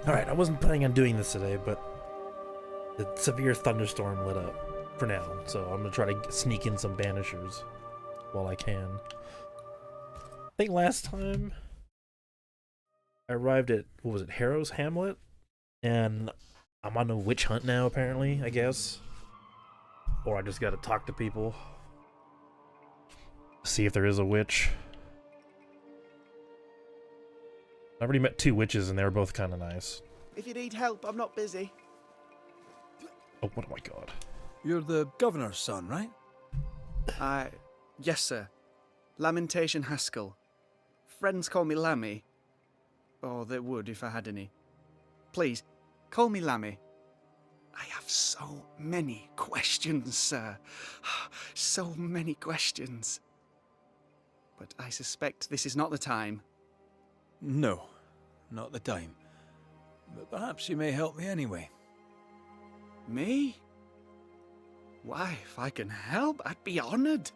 Alright, I wasn't planning on doing this today, but the severe thunderstorm lit up for now, so I'm gonna try to sneak in some Banishers while I can. I think last time I arrived at, what was it, Harrow's Hamlet? And I'm on a witch hunt now, apparently, I guess. Or I just gotta talk to people. See if there is a witch. I already met 2 witches and they were both kind of nice. If you need help, I'm not busy. Oh, what my god. You're the governor's son, right? Yes, sir. Lamentation Haskell. Friends call me Lammy. Or they would if I had any. Please, call me Lammy. I have so many questions, sir. So many questions. But I suspect this is not the time. No, not the time. But perhaps you may help me anyway. Me? Why, if I can help, I'd be honored.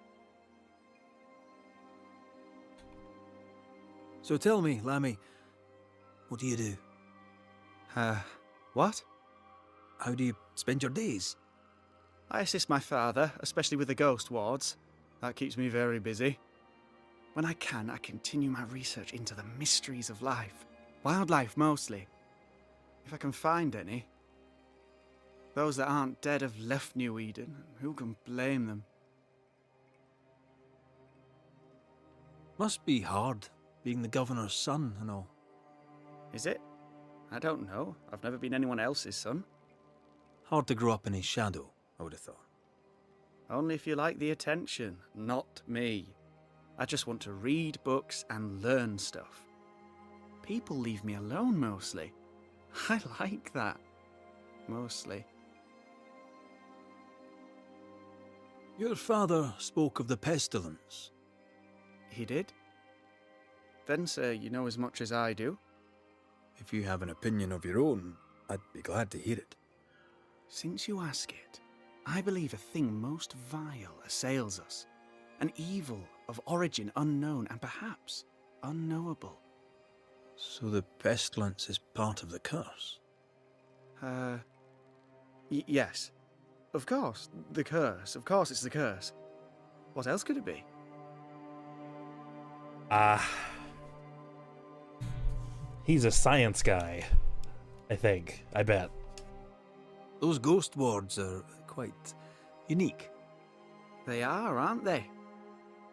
So tell me, Lammy, what do you do? What? How do you spend your days? I assist my father, especially with the ghost wards. That keeps me very busy. When I can, I continue my research into the mysteries of life. Wildlife, mostly. If I can find any. Those that aren't dead have left New Eden. Who can blame them? Must be hard, being the governor's son and all. Is it? I don't know. I've never been anyone else's son. Hard to grow up in his shadow, I would have thought. Only if you like the attention, not me. I just want to read books and learn stuff. People leave me alone mostly. I like that. Mostly. Your father spoke of the pestilence. He did? Then, sir, you know as much as I do. If you have an opinion of your own, I'd be glad to hear it. Since you ask it, I believe a thing most vile assails us. An evil of origin unknown and perhaps unknowable. So the pestilence is part of the curse? Yes. Of course, the curse. Of course it's the curse. What else could it be? He's a science guy, I think. I bet. Those ghost wards are quite unique. They are, aren't they?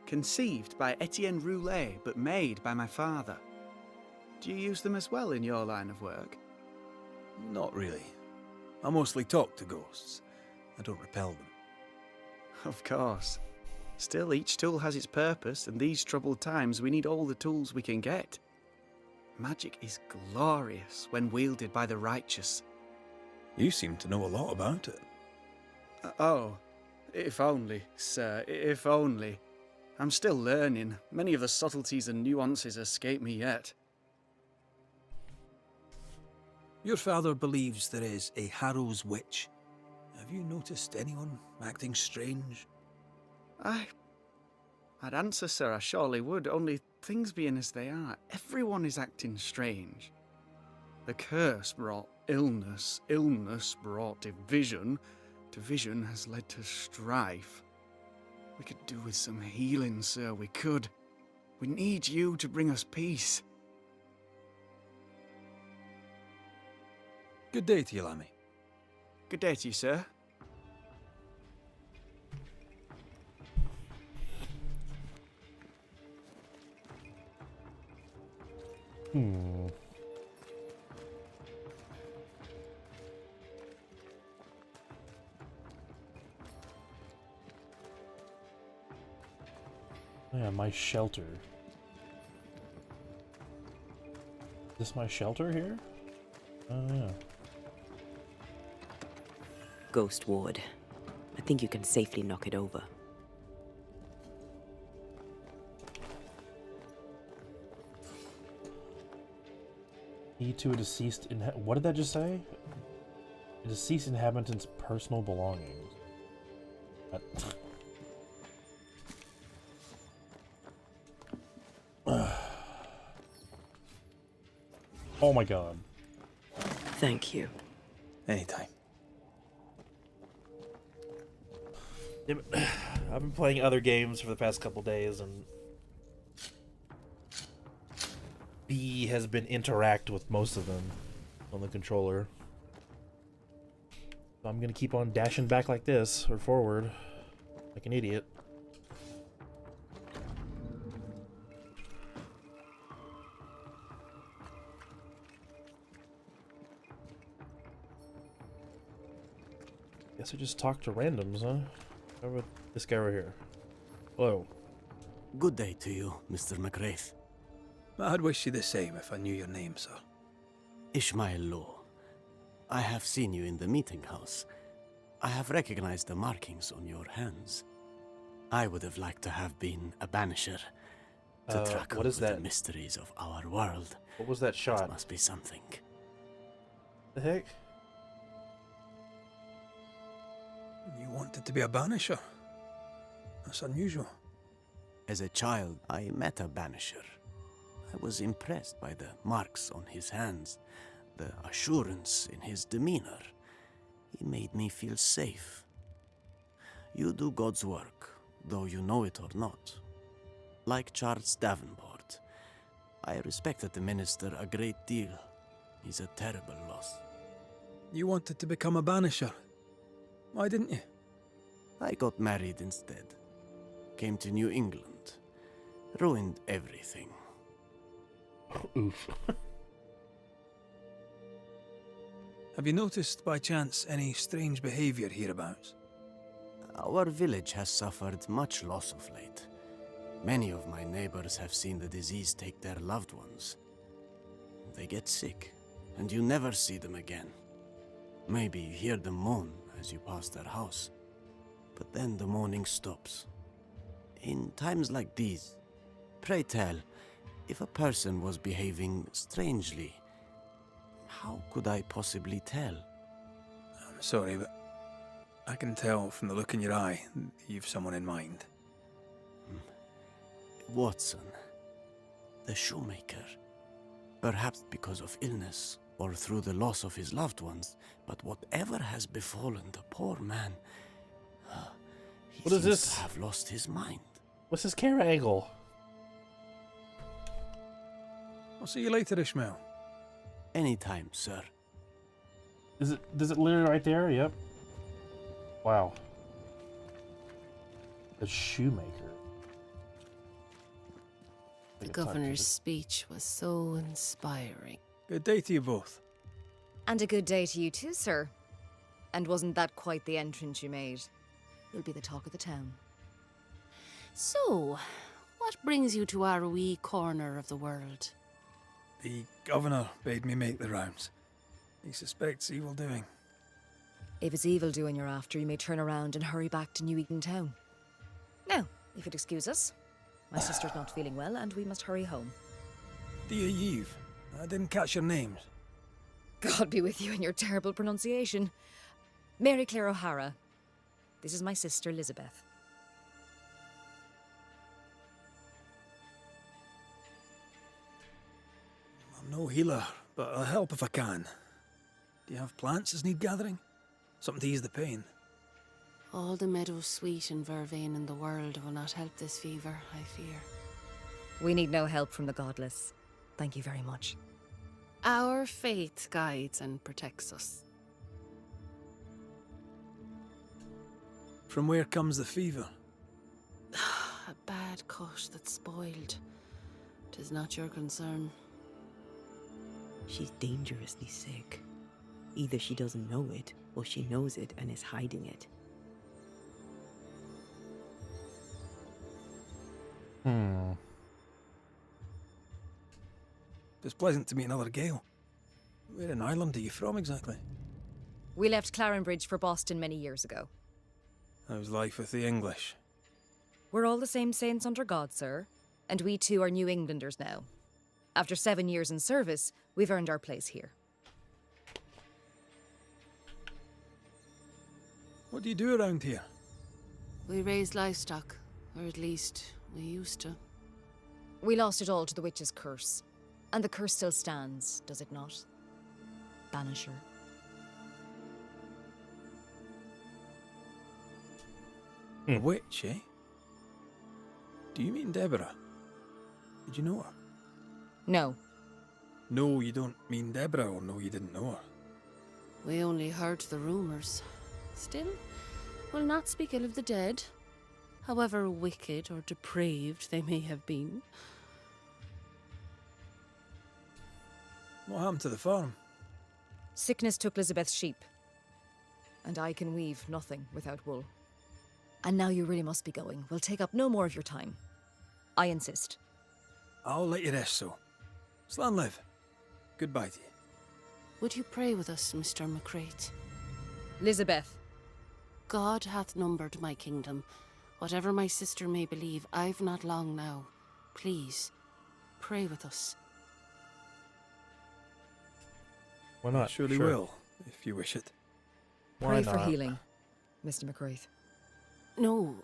Conceived by Etienne Roulet, but made by my father. Do you use them as well in your line of work? Not really. I mostly talk to ghosts. I don't repel them. Of course. Still, each tool has its purpose, and these troubled times we need all the tools we can get. Magic is glorious when wielded by the righteous. You seem to know a lot about it. Oh, if only, sir, if only. I'm still learning. Many of the subtleties and nuances escape me yet. Your father believes there is a Harrow's witch. Have you noticed anyone acting strange? I'd answer, sir, I surely would, only things being as they are, everyone is acting strange. The curse brought illness, illness brought division, division has led to strife. We could do with some healing, sir, we could. We need you to bring us peace. Good day to you, Lammy. Good day to you, sir. Yeah, my shelter. Is this my shelter here? Oh, yeah. Ghost ward. I think you can safely knock it over. Key to a deceased what did that just say? A deceased inhabitant's personal belongings. That oh my god. Thank you. Anytime. Yeah, but I've been playing other games for the past couple days, and B has been interact with most of them on the controller. So I'm gonna keep on dashing back like this, or forward, like an idiot. Guess I just talk to randoms, huh? How about this guy right here? Hello. Good day to you, Mr. McGrath. I'd wish you the same if I knew your name, sir. Ishmael Law. I have seen you in the meeting house. I have recognized the markings on your hands. I would have liked to have been a banisher to track what is the that? mysteries of our world. What was that It shot? must be something. The heck? You wanted to be a banisher? That's unusual. As a child, I met a banisher. I was impressed by the marks on his hands, the assurance in his demeanor. He made me feel safe. You do God's work, though you know it or not. Like Charles Davenport, I respected the minister a great deal. He's a terrible loss. You wanted to become a banisher? Why didn't you? I got married instead. Came to New England. Ruined everything. Oof. Have you noticed, by chance, any strange behavior hereabouts? Our village has suffered much loss of late. Many of my neighbors have seen the disease take their loved ones. They get sick, and you never see them again. Maybe you hear them moan as you pass their house, but then the moaning stops. In times like these, pray tell, if a person was behaving strangely, how could I possibly tell? I'm sorry, but I can tell from the look in your eye that you've someone in mind. Watson, the shoemaker. Perhaps because of illness or through the loss of his loved ones, but whatever has befallen the poor man, he What is seems this? to have lost his mind. What's his camera angle? I'll see you later, Ishmael. Anytime, sir. Does it literally right there? Yep. Wow. The shoemaker. The governor's speech was so inspiring. Good day to you both. And a good day to you too, sir. And wasn't that quite the entrance you made? You'll be the talk of the town. So, what brings you to our wee corner of the world? The governor bade me make the rounds. He suspects evil doing. If it's evil doing you're after, you may turn around and hurry back to New Eden Town. Now, if you'd excuse us, my sister's not feeling well and we must hurry home. Dear Eve, I didn't catch your names. God be with you and your terrible pronunciation. Mary Claire O'Hara. This is my sister, Elizabeth. I'm no healer, but I'll help if I can. Do you have plants as need gathering? Something to ease the pain? All the meadow sweet and vervain in the world will not help this fever, I fear. We need no help from the godless. Thank you very much. Our faith guides and protects us. From where comes the fever? A bad cut that's spoiled. 'Tis not your concern. She's dangerously sick. Either she doesn't know it, or she knows it and is hiding it. It's pleasant to meet another Gale. Where in Ireland are you from exactly? We left Clarenbridge for Boston many years ago. How's life with the English? We're all the same saints under God, sir. And we too are New Englanders now. After 7 years in service, we've earned our place here. What do you do around here? We raise livestock, or at least we used to. We lost it all to the witch's curse. And the curse still stands, does it not? Banisher. A witch, eh? Do you mean Deborah? Did you know her? No. No, you don't mean Deborah, or no, you didn't know her. We only heard the rumours. Still, we'll not speak ill of the dead, however wicked or depraved they may have been. What happened to the farm? Sickness took Elizabeth's sheep. And I can weave nothing without wool. And now you really must be going. We'll take up no more of your time. I insist. I'll let you rest, so. Slan live. Goodbye to you. Would you pray with us, Mr. McCrate? Elizabeth. God hath numbered my kingdom. Whatever my sister may believe, I've not long now. Please, pray with us. Why not? Surely Sure. will, if you wish it. Why Pray for not? healing, Mr. McCraith. No,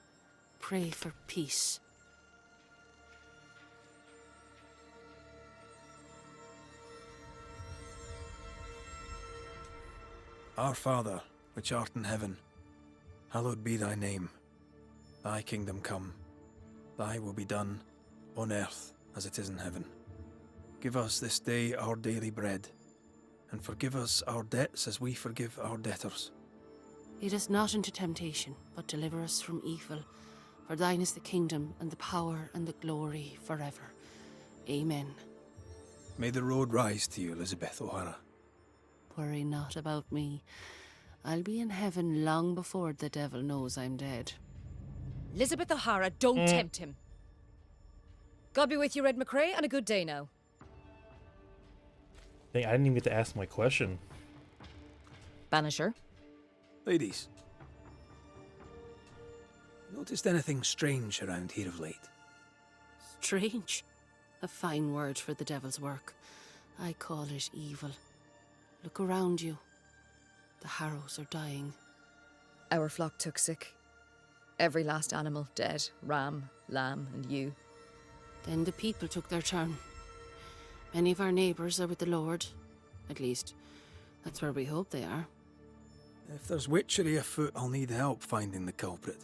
pray for peace. Our Father, which art in heaven, hallowed be thy name. Thy kingdom come. Thy will be done, on earth as it is in heaven. Give us this day our daily bread, and forgive us our debts as we forgive our debtors. Lead us not into temptation, but deliver us from evil. For thine is the kingdom, and the power, and the glory, forever. Amen. May the road rise to you, Elizabeth O'Hara. Worry not about me. I'll be in heaven long before the devil knows I'm dead. Elizabeth O'Hara, don't tempt him. God be with you, Red McCrae, and a good day now. Dang, I didn't even get to ask my question. Banisher. Ladies, noticed anything strange around here of late? Strange. A fine word for the devil's work. I call it evil. Look around you. The harrows are dying. Our flock took sick. Every last animal dead. Ram, lamb, and ewe. Then the people took their turn. Many of our neighbours are with the Lord. At least, that's where we hope they are. If there's witchery afoot, I'll need help finding the culprit.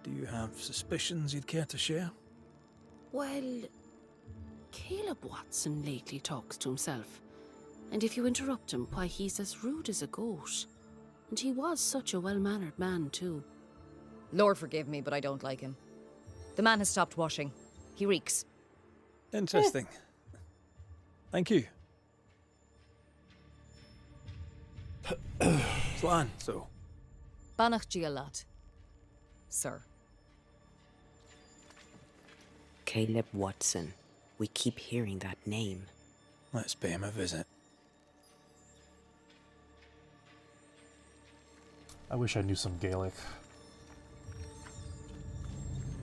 Do you have suspicions you'd care to share? Well, Caleb Watson lately talks to himself. And if you interrupt him, why, he's as rude as a goat. And he was such a well-mannered man, too. Lord forgive me, but I don't like him. The man has stopped washing. He reeks. Interesting. Thank you. Slan, so. Banach Gialat. Sir. Caleb Watson. We keep hearing that name. Let's pay him a visit. I wish I knew some Gaelic.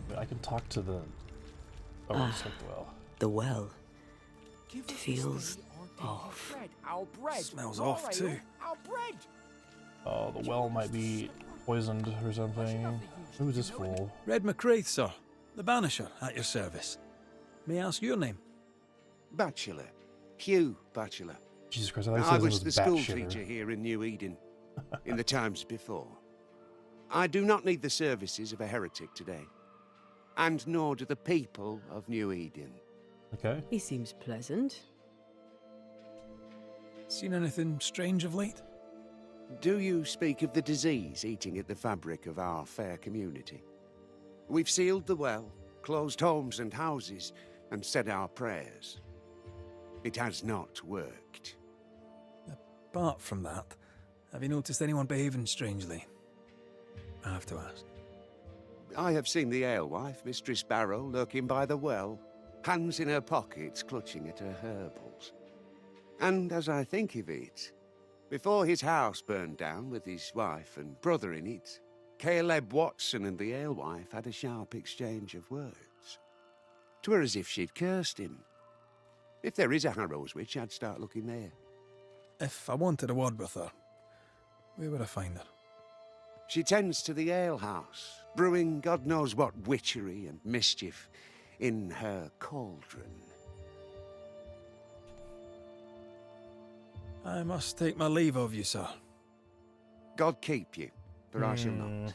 But I can talk to the... Oh, it's like, well... The well. It feels off. Smells off too. Oh, the well might be poisoned or something. Who's this fool? Red McCraith, sir. The Banisher, at your service. May I ask your name? Bachelor. Hugh Bachelor. Jesus Christ, I I thought was it the was school Bat-shitter. teacher here in New Eden, in the times before. I do not need the services of a heretic today, and nor do the people of New Eden. Okay. He seems pleasant. Seen anything strange of late? Do you speak of the disease eating at the fabric of our fair community? We've sealed the well, closed homes and houses, and said our prayers. It has not worked. Apart from that, have you noticed anyone behaving strangely? I have to ask. I have seen the alewife, Mistress Barrow, lurking by the well, hands in her pockets clutching at her herbals. And as I think of it, before his house burned down with his wife and brother in it, Caleb Watson and the alewife had a sharp exchange of words. 'Twere as if she'd cursed him. If there is a Harrow's witch, I'd start looking there. If I wanted a word with her, where would I find her? She tends to the alehouse, brewing God knows what witchery and mischief in her cauldron. I must take my leave of you, sir. God keep you, for I shall not.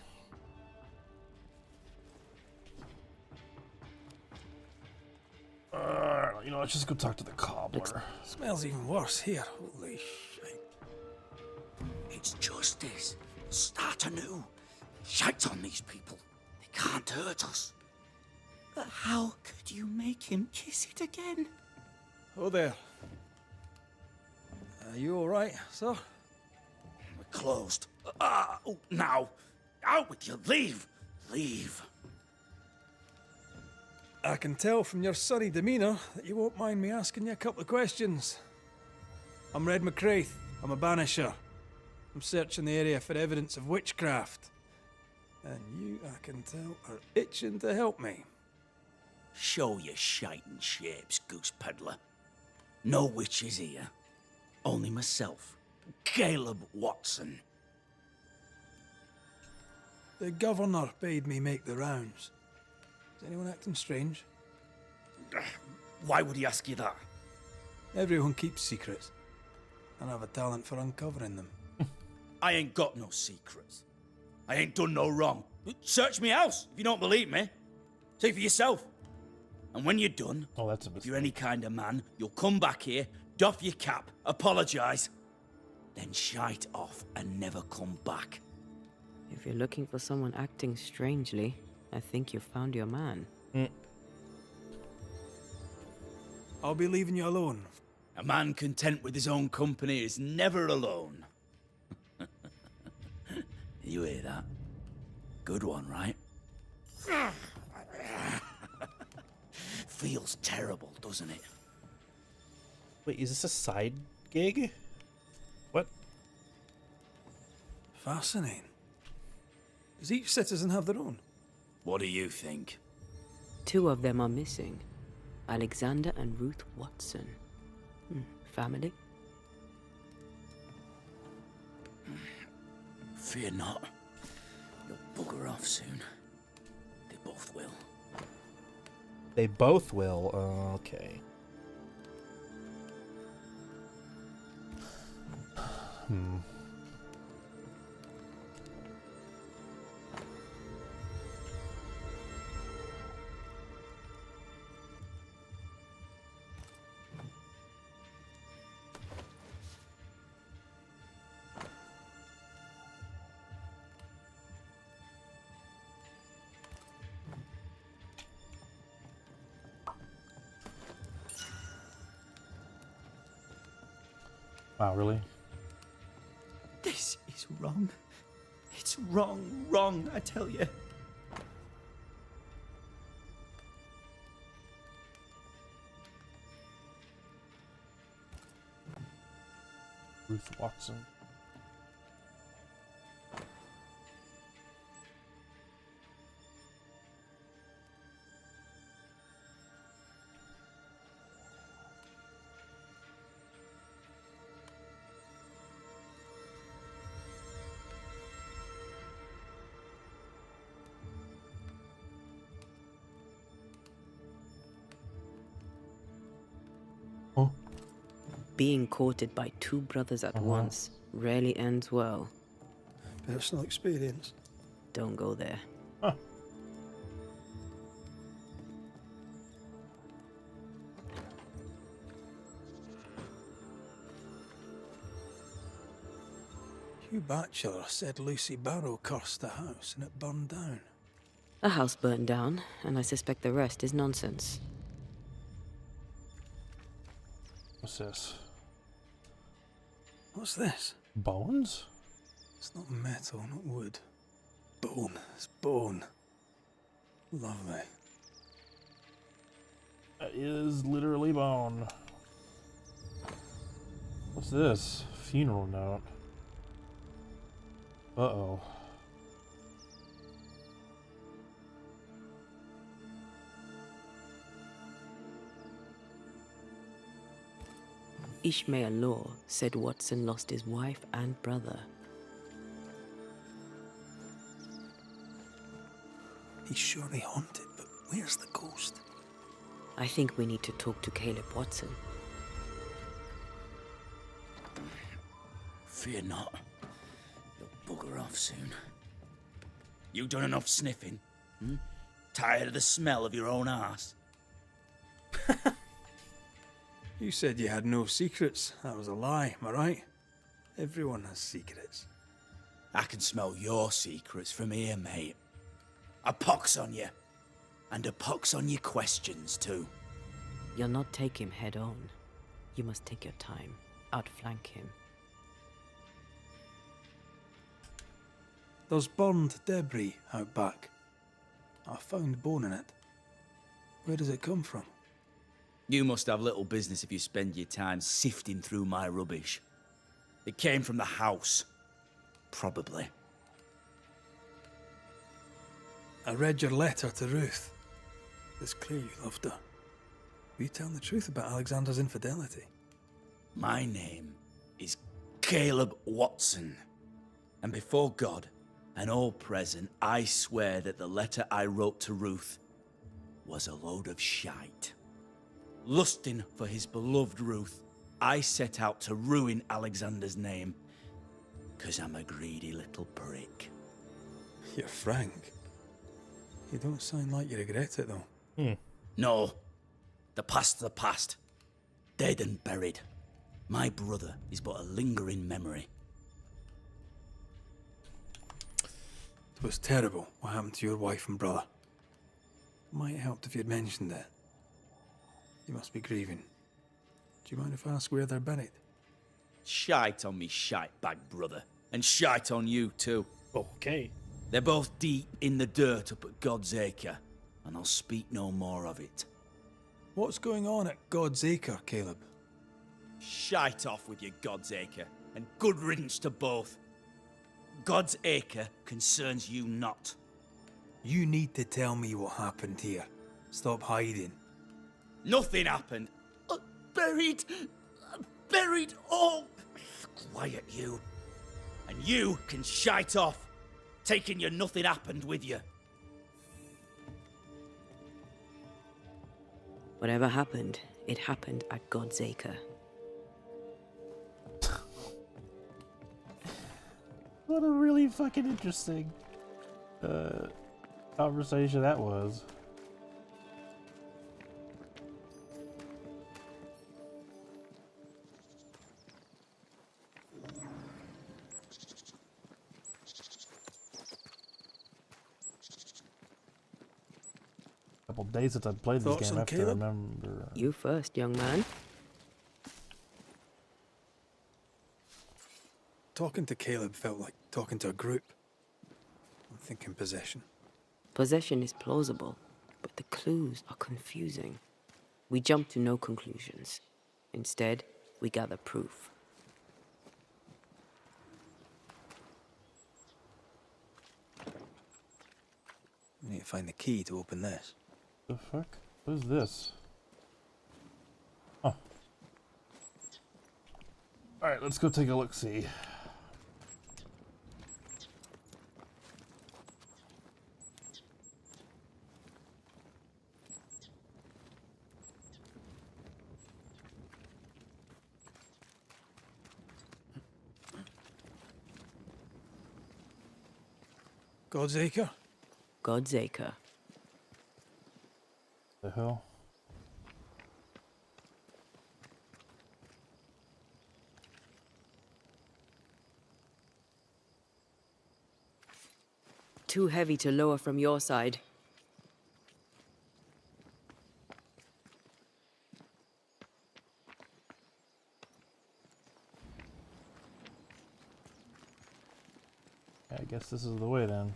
You know, let's just go talk to the cobbler. Smells even worse here. Holy shit. It's justice. Start anew. Shite on these people. They can't hurt us. But how could you make him kiss it again? Oh, there. Are you all right, sir? We're closed. Now. Out with you. Leave. Leave. I can tell from your sunny demeanour that you won't mind me asking you a couple of questions. I'm Red McCraith. I'm a Banisher. I'm searching the area for evidence of witchcraft. And you, I can tell, are itching to help me. Show your shiting shapes, goose peddler. No witches here. Only myself, Caleb Watson. The governor bade me make the rounds. Is anyone acting strange? Why would he ask you that? Everyone keeps secrets, and I have a talent for uncovering them. I ain't got no secrets. I ain't done no wrong. Search me house if you don't believe me. See for yourself. And when you're done, Oh, that's a if mistake. you're any kind of man, you'll come back here, doff your cap, apologise, then shite off and never come back. If you're looking for someone acting strangely, I think you've found your man. I'll be leaving you alone. A man content with his own company is never alone. You hear that? Good one, right? Feels terrible, doesn't it? Wait, is this a side gig? What? Fascinating. Does each citizen have their own? What do you think? 2 of them are missing. Alexander and Ruth Watson. Family? Fear not. You'll bugger off soon. They both will. They both will. Okay. Wow, really? This is wrong. It's wrong, I tell you. Ruth Watson. Being courted by 2 brothers at once rarely ends well. Personal experience. Don't go there. Huh. Hugh Batchelor said Lucy Barrow cursed the house and it burned down. A house burned down, and I suspect the rest is nonsense. What's this? What's this? Bones? It's not metal, not wood. Bone. It's bone. Lovely. That is literally bone. What's this? Funeral note. Uh-oh. Ishmael Law said Watson lost his wife and brother. He's surely haunted, but where's the ghost? I think we need to talk to Caleb Watson. Fear not. You'll bugger off soon. You done enough sniffing? Hmm? Tired of the smell of your own arse? You said you had no secrets. That was a lie, am I right? Everyone has secrets. I can smell your secrets from here, mate. A pox on you. And a pox on your questions, too. You'll not take him head on. You must take your time. Outflank him. There's burned debris out back. I found bone in it. Where does it come from? You must have little business if you spend your time sifting through my rubbish. It came from the house. Probably. I read your letter to Ruth. It's clear you loved her. Will you tell the truth about Alexander's infidelity? My name is Caleb Watson. And before God and all present, I swear that the letter I wrote to Ruth was a load of shite. Lusting for his beloved Ruth, I set out to ruin Alexander's name, 'cause I'm a greedy little prick. You're frank. You don't sound like you regret it, though. No. The past's the past. Dead and buried. My brother is but a lingering memory. It was terrible what happened to your wife and brother. Might have helped if you'd mentioned it. You must be grieving. Do you mind if I ask where they're buried? Shite on me shite bag brother. And shite on you too. Okay. They're both deep in the dirt up at God's Acre. And I'll speak no more of it. What's going on at God's Acre, Caleb? Shite off with your God's Acre. And good riddance to both. God's Acre concerns you not. You need to tell me what happened here. Stop hiding. Nothing happened. Buried. Buried all. Quiet, you. And you can shite off. Taking your nothing happened with you. Whatever happened, it happened at God's Acre. What a really fucking interesting conversation that was. Couple days since I played this Thoughts game, on I have to Caleb? remember. You first, young man. Talking to Caleb felt like talking to a group. I'm thinking possession. Possession is plausible, but the clues are confusing. We jump to no conclusions. Instead, we gather proof. We need to find the key to open this. The fuck? What is this? Oh. Alright, let's go take a look-see. God's Acre? God's Acre. The hell? Too heavy to lower from your side. I guess this is the way then.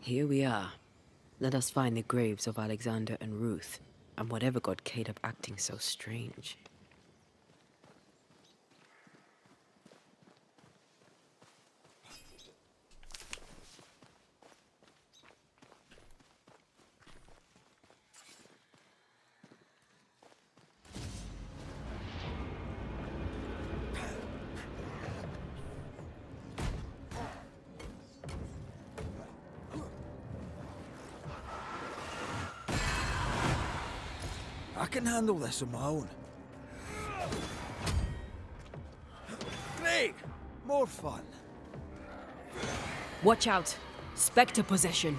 Here we are. Let us find the graves of Alexander and Ruth, and whatever got Caleb acting so strange. I can handle this on my own. Great! More fun. Watch out! Spectre possession!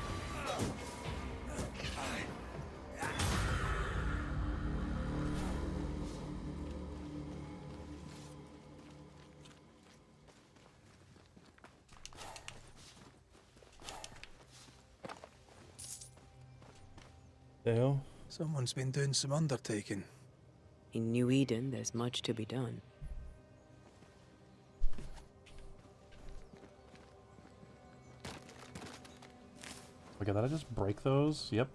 Dale? Someone's been doing some undertaking. In New Eden, there's much to be done. Okay, did I just break those? Yep.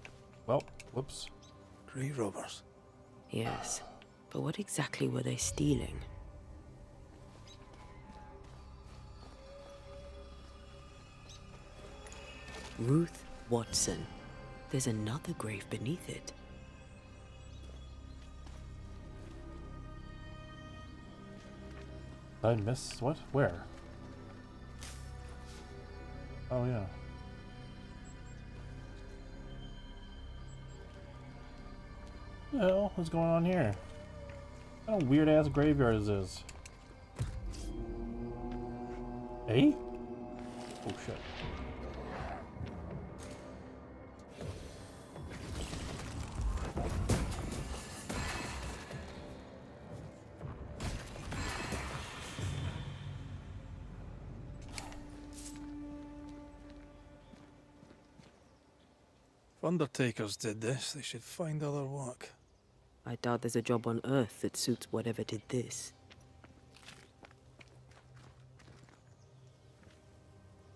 Well, whoops. Grey robbers. Yes, but what exactly were they stealing? Ruth Watson. There's another grave beneath it. Did I miss what? Where? Oh yeah. What the hell is going on here? What kind of weird ass graveyard is this? Hey? Oh shit. If undertakers did this, they should find other work. I doubt there's a job on Earth that suits whatever did this.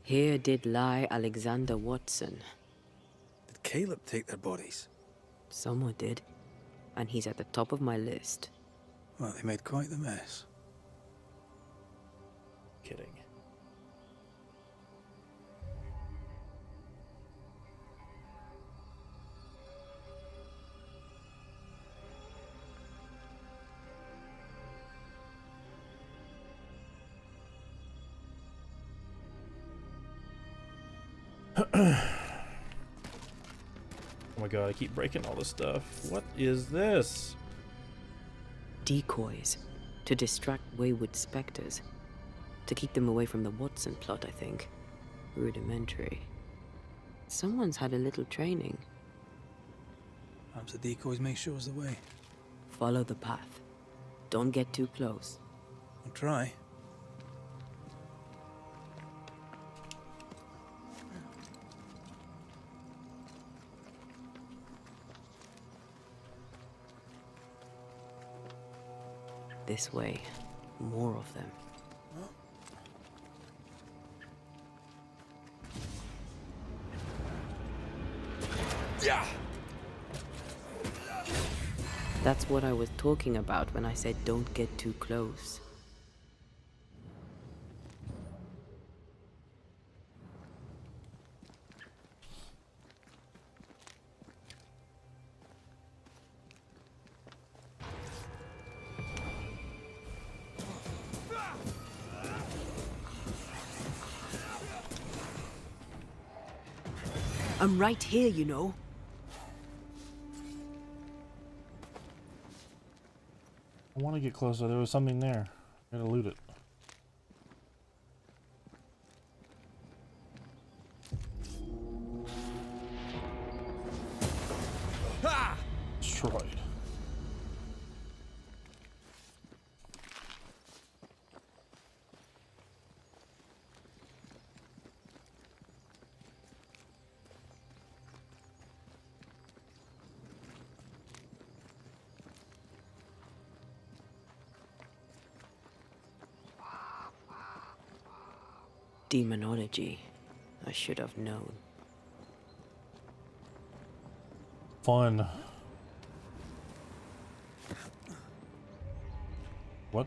Here did lie Alexander Watson. Did Caleb take their bodies? Someone did, and he's at the top of my list. Well, they made quite the mess. Kidding. Oh my god, I keep breaking all this stuff. What is this? Decoys. To distract wayward specters. To keep them away from the Watson plot, I think. Rudimentary. Someone's had a little training. Perhaps the decoys may show us the way. Follow the path. Don't get too close. I'll try. This way. More of them. Yeah. That's what I was talking about when I said don't get too close. I'm right here, you know. I want to get closer. There was something there. I gotta loot it. Destroyed. Demonology. I should have known. Fun. What?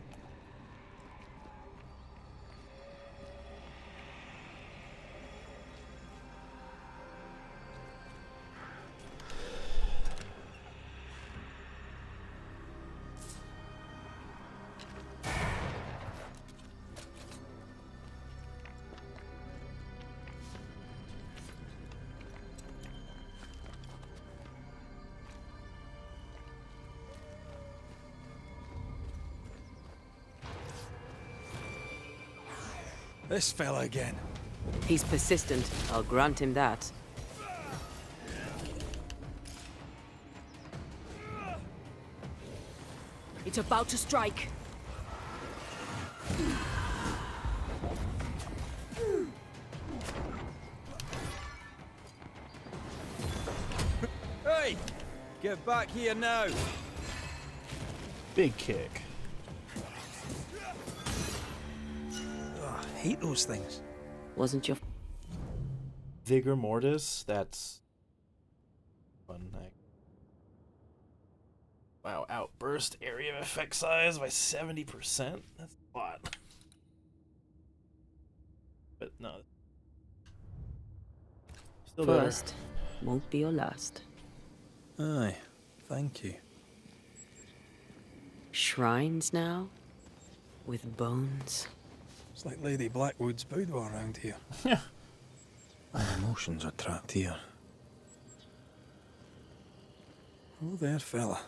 This fella again. He's persistent, I'll grant him that. It's about to strike. Hey! Get back here now! Big kick. Ugh, I hate those things. Wasn't your Vigor Mortis, that's fun. Wow, outburst area of effect size by 70%? That's a lot. But no. Still better. first won't be your last. Aye, thank you. Shrines now? With bones? It's like Lady Blackwood's boudoir around here. Yeah. My emotions are trapped here. Oh there, fella.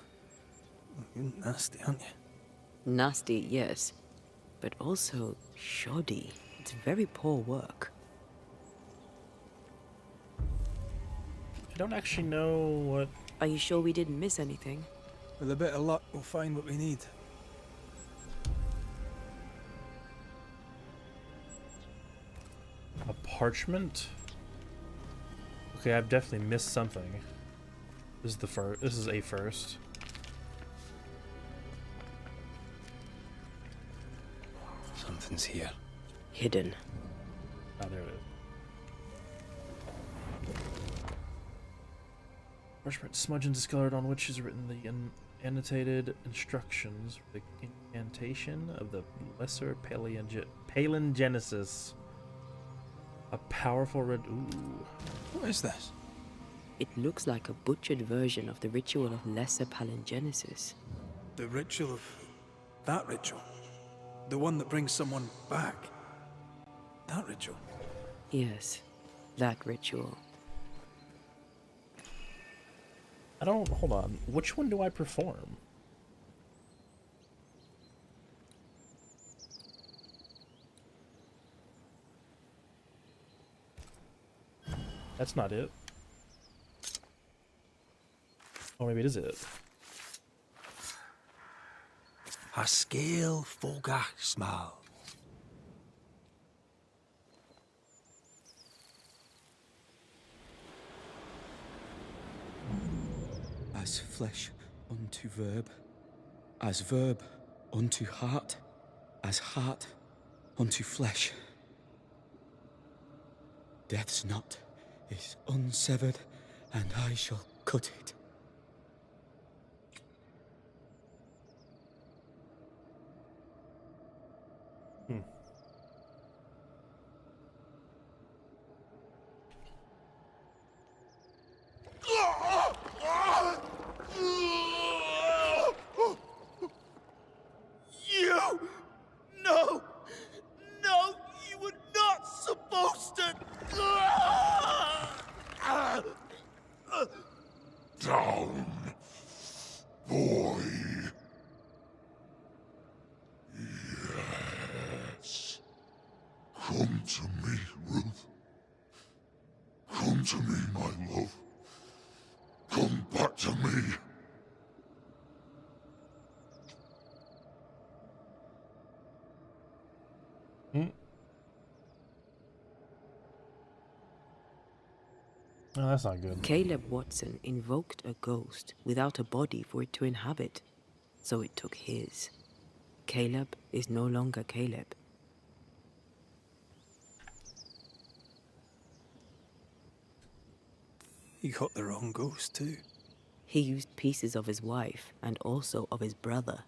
You're nasty, aren't you? Nasty, yes. But also shoddy. It's very poor work. I don't actually know what... Are you sure we didn't miss anything? With a bit of luck, we'll find what we need. A parchment? Okay, I've definitely missed something. This is the first. This is a first. Something's here. Hidden. Oh, there it is. Parchment smudge and discolored on which is written the annotated instructions for the incantation of the Lesser Palingenesis. A powerful red. Ooh. What is this? It looks like a butchered version of the ritual of Lesser Palingenesis. The ritual of... that ritual? The one that brings someone back? That ritual? Yes, that ritual. I don't. Hold on. Which one do I perform? That's not it. Or maybe it is it. A scale fogach smile. As flesh unto verb, as verb unto heart, as heart unto flesh. Death's knot is unsevered, and I shall cut it. You! No! No! You were not supposed to! Down, boy. Yes. Come to me, Ruth. Come to me, my love. Come back to me. Oh, that's not good. Caleb Watson invoked a ghost without a body for it to inhabit, so it took his. Caleb is no longer Caleb. He got the wrong ghost too. He used pieces of his wife and also of his brother.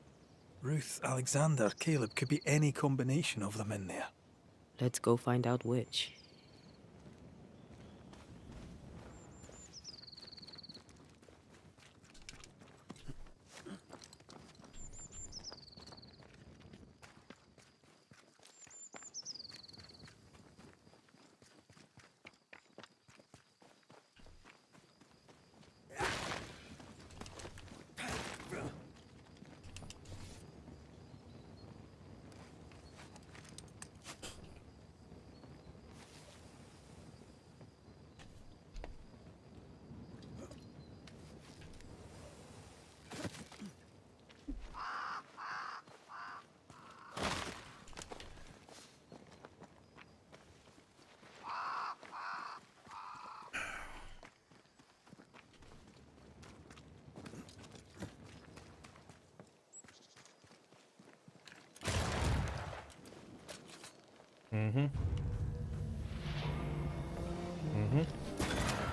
Ruth, Alexander, Caleb could be any combination of them in there. Let's go find out which.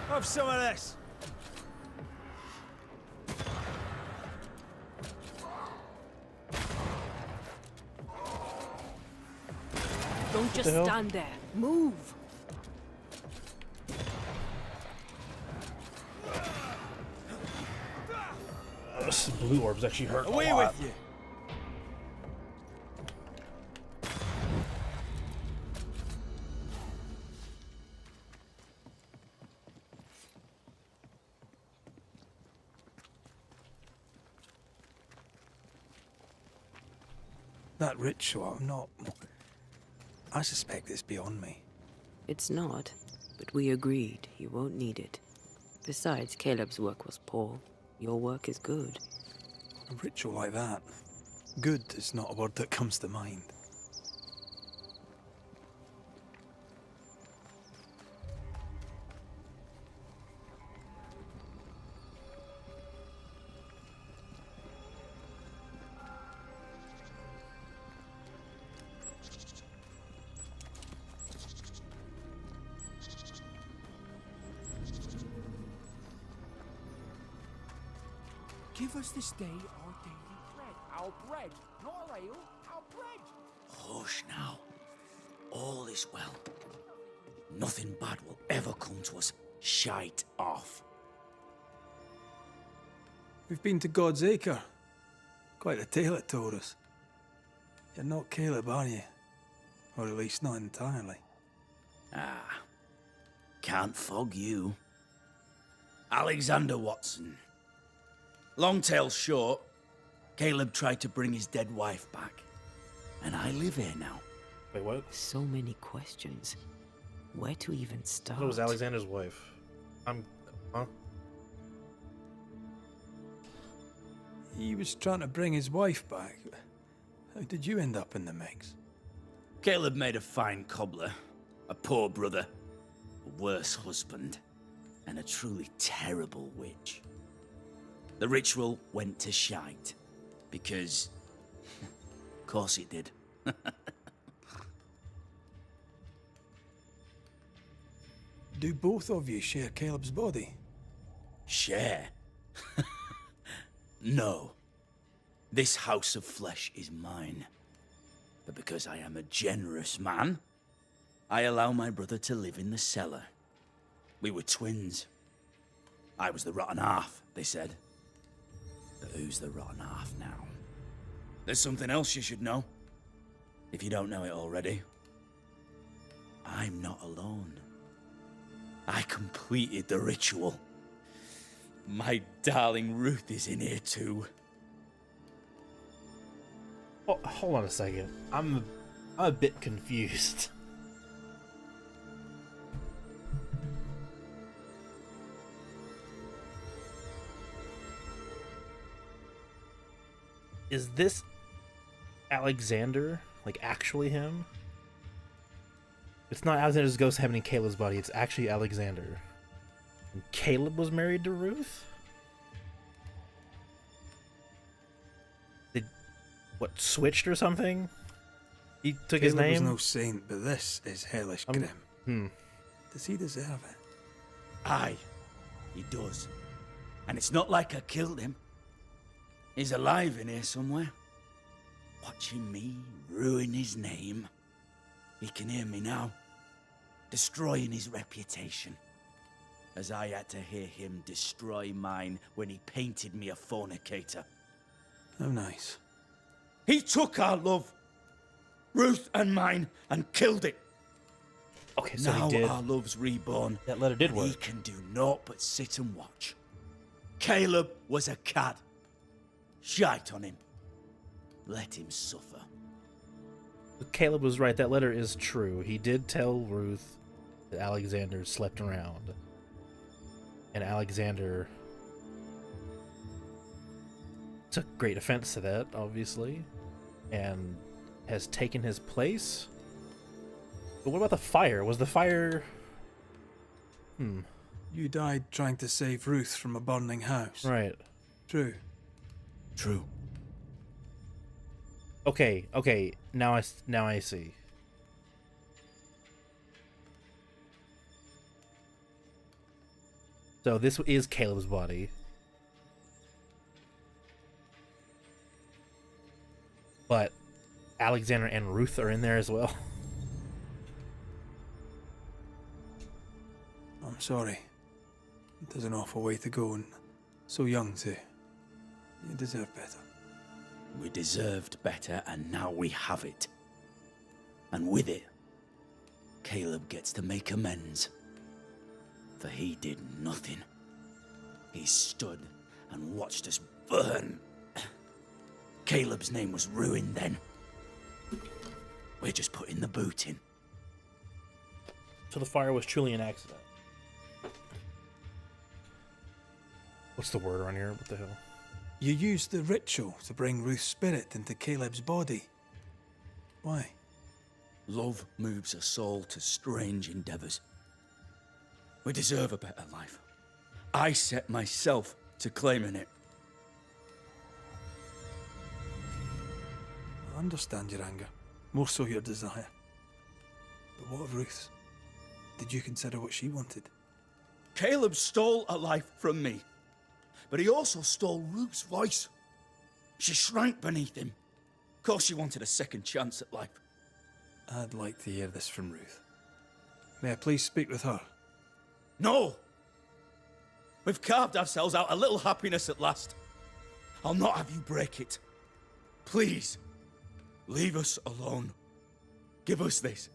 Have some of this. Don't just hell? stand there. Move. This blue orbs actually hurt a Away lot. with you. That ritual, I suspect it's beyond me. It's not, but we agreed he won't need it. Besides, Caleb's work was poor. Your work is good. A ritual like that, good is not a word that comes to mind. Give us this day our daily bread. Our bread, not our ale, our bread. Hush now. All is well. Nothing bad will ever come to us. Shite off. We've been to God's Acre. Quite a tale it told us. You're not Caleb, are you? Or at least not entirely. Ah. Can't fog you. Alexander Watson. Long tale short, Caleb tried to bring his dead wife back. And I live here now. Wait, what? So many questions. Where to even I start? thought it was Alexander's wife. Huh? He was trying to bring his wife back. How did you end up in the mix? Caleb made a fine cobbler, a poor brother, a worse husband, and a truly terrible witch. The ritual went to shite, because... of course it did. Do both of you share Caleb's body? Share? No. This house of flesh is mine. But because I am a generous man, I allow my brother to live in the cellar. We were twins. I was the rotten half, they said. But who's the rotten half now? There's something else you should know. If you don't know it already. I'm not alone. I completed the ritual. My darling Ruth is in here too. Oh, hold on a second. I'm a bit confused. Is this Alexander, like, actually him? It's not Alexander's ghost having Caleb's body, it's actually Alexander. And Caleb was married to Ruth? Did what, switched or something? He took his Caleb name? was no saint, but this is hellish grim. Does he deserve it? Aye, he does. And it's not like I killed him. He's alive in here somewhere, watching me ruin his name. He can hear me now, destroying his reputation, as I had to hear him destroy mine when he painted me a fornicator. Oh, nice. He took our love, Ruth and mine, and killed it. Okay, so Now he did. our love's reborn. That letter did and work. He can do naught but sit and watch. Caleb was a cad. Shite on him. Let him suffer. Caleb was right. That letter is true. He did tell Ruth that Alexander slept around. And Alexander took great offense to that, obviously, and has taken his place. But what about the fire? Was the fire... You died trying to save Ruth from a burning house. Right. True. True. Okay, now I see. So this is Caleb's body. But Alexander and Ruth are in there as well. I'm sorry. There's an awful way to go, and so young too. You deserve better. We deserved better, and now we have it. And with it, Caleb gets to make amends. For he did nothing. He stood and watched us burn. Caleb's name was ruined then. We're just putting the boot in. So the fire was truly an accident. What's the word around here? What the hell? You used the ritual to bring Ruth's spirit into Caleb's body. Why? Love moves a soul to strange endeavors. We deserve a better life. I set myself to claiming it. I understand your anger, more so your desire. But what of Ruth's? Did you consider what she wanted? Caleb stole a life from me, but he also stole Ruth's voice. She shrank beneath him. Of course she wanted a second chance at life. I'd like to hear this from Ruth. May I please speak with her? No! We've carved ourselves out a little happiness at last. I'll not have you break it. Please, leave us alone. Give us this.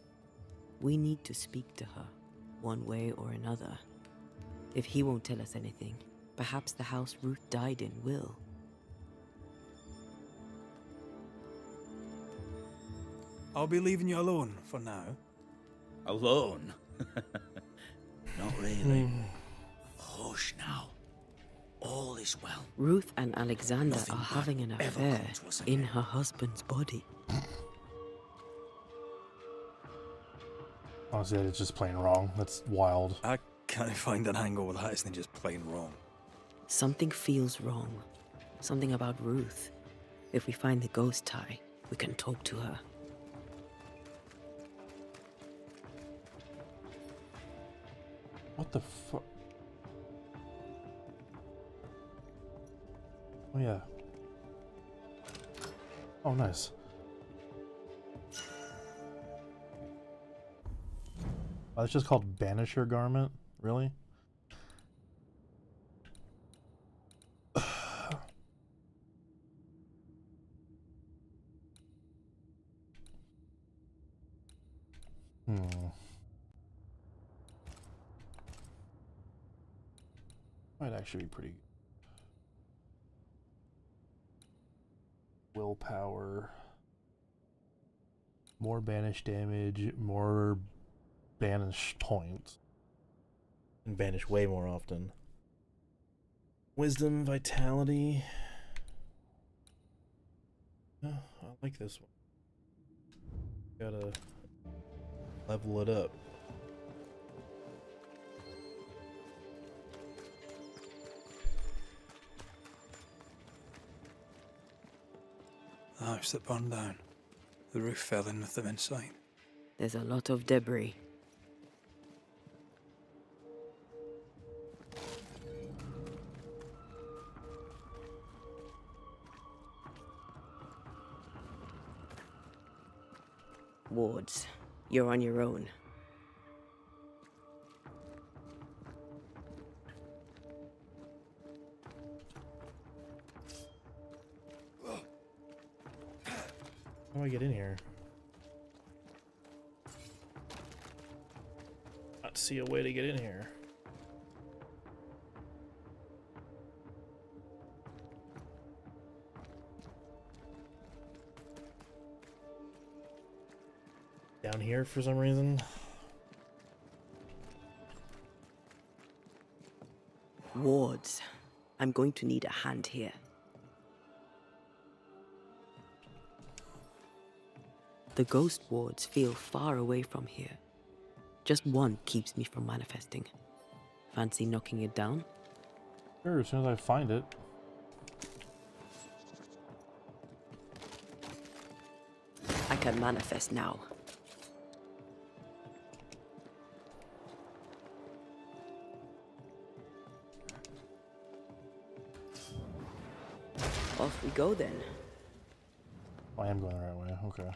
We need to speak to her, one way or another. If he won't tell us anything, perhaps the house Ruth died in will. I'll be leaving you alone for now. Alone? Not really. Hush now. All is well. Ruth and Alexander Nothing are bad having an ever affair comes to us in again. her husband's body. Honestly, it's just plain wrong. That's wild. I can't find an angle with that isn't just plain wrong. Something feels wrong. Something about Ruth. If we find the ghost tie, we can talk to her. What the fuck? Oh yeah. Oh nice. Oh, it's just called Banisher garment? Really? Might actually be pretty good. Willpower. More banish damage, more banish points. And banish way more often. Wisdom, vitality. Oh, I like this one. Gotta level it up. The house that burned down. The roof fell in with them inside. There's a lot of debris. wards. You're on your own. How do I get in here? Not see a way to get in here. Down here for some reason. Wards. I'm going to need a hand here. The ghost wards feel far away from here. Just one keeps me from manifesting. Fancy knocking it down? Sure, as soon as I find it. I can manifest now. Off we go then. I am going the right way, okay.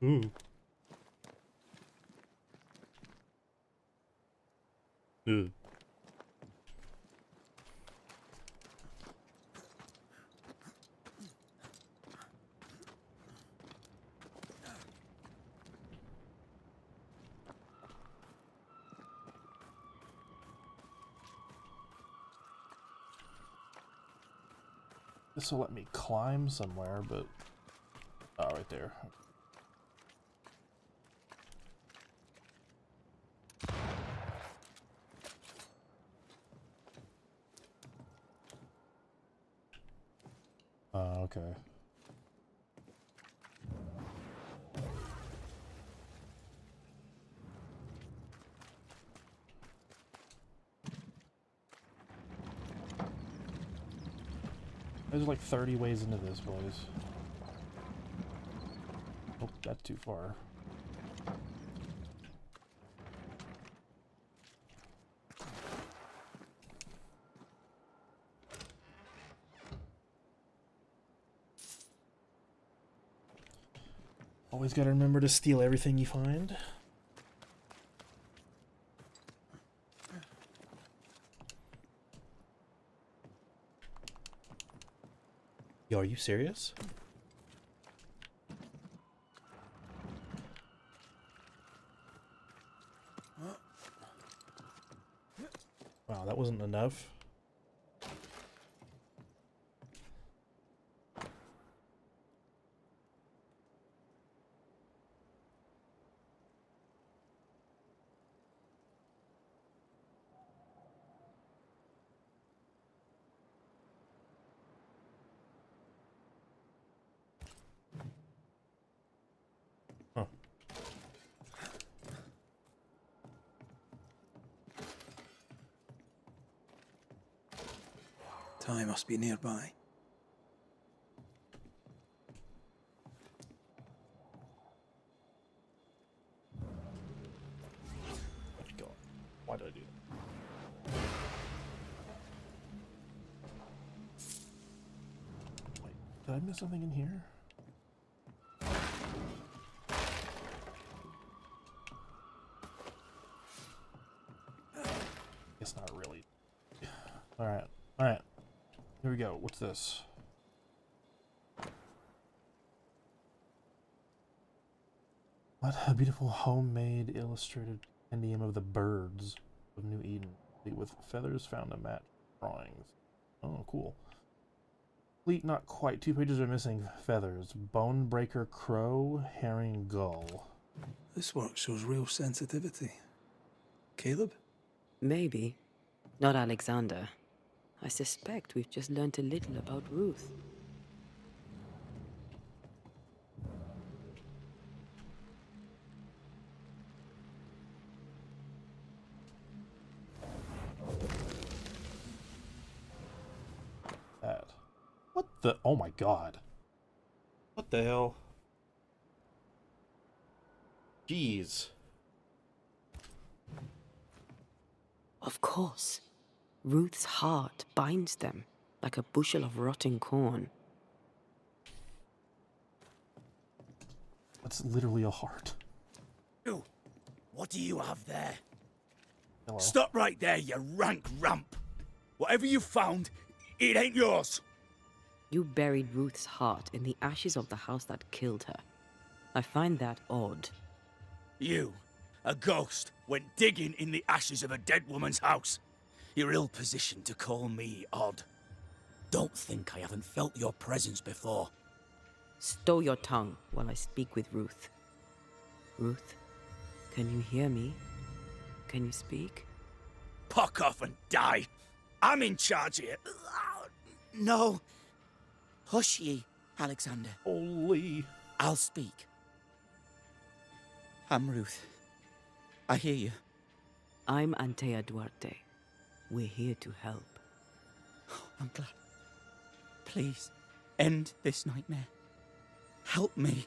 Ooh. Ugh. This will let me climb somewhere, but... Oh, right there. Okay. There's like 30 ways into this place. Oh, that's too far. Always gotta remember to steal everything you find. Yo, are you serious? Wow, that wasn't enough. Huh. Ty must be nearby. God, why did I do that? Wait, did I miss something in here? Guess not really. Alright, alright. Here we go. What's this? What a beautiful homemade illustrated compendium of the birds of New Eden, complete with feathers found to match drawings. Oh, cool. Complete, not quite. 2 pages are missing feathers. Bonebreaker, crow, herring, gull. This work shows real sensitivity. Caleb? Maybe. Not Alexander. I suspect we've just learned a little about Ruth. That. What the? Oh my god. What the hell? Jeez. Of course. Ruth's heart binds them. like a bushel of rotting corn. That's literally a heart. Ew, what do you have there? Hello. Stop right there, you rank rump. Whatever you found, it ain't yours. You buried Ruth's heart in the ashes of the house that killed her. I find that odd. You, a ghost, went digging in the ashes of a dead woman's house. You're ill-positioned to call me odd. Don't think I haven't felt your presence before. Stow your tongue while I speak with Ruth. Ruth, can you hear me? Can you speak? Puck off and die. I'm in charge here. No. Hush ye, Alexander. Holy. I'll speak. I'm Ruth. I hear you. I'm Antea Duarte. We're here to help. I'm glad. Please, end this nightmare. Help me.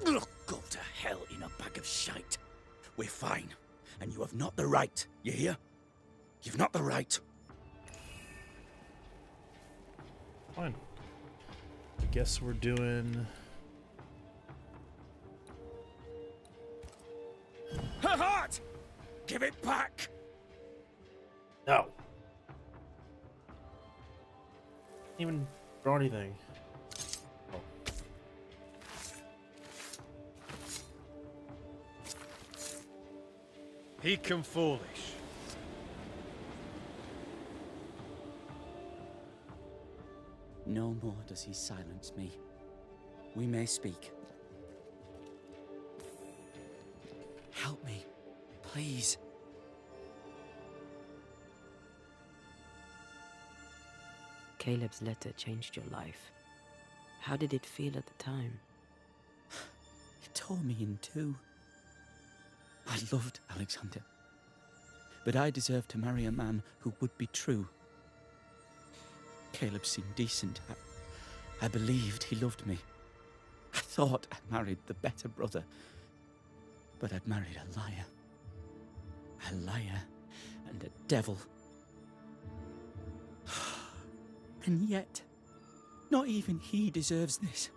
Go to hell in a bag of shite. We're fine, and you have not the right. You hear? You've not the right. Fine. I guess we're doing... Her heart! Give it back! No. Even draw anything. Oh. Peak and foolish. No more does he silence me. We may speak. Help me, please. Caleb's letter changed your life. How did it feel at the time? It tore me in two. I loved Alexander, but I deserved to marry a man who would be true. Caleb seemed decent. I believed he loved me. I thought I married the better brother, but I'd married a liar. A liar and a devil. And yet, not even he deserves this.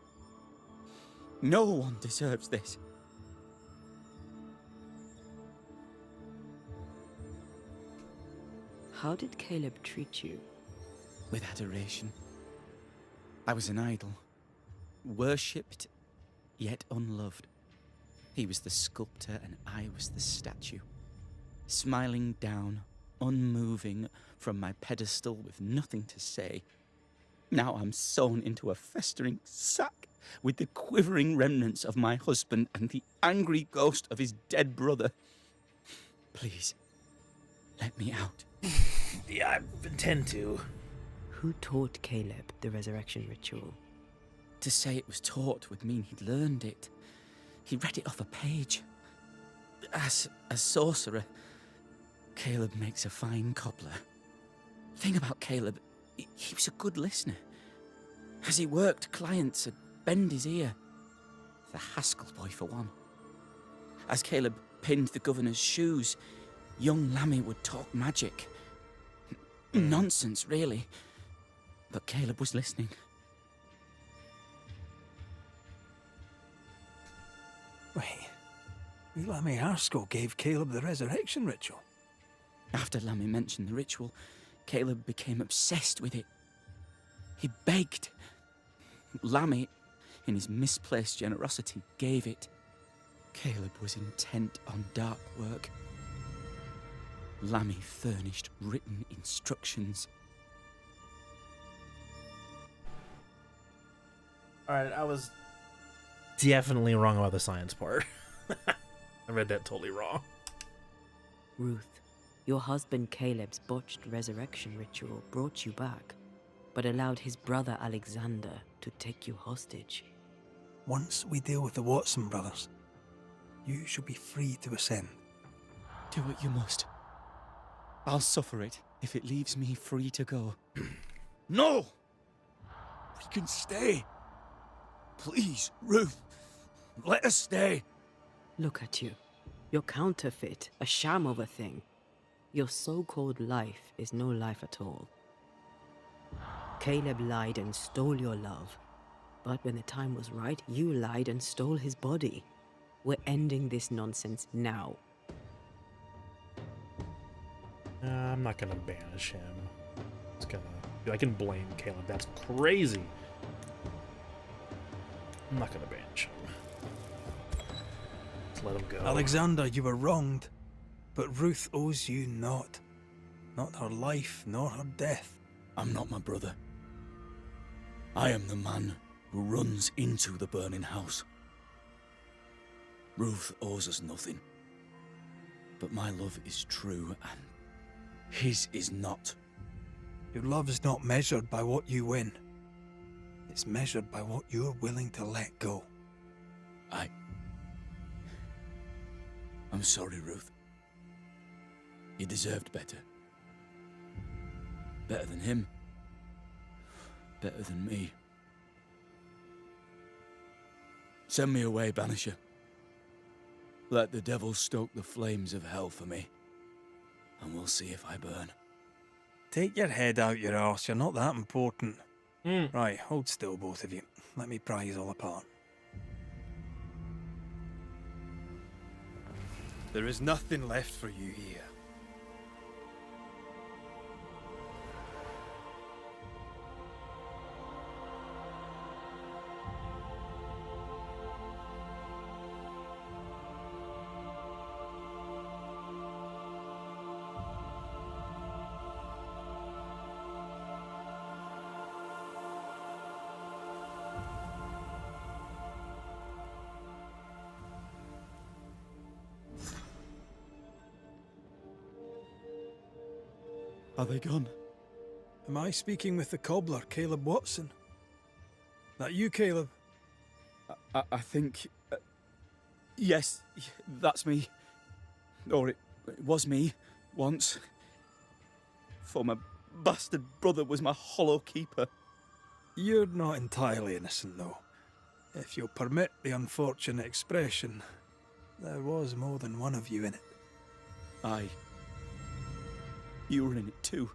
No one deserves this. How did Caleb treat you? With adoration. I was an idol, worshipped, yet unloved. He was the sculptor and I was the statue, smiling down, unmoving from my pedestal with nothing to say. Now I'm sewn into a festering sack with the quivering remnants of my husband and the angry ghost of his dead brother. Please, let me out. Yeah, I intend to. Who taught Caleb the resurrection ritual? To say it was taught would mean he'd learned it. He read it off a page. As a sorcerer, Caleb makes a fine cobbler. Thing about Caleb, he was a good listener. As he worked, clients would bend his ear. The Haskell boy, for one. As Caleb pinned the governor's shoes, young Lammy would talk magic. Nonsense, really. But Caleb was listening. Wait, Lammy Haskell gave Caleb the resurrection ritual. After Lammy mentioned the ritual, Caleb became obsessed with it. He begged. Lammy, in his misplaced generosity, gave it. Caleb was intent on dark work. Lammy furnished written instructions. Alright, I was definitely wrong about the science part. I read that totally wrong. Ruth, your husband Caleb's botched resurrection ritual brought you back, but allowed his brother Alexander to take you hostage. Once we deal with the Watson brothers, you shall be free to ascend. Do what you must. I'll suffer it if it leaves me free to go. No! We can stay. Please, Ruth, let us stay. Look at you. You're counterfeit, a sham of a thing. Your so-called life is no life at all. Caleb lied and stole your love. But when the time was right, you lied and stole his body. We're ending this nonsense now. I'm not gonna banish him. It's gonna. I can blame Caleb. That's crazy. I'm not gonna banish him. Let's let him go. Alexander, you were wronged, but Ruth owes you naught. Not her life, nor her death. I'm not my brother. I am the man who runs into the burning house. Ruth owes us nothing. But my love is true, and his is not. Your love is not measured by what you win. It's measured by what you're willing to let go. I'm sorry, Ruth. You deserved better. Better than him. Better than me. Send me away, Banisher. Let the devil stoke the flames of hell for me, and we'll see if I burn. Take your head out your arse, you're not that important. Right, hold still, both of you. Let me pry you all apart. There is nothing left for you here. Are they gone? Am I speaking with the cobbler, Caleb Watson? That you, Caleb? I think... yes, that's me. Or it was me, once. For my bastard brother was my hollow keeper. You're not entirely innocent, though. If you'll permit the unfortunate expression, there was more than one of you in it. Aye. You were in it too.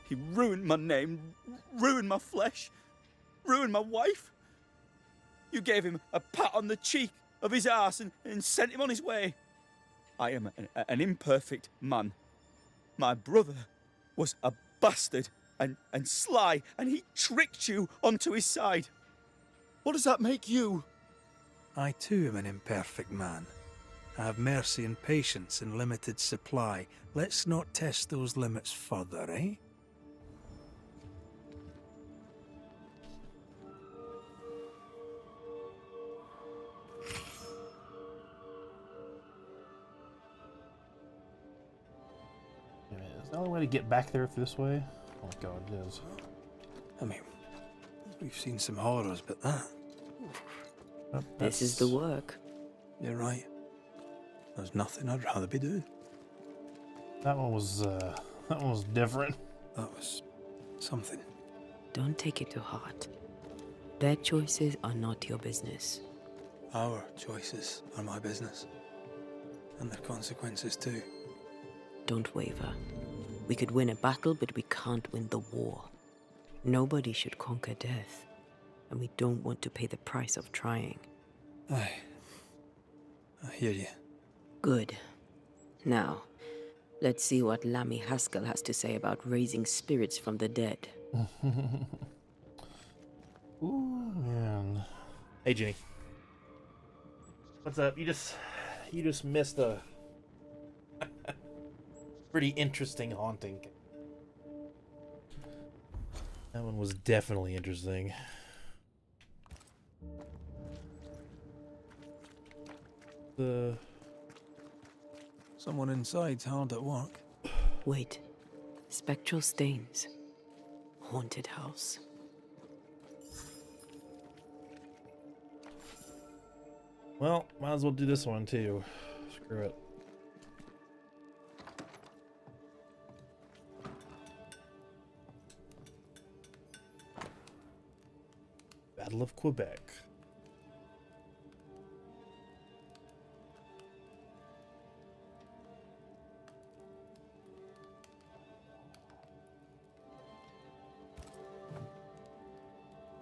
He ruined my name, ruined my flesh, ruined my wife. You gave him a pat on the cheek of his arse and sent him on his way. I am an imperfect man. My brother was a bastard and sly, and he tricked you onto his side. What does that make you? I too am an imperfect man. I have mercy and patience in limited supply. Let's not test those limits further, eh? Is the only way to get back there this way? Oh god, it is. I mean, we've seen some horrors, but that... Oh, This is the work. You're right. There's nothing I'd rather be doing. That one was different. That was something. Don't take it to heart. Their choices are not your business. Our choices are my business. And their consequences too. Don't waver. We could win a battle, but we can't win the war. Nobody should conquer death. And we don't want to pay the price of trying. Aye. I hear you. Good. Now, let's see what Lammy Haskell has to say about raising spirits from the dead. Ooh, man. Hey, Jenny. What's up? You just missed a pretty interesting haunting. That one was definitely interesting. Someone inside's hard at work. Wait. Spectral stains. Haunted house. Well, might as well do this one too. Screw it. Battle of Quebec.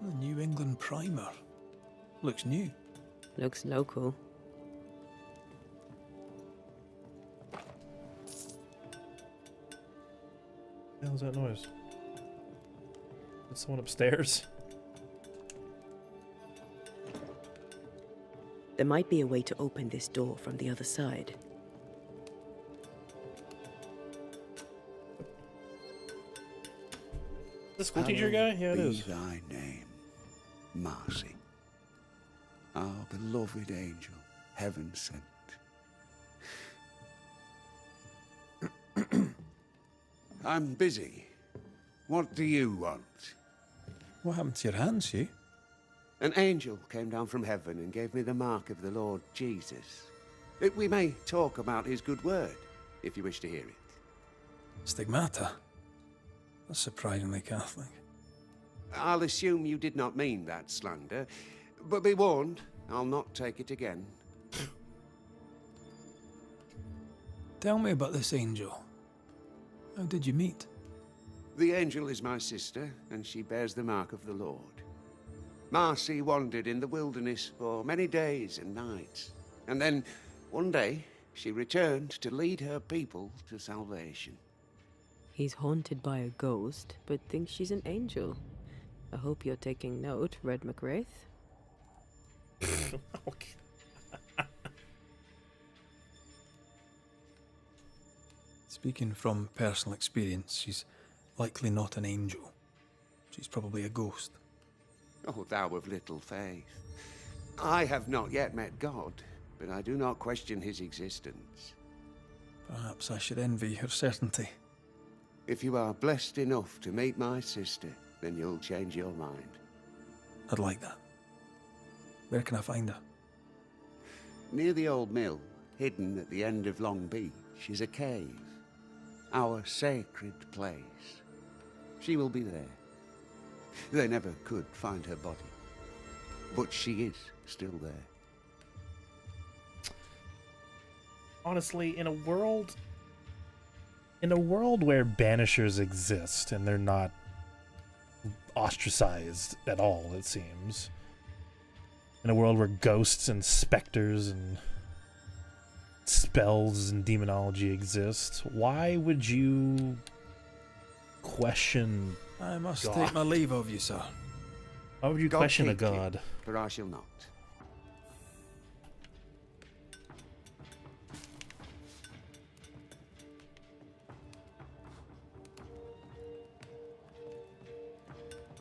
The New England primer. Looks new. Looks local. What the hell's that noise? Is someone upstairs? There might be a way to open this door from the other side. The school teacher guy? Yeah, it Be is. thy name, Marcy, our beloved angel, heaven sent. I'm busy. What do you want? What happened to your hands, Hugh? An angel came down from heaven and gave me the mark of the Lord Jesus. We may talk about his good word, if you wish to hear it. Stigmata? That's surprisingly Catholic. I'll assume you did not mean that slander, but be warned, I'll not take it again. Tell me about this angel. How did you meet? The angel is my sister, and she bears the mark of the Lord. Marcy wandered in the wilderness for many days and nights, and then, one day, she returned to lead her people to salvation. He's haunted by a ghost, but thinks she's an angel. I hope you're taking note, Red McWraith. Okay. Speaking from personal experience, she's likely not an angel. She's probably a ghost. Oh, thou of little faith. I have not yet met God, but I do not question his existence. Perhaps I should envy her certainty. If you are blessed enough to meet my sister, then you'll change your mind. I'd like that. Where can I find her? Near the old mill, hidden at the end of Long Beach, is a cave. Our sacred place. She will be there. They never could find her body, but she is still there. Honestly, in a world where banishers exist and they're not ostracized at all, it seems. In a world where ghosts and specters and spells and demonology exist, why would you question I must God? take my leave of you, sir. Why would you God question a take you, god? but I shall not.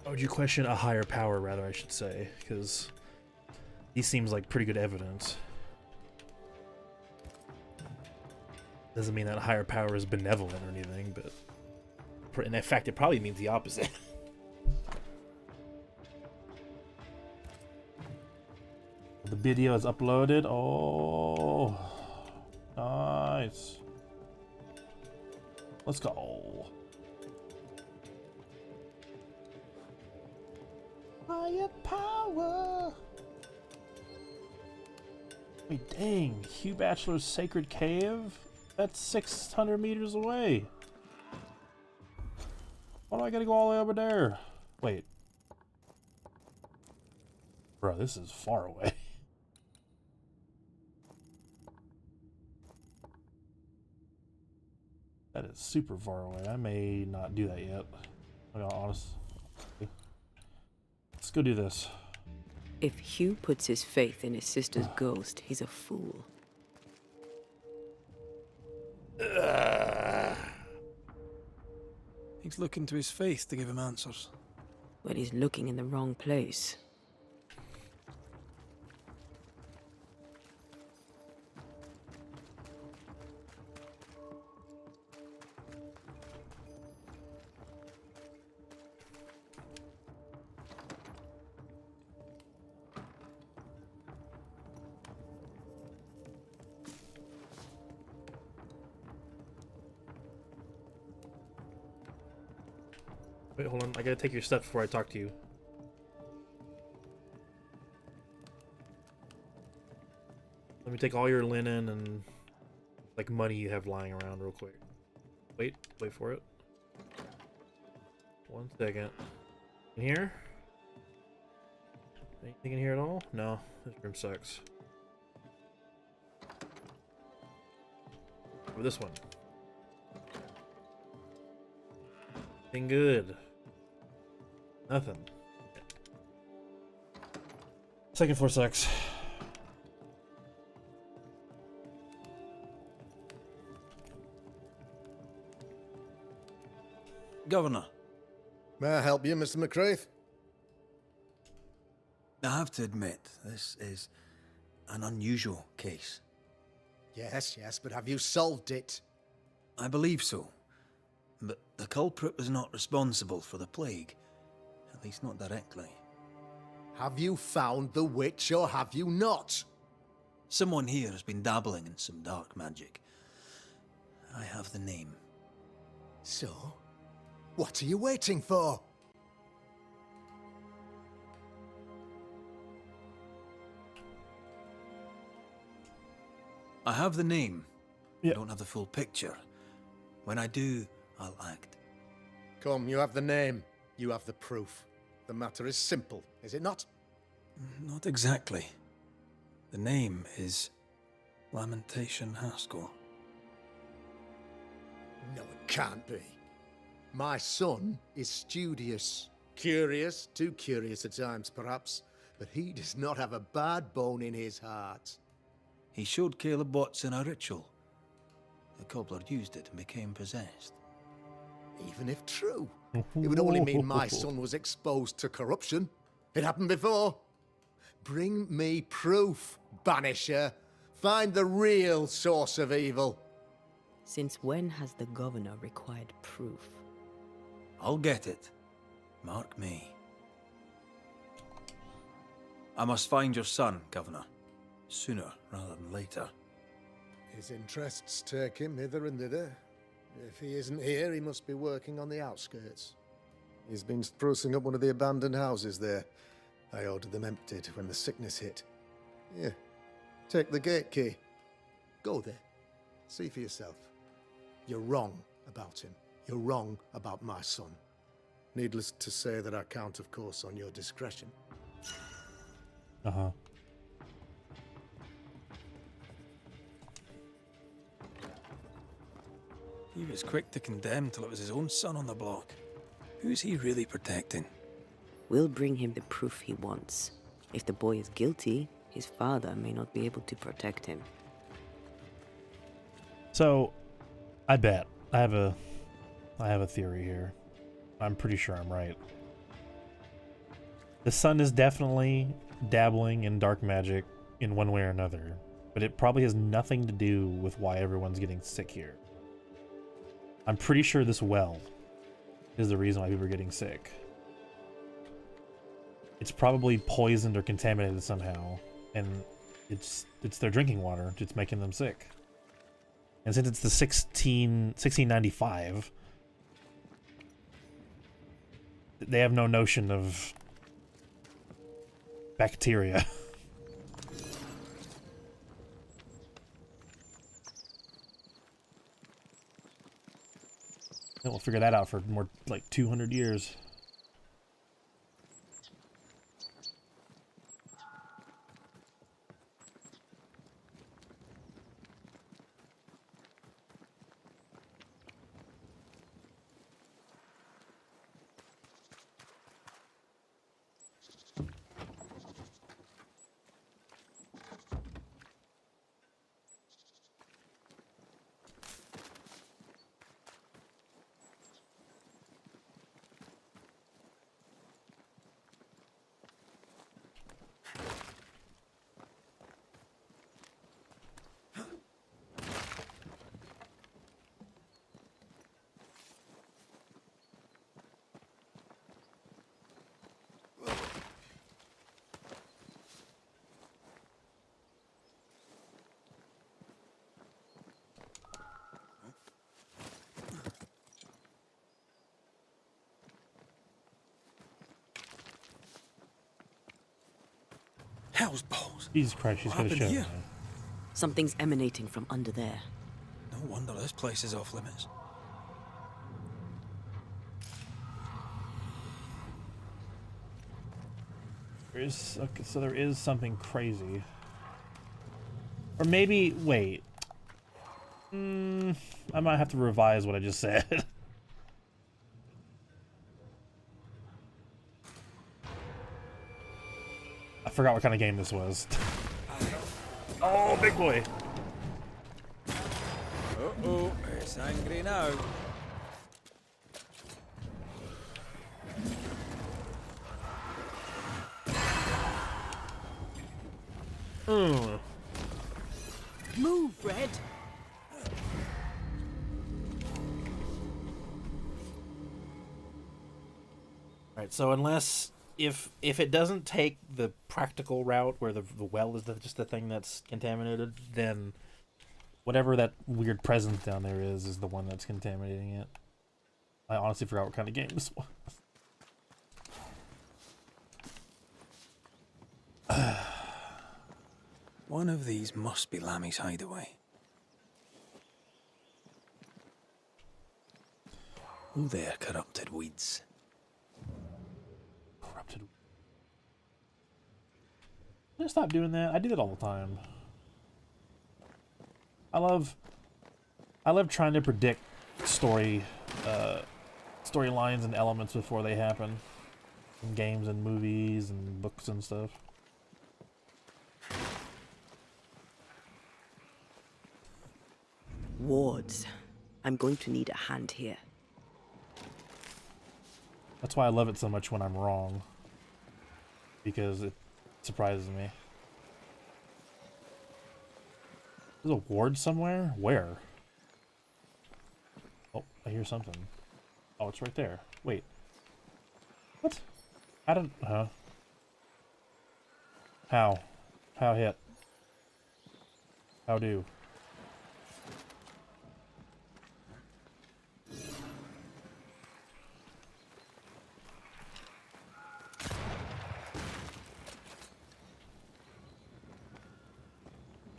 Why would you question a higher power, rather, I should say? Because he seems like pretty good evidence. Doesn't mean that higher power is benevolent or anything, but in fact, it probably means the opposite. The video is uploaded. Oh, nice. Let's go. Higher power. Wait, dang. Hugh Bachelor's Sacred Cave? That's 600 meters away. Why do I gotta go all the way over there? Wait. Bro, this is far away. That is super far away. I may not do that yet. I'm gonna honest. Let's go do this. If Hugh puts his faith in his sister's ghost, he's a fool. He's looking to his faith to give him answers. But he's looking in the wrong place. Wait, hold on. I gotta take your stuff before I talk to you. Let me take all your linen and like money you have lying around real quick. Wait for it. 1 second. In here? Anything in here at all? No, this room sucks. Or this one. Anything good? Nothing. Second floor sucks. Governor, May I help you, Mr. McCraith? I have to admit, this is an unusual case. Yes, but have you solved it? I believe so. But the culprit was not responsible for the plague. At least not directly. Have you found the witch or have you not? Someone here has been dabbling in some dark magic. I have the name. So, what are you waiting for? I have the name. Yeah. I don't have the full picture. When I do, I'll act. Come, you have the name. You have the proof. The matter is simple, is it not? Not exactly. The name is Lamentation Haskell. No, it can't be. My son is studious. Curious, too curious at times, perhaps. But he does not have a bad bone in his heart. He showed Caleb Watson a ritual. The cobbler used it and became possessed. Even if true, it would only mean my son was exposed to corruption. It happened before. Bring me proof, Banisher. Find the real source of evil. Since when has the governor required proof? I'll get it. Mark me. I must find your son, Governor. Sooner rather than later. His interests take him hither and thither. If he isn't here, he must be working on the outskirts. He's been sprucing up one of the abandoned houses there. I ordered them emptied when the sickness hit. Here, take the gate key. Go there. See for yourself. You're wrong about him. You're wrong about my son. Needless to say that I count, of course, on your discretion. Uh-huh. He was quick to condemn till it was his own son on the block. Who's he really protecting? We'll bring him the proof he wants. If the boy is guilty, his father may not be able to protect him. So, I bet I have a theory here. I'm pretty sure I'm right. The son is definitely dabbling in dark magic in one way or another, but it probably has nothing to do with why everyone's getting sick here. I'm pretty sure this well is the reason why people are getting sick. It's probably poisoned or contaminated somehow, and it's their drinking water. It's making them sick. And since it's the 1695, they have no notion of bacteria. And we'll figure that out for more like 200 years. Hell's balls. Jesus Christ, she's What gonna happened show. here? Something's emanating from under there. No wonder this place is off limits. There's okay, so there is something crazy. Or maybe wait. I might have to revise what I just said. I forgot what kind of game this was. Oh, big boy. Uh-oh, it's angry now. Move, Red. Right, so unless if it doesn't take the practical route where the well is just the thing that's contaminated, then whatever that weird presence down there is the one that's contaminating it. I honestly forgot what kind of game this was. One of these must be Lammy's hideaway. Oh there, corrupted weeds. Corrupted. Did I stop doing that? I do that all the time. I love trying to predict storylines and elements before they happen in games and movies and books and stuff. Wards. I'm going to need a hand here. That's why I love it so much when I'm wrong, because it surprises me. There's a ward somewhere? Where? Oh, I hear something. Oh, it's right there. Wait. What? I don't... Huh? How? How hit? How do?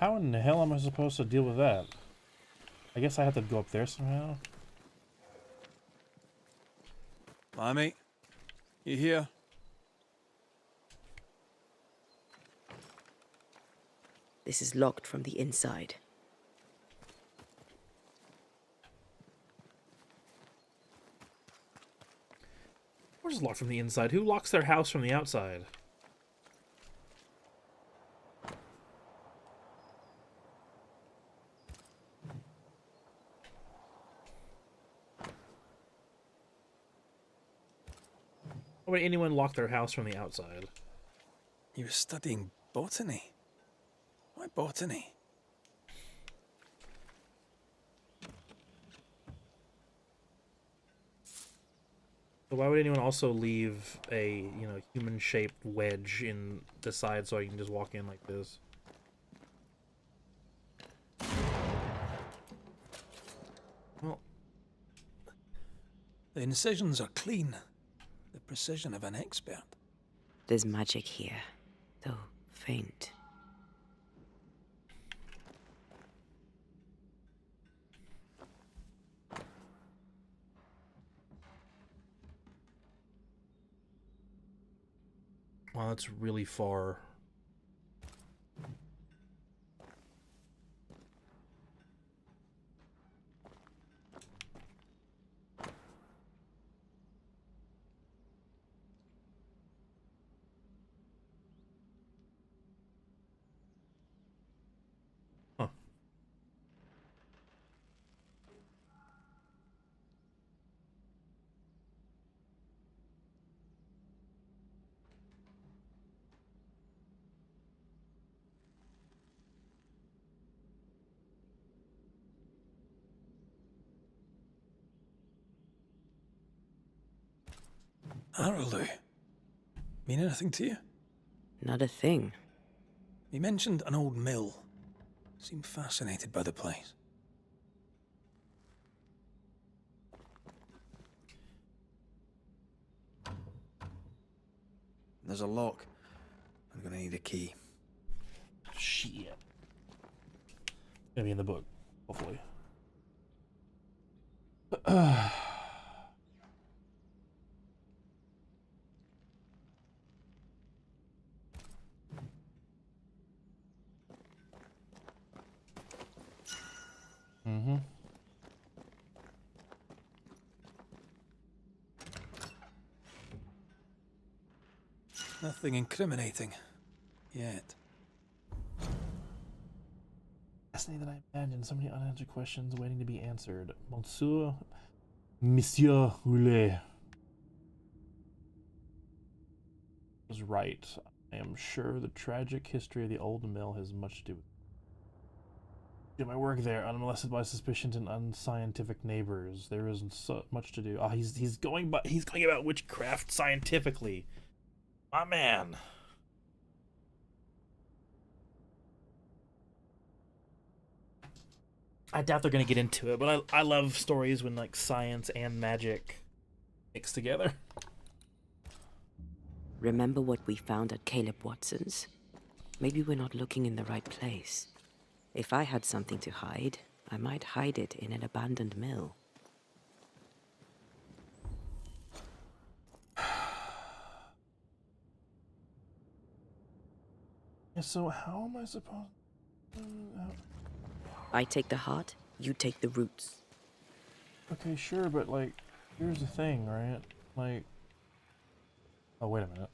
How in the hell am I supposed to deal with that? I guess I have to go up there somehow. Lammy, you here? This is locked from the inside. Where's locked from the inside? Who locks their house from the outside? Why would anyone lock their house from the outside? You were studying botany. Why botany? So why would anyone also leave a, human-shaped wedge in the side so I can just walk in like this? Well, The incisions are clean. The precision of an expert. There's magic here, though faint. wow, that's really far. Huh. Arrowloo. Mean anything to you? Not a thing. He mentioned an old mill. Seemed fascinated by the place. There's a lock. I'm gonna need a key. Shit. Gonna be in the book, hopefully. Nothing incriminating. Yet. Fascinating that I imagine so many unanswered questions waiting to be answered. Monsieur Roulet was right. I am sure the tragic history of the old mill has much to do with do my work there, unmolested by suspicions and unscientific neighbors. There isn't so much to do. He's going about witchcraft scientifically. My man. I doubt they're gonna get into it, but I love stories when like science and magic mix together. Remember what we found at Caleb Watson's? Maybe we're not looking in the right place. If I had something to hide, I might hide it in an abandoned mill. Yeah, so how am I supposed to... I take the heart, you take the roots. Okay, sure, but like, here's the thing, right? Like... Oh, wait a minute.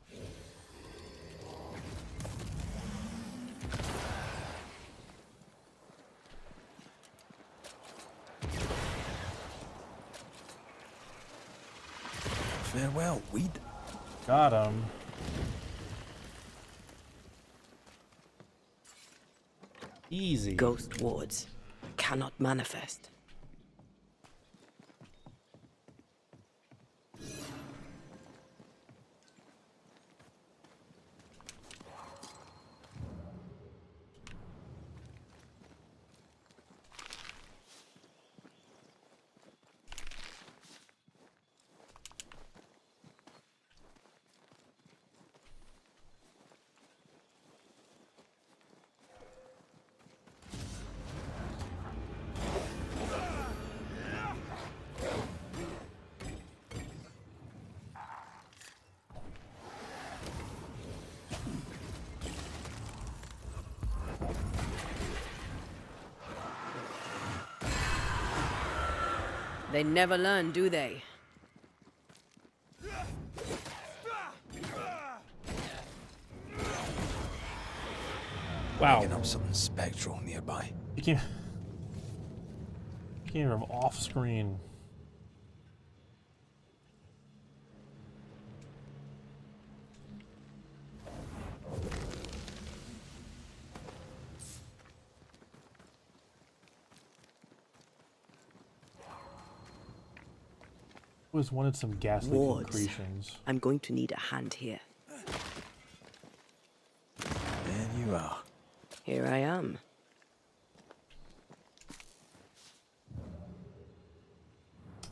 Farewell, weed. Got him. Easy. Ghost wards cannot manifest. They never learn, do they? Wow. Picking up something spectral nearby. You came from off screen. Always wanted some ghastly Wards. concretions. I'm going to need a hand here. There you are. Here I am.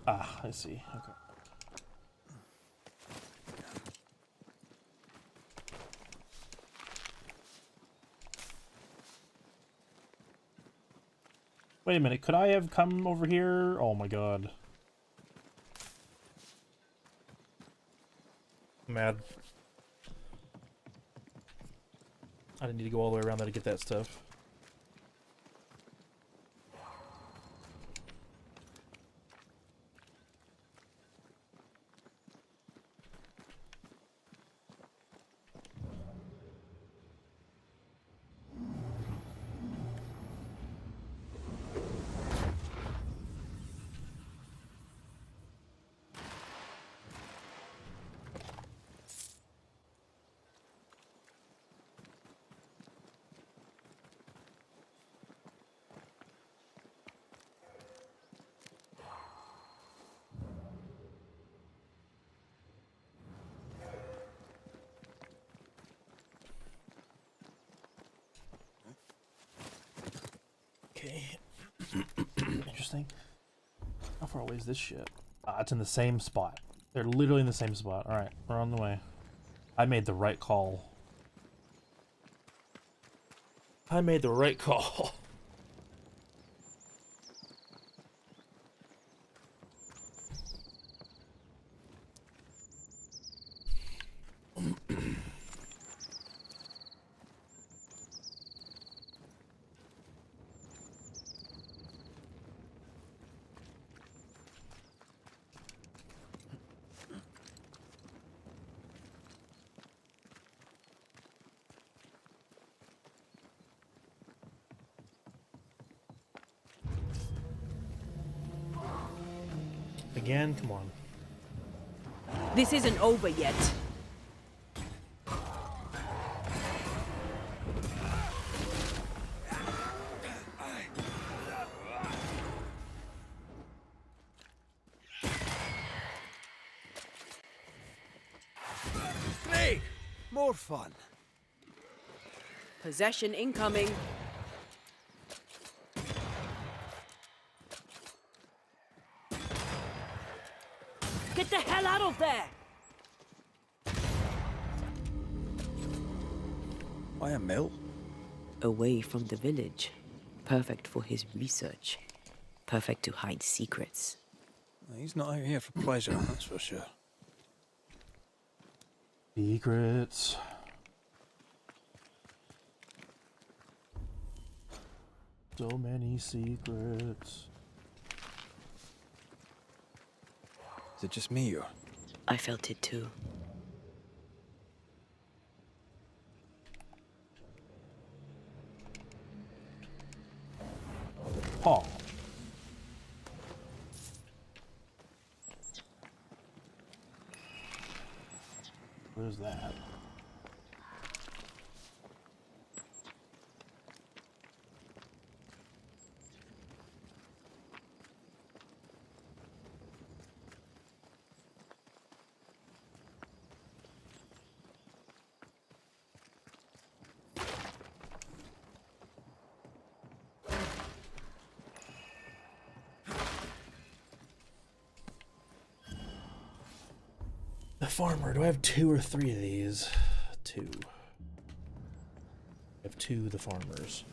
Ah, I see. Okay. Wait a minute, could I have come over here? Oh my god. Mad. I didn't need to go all the way around there to get that stuff. Okay. Interesting. How far away is this ship? It's in the same spot. They're literally in the same spot. Alright, we're on the way. I made the right call. I made the right call. Again? Come on. This isn't over yet. Great! More fun. Possession incoming. Get the hell out of there! Why a mill? Away from the village. Perfect for his research. Perfect to hide secrets. He's not out here for pleasure, that's for sure. Secrets. So many secrets. Is it just me or? I felt it too. Paul. Where's that? The farmer. Do I have 2 or 3 of these? 2. I have 2 the farmers.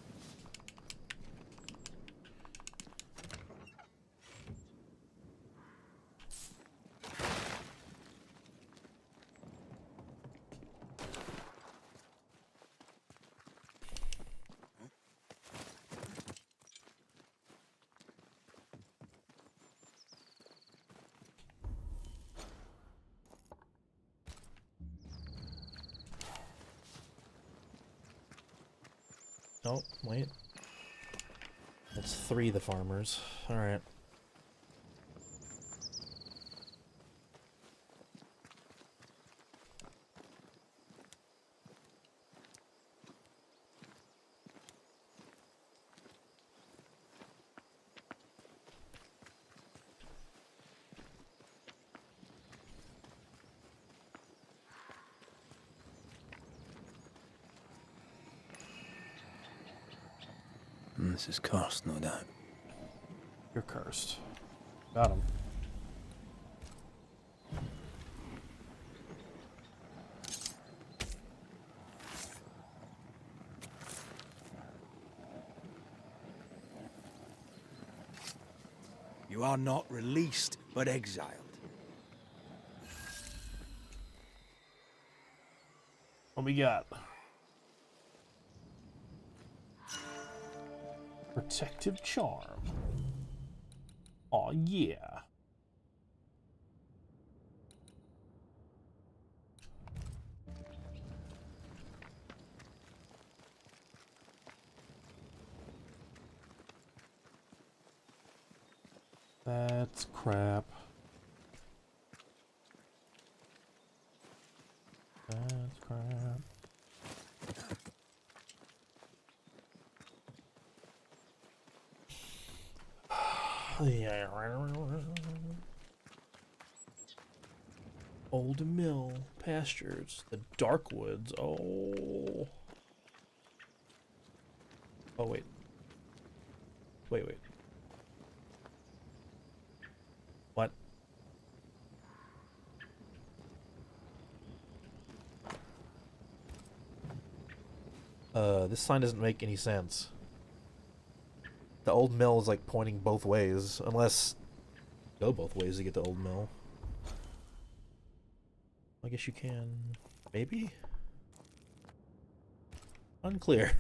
Oh, wait. That's 3 the farmers. Alright. This is cursed, no doubt. You're cursed. Got him. You are not released, but exiled. What we got? Protective charm. Aw, yeah. That's crap. That's crap. Yeah. Old mill pastures, the dark woods. Oh. Oh wait. Wait. What? This sign doesn't make any sense. The old mill is like pointing both ways, unless go both ways to get the old mill. I guess you can, maybe? Unclear.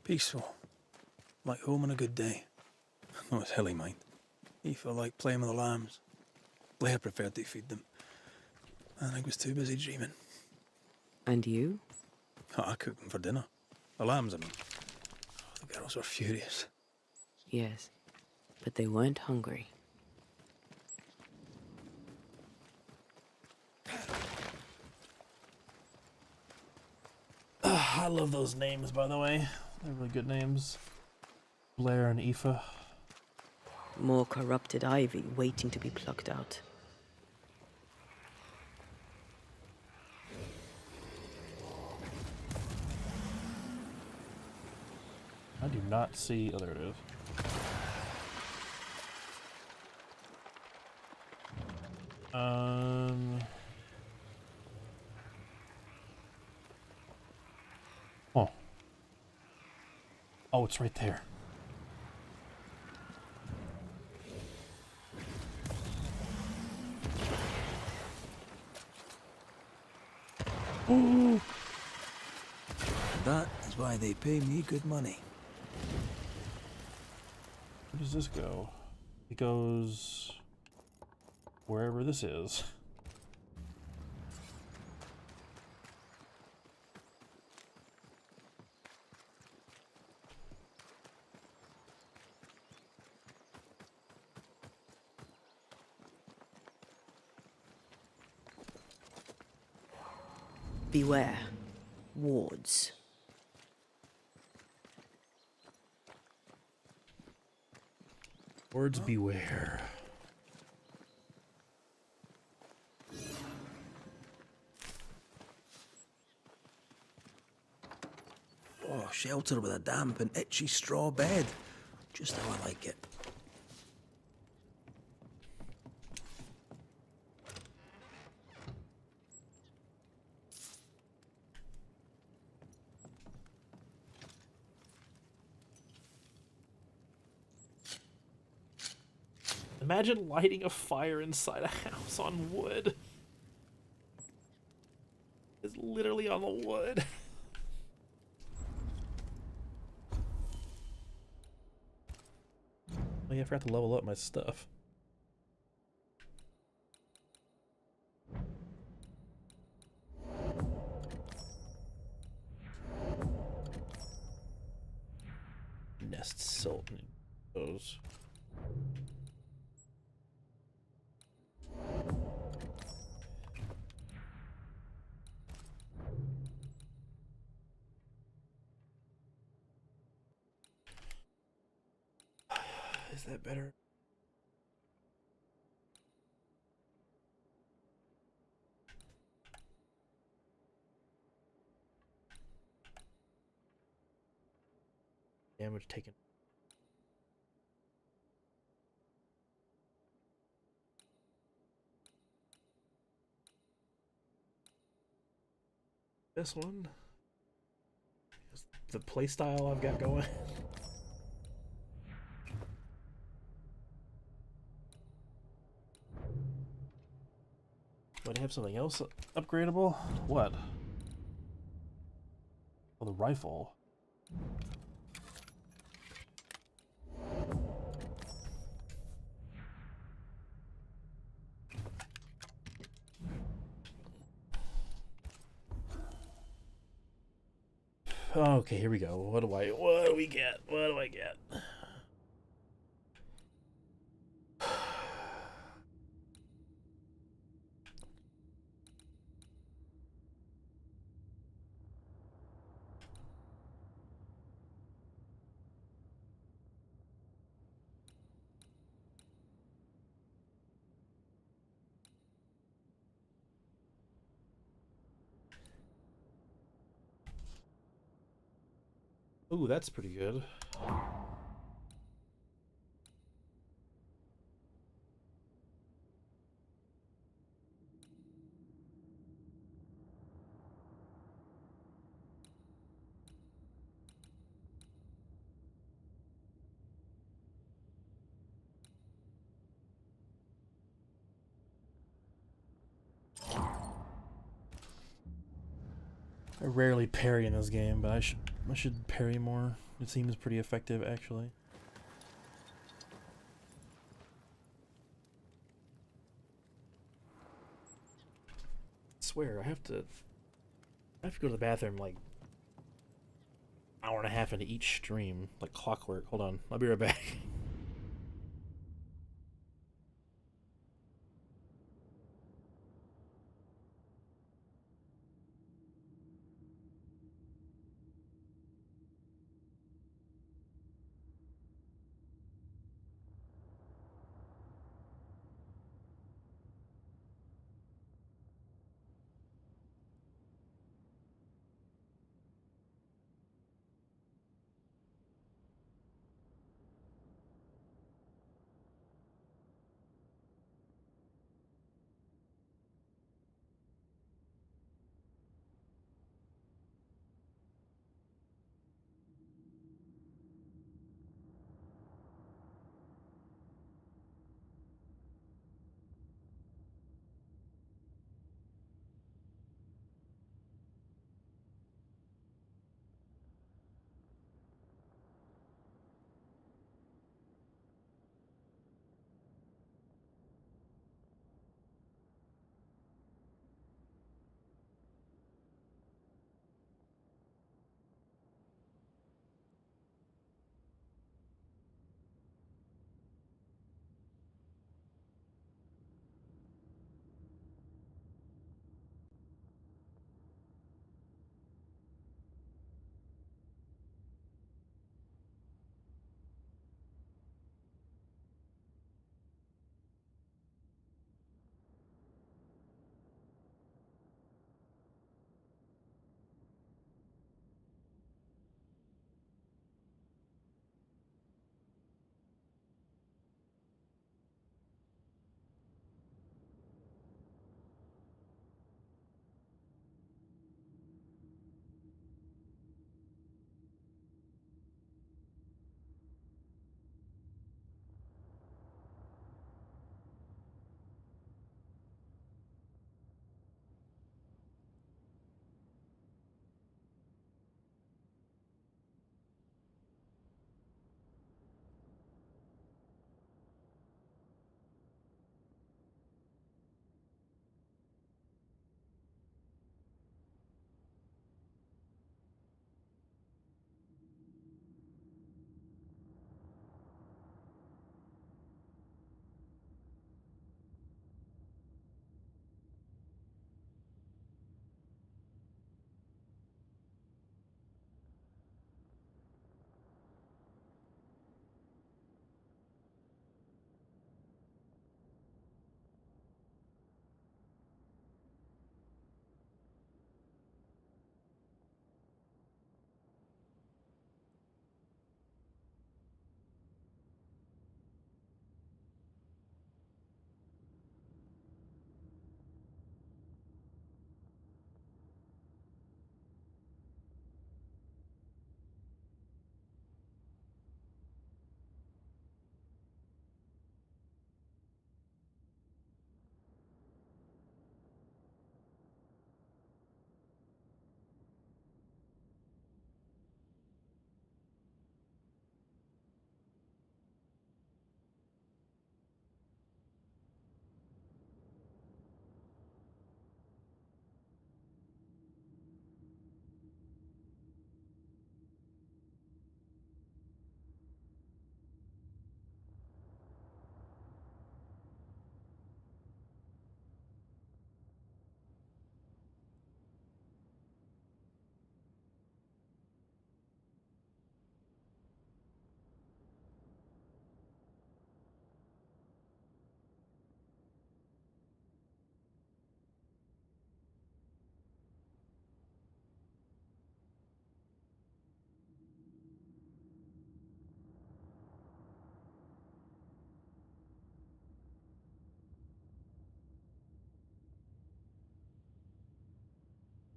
Peaceful. like home on a good day. No, it's hilly, mind. Aoife liked playing with the lambs. Blair preferred to feed them. And I was too busy dreaming. And you? Oh, I cooked them for dinner. The lambs, I mean. Oh, the girls were furious. Yes, but they weren't hungry. I love those names, by the way. They're really good names. Blair and Aoife. More corrupted ivy waiting to be plucked out. I do not see... Oh, there it is. Oh. Oh, it's right there. Ooh. That is why they pay me good money. Where does this go? It goes wherever this is. Beware. Wards. Words beware. Oh, shelter with a damp and itchy straw bed. Just how I like it. Imagine lighting a fire inside a house on wood. It's literally on the wood. Oh yeah, I forgot to level up my stuff. Nest salt and those. Is that better? Damage taken. This one? The playstyle I've got going. Would I have something else upgradable? What? Oh, the rifle. Okay, here we go. What do we get? What do I get? Ooh, that's pretty good. I rarely parry in this game, but I should parry more. It seems pretty effective, actually. I swear, I have to go to the bathroom like hour and a half into each stream, like clockwork. Hold on, I'll be right back.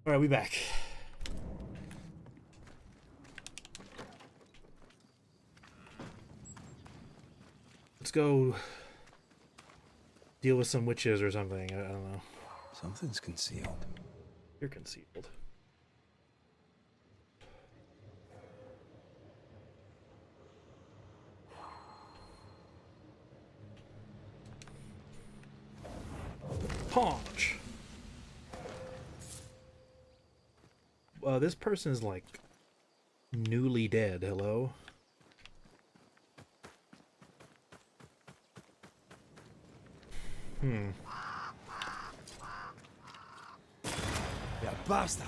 All right, we back. Let's go deal with some witches or something. I don't know. Something's concealed. You're concealed. Punch. This person is like newly dead. Hello. You bastard!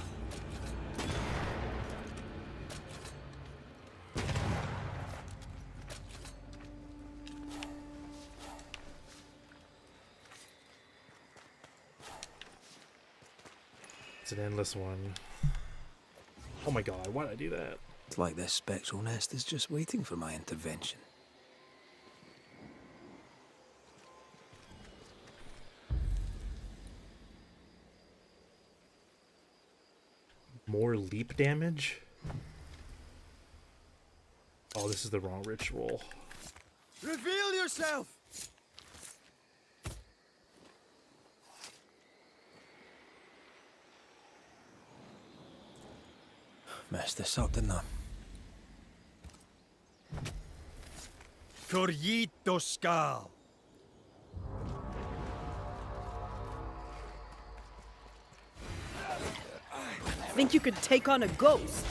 It's an endless one. Oh my god, why'd I do that? It's like this spectral nest is just waiting for my intervention. More leap damage? Oh, this is the wrong ritual. Reveal yourself! Messed this up, didn't I? Corrito Skal. Think you could take on a ghost?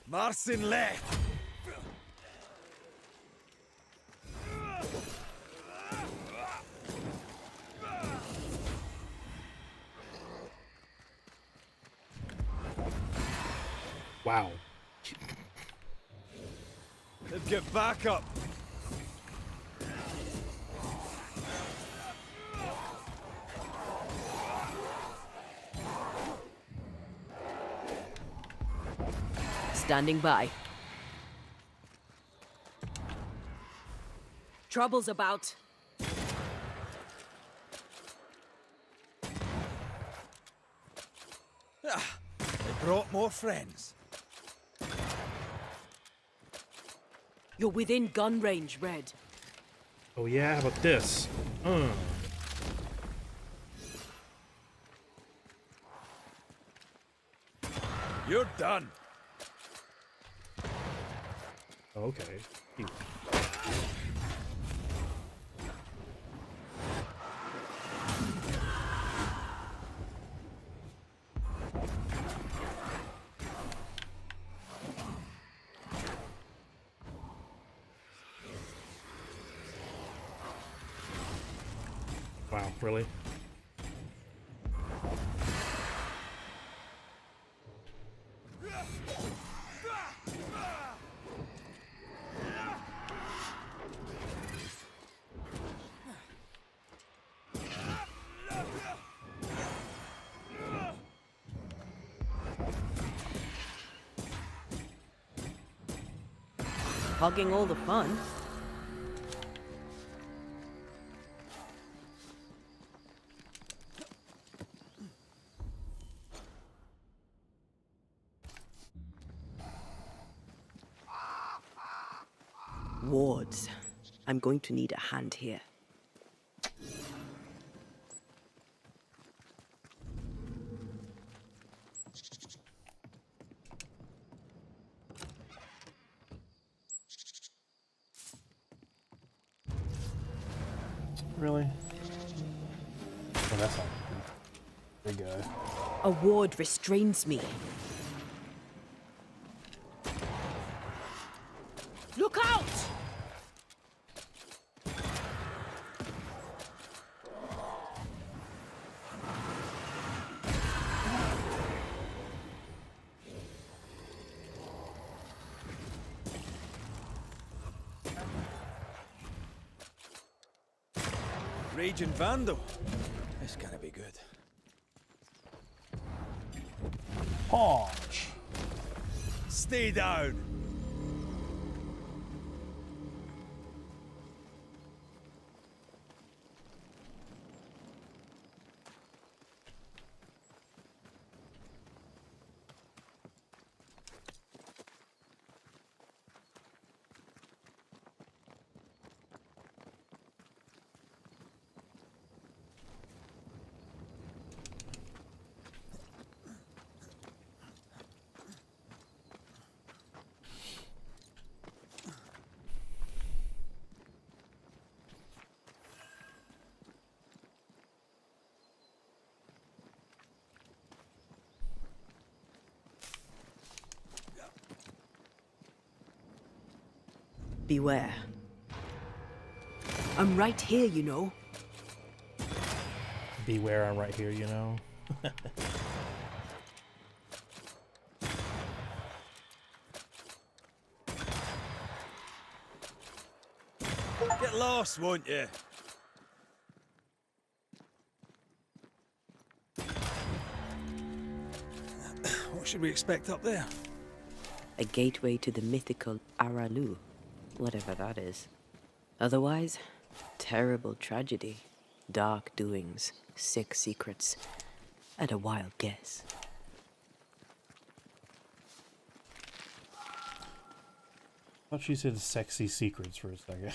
Marcin left. Wow. Let's get back up. Standing by. Trouble's about. They brought more friends. You're within gun range, Red. Oh yeah, how about this? You're done. Okay. Cute. Wow, really? Hogging all the fun. Wards. I'm going to need a hand here. Really? Oh, that's not big guy. A ward restrains me. Look out! Raging Vandal. This gonna be good. Punch! Stay down. Beware. I'm right here, you know. Beware, I'm right here, you know. Get lost, won't you? What should we expect up there? A gateway to the mythical Aralu, whatever that is. Otherwise, terrible tragedy, dark doings, sick secrets, and a wild guess. I thought she said sexy secrets for a second.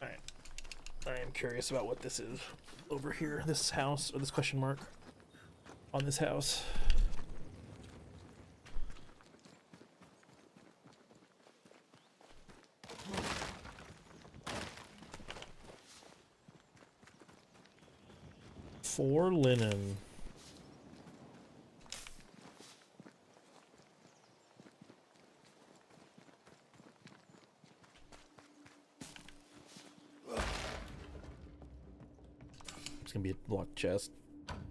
Alright. I am curious about what this is over here. This house, or this question mark on this house. For linen. It's gonna be a locked chest.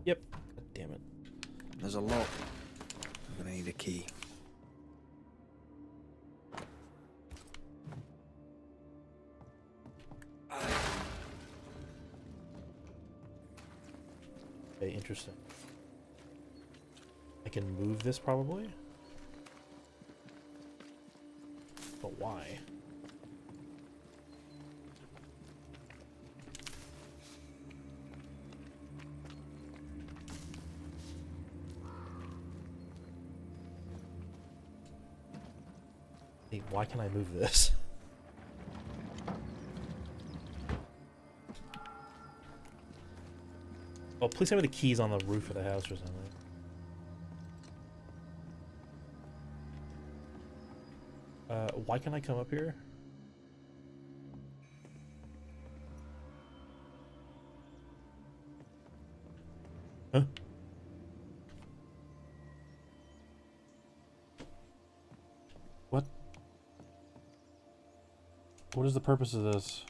Yep. God damn it. There's a lock. I'm gonna need a key. Okay, interesting. I can move this probably. But why? Hey, why can I move this? Oh, please tell me the keys on the roof of the house or something. Why can't I come up here? Huh? What? What is the purpose of this?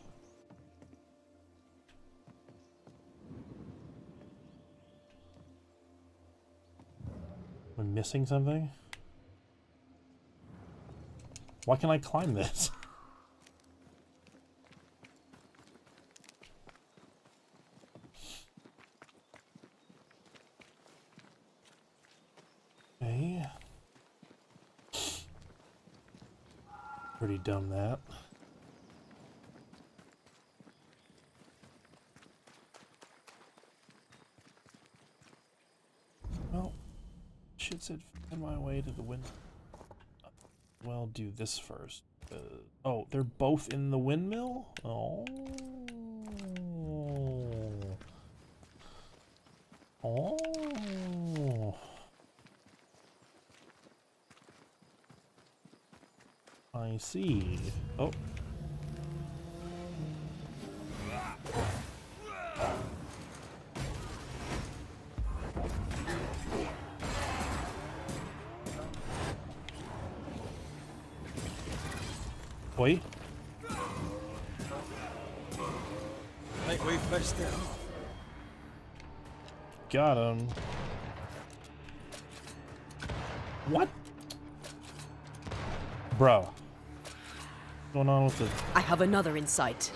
Am I missing something? Why can't I climb this? Okay. Pretty dumb that. Well, shit said find my way to the window. Well, do this first. Oh, they're both in the windmill? Oh. Oh. I see. Oh. Wait. I think we fished it off. Got him. What? Bro. What's going on with the... I have another in sight.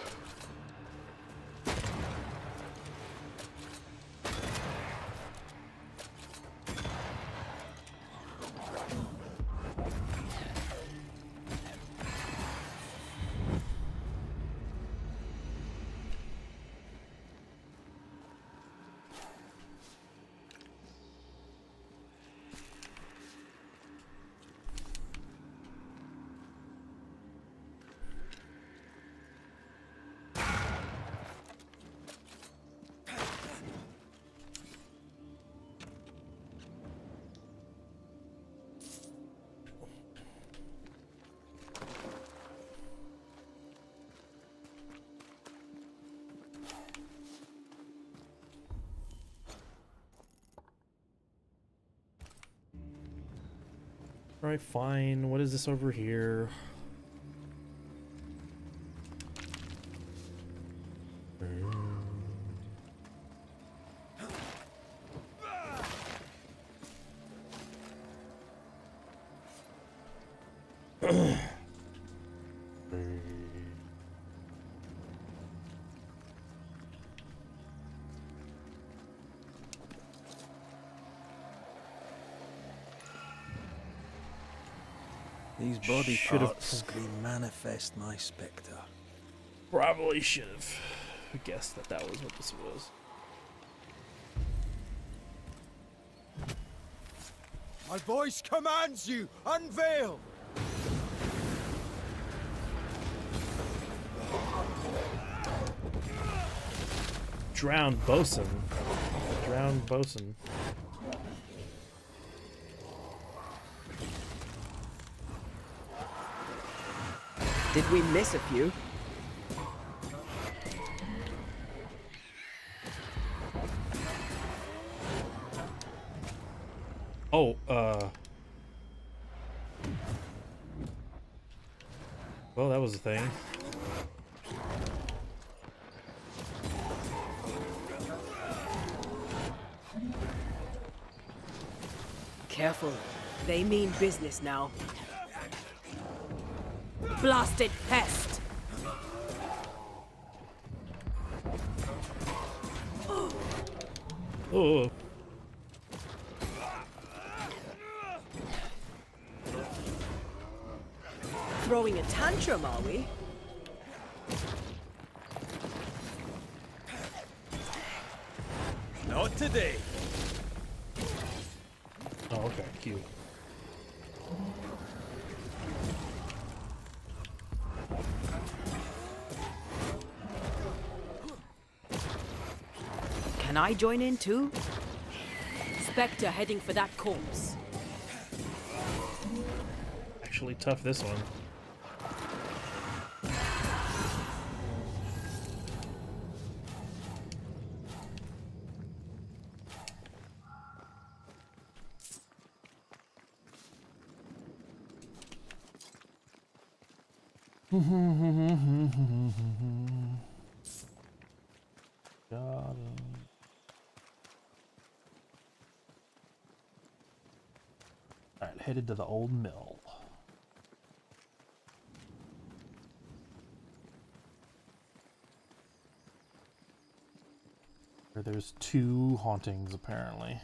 Alright, fine. What is this over here? These body Should've- parts scream manifest my spectre. Probably should have guessed that that was what this was. My voice commands you! Unveil! Drowned bosun. Drowned bosun. Did we miss a few? Oh, well, that was a thing. Careful. They mean business now. Blasted pest! Oh. Throwing a tantrum, are we? Not today. Oh, okay, cute. Can I join in too? Spectre heading for that corpse. Actually tough, this one. Got him. Alright, headed to the old mill. Where there's 2 hauntings, apparently.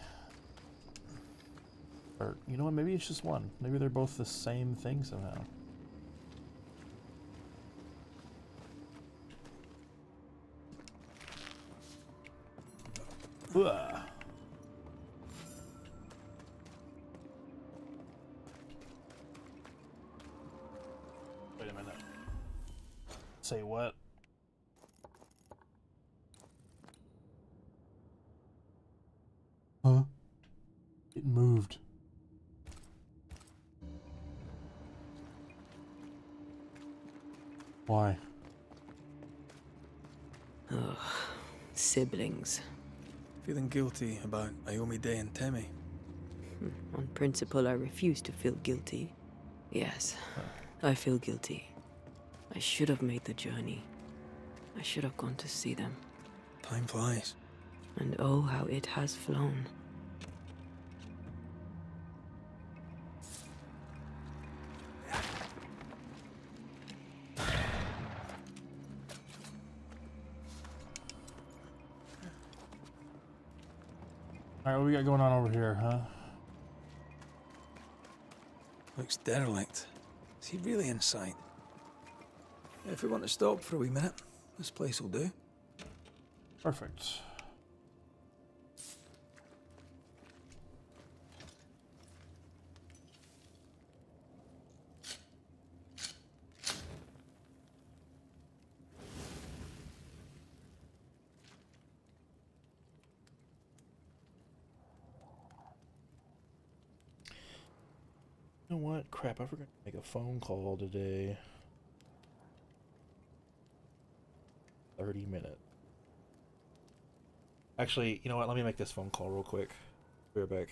Or, you know what, maybe it's just one. Maybe they're both the same thing somehow. Ugh. Wait a minute. Say what? Huh? It moved. Why? Ugh. Siblings. Feeling guilty about Iomi Day and Temi. On principle, I refuse to feel guilty. Yes, I feel guilty. I should have made the journey. I should have gone to see them. Time flies. And oh, how it has flown. Alright, what we got going on over here, huh? Looks derelict. Is he really inside? If we want to stop for a wee minute, this place will do. Perfect. You know what? Crap, I forgot to make a phone call today. 30 minutes. Actually, you know what? Let me make this phone call real quick. Be right back.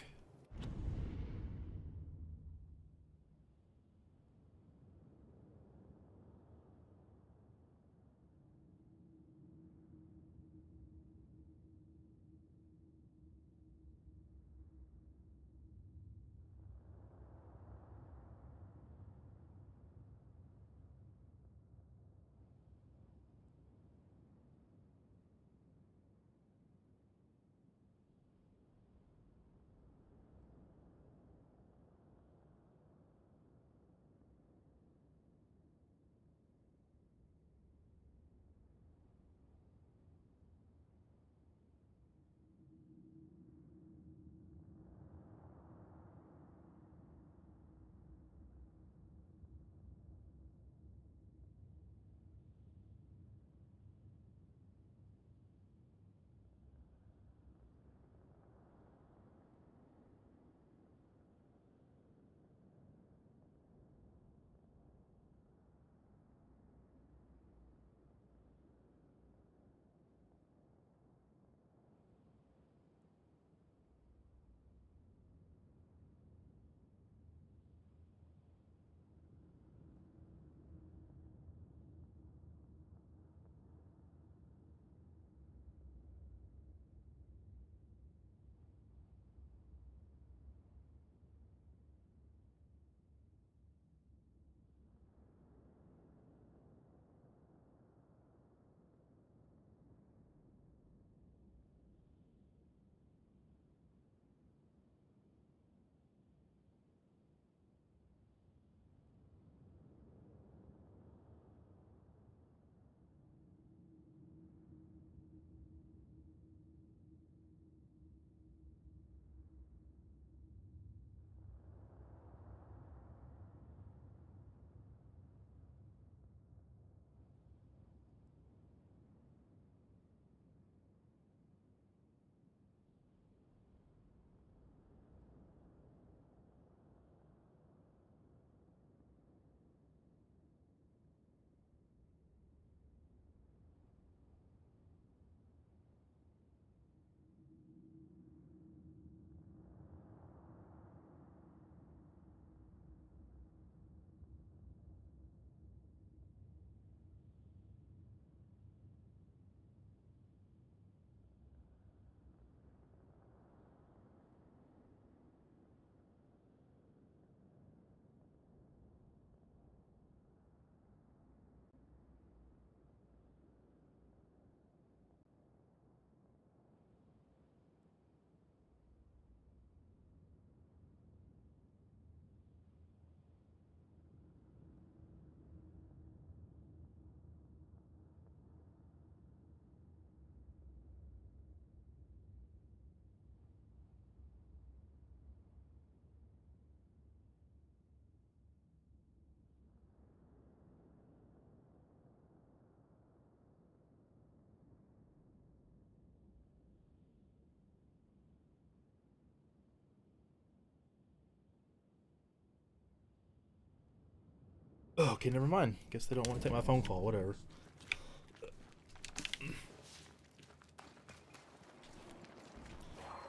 Oh, okay, never mind. Guess they don't want to take my phone call. Whatever.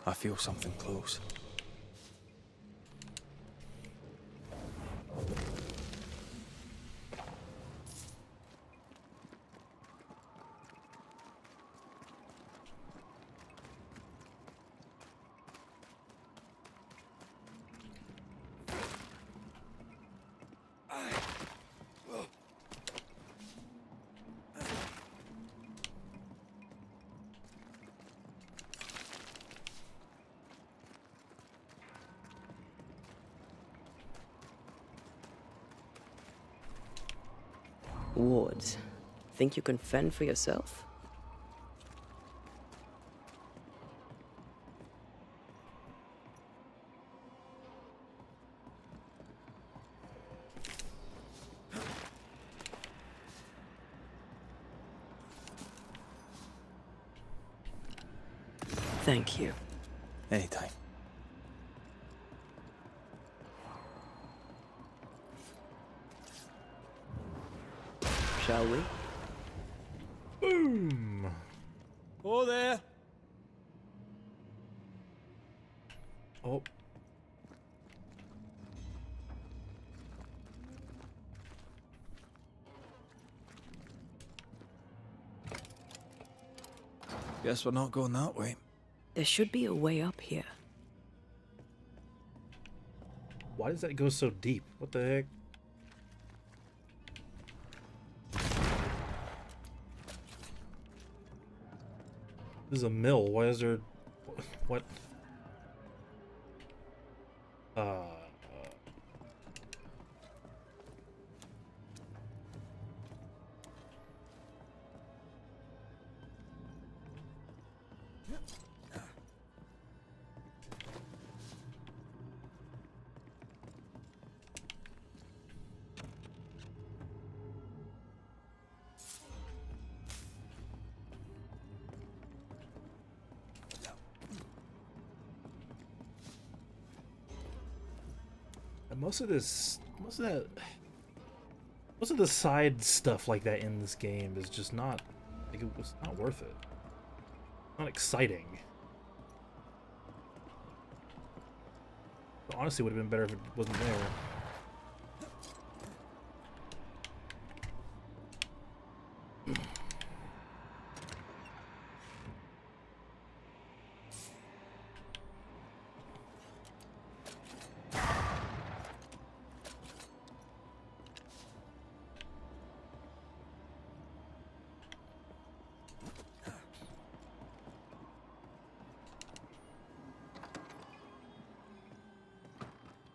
I feel something close. Wards, think you can fend for yourself? Thank you. Anytime. Shall we? Boom. Oh there! Oh. Guess we're not going that way. There should be a way up here. Why does that go so deep? What the heck? This is a mill. Why is there... What? Most of the side stuff like that in this game is just not, like, it was not worth it. Not exciting. But honestly, it would have been better if it wasn't there.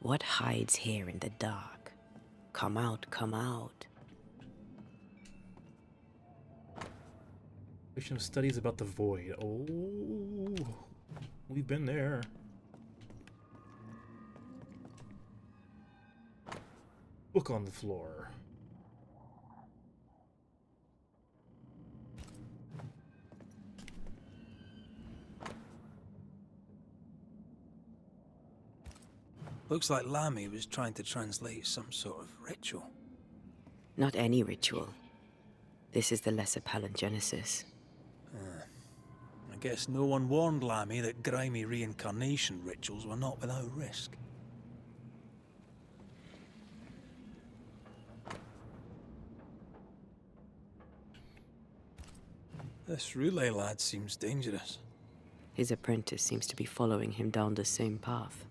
What hides here in the dark? Come out, come out. Section of studies about the void. Oh, we've been there. Book on the floor. Looks like Lammy was trying to translate some sort of ritual. Not any ritual. This is the Lesser Palingenesis. I guess no one warned Lammy that grimy reincarnation rituals were not without risk. This relay lad seems dangerous. His apprentice seems to be following him down the same path.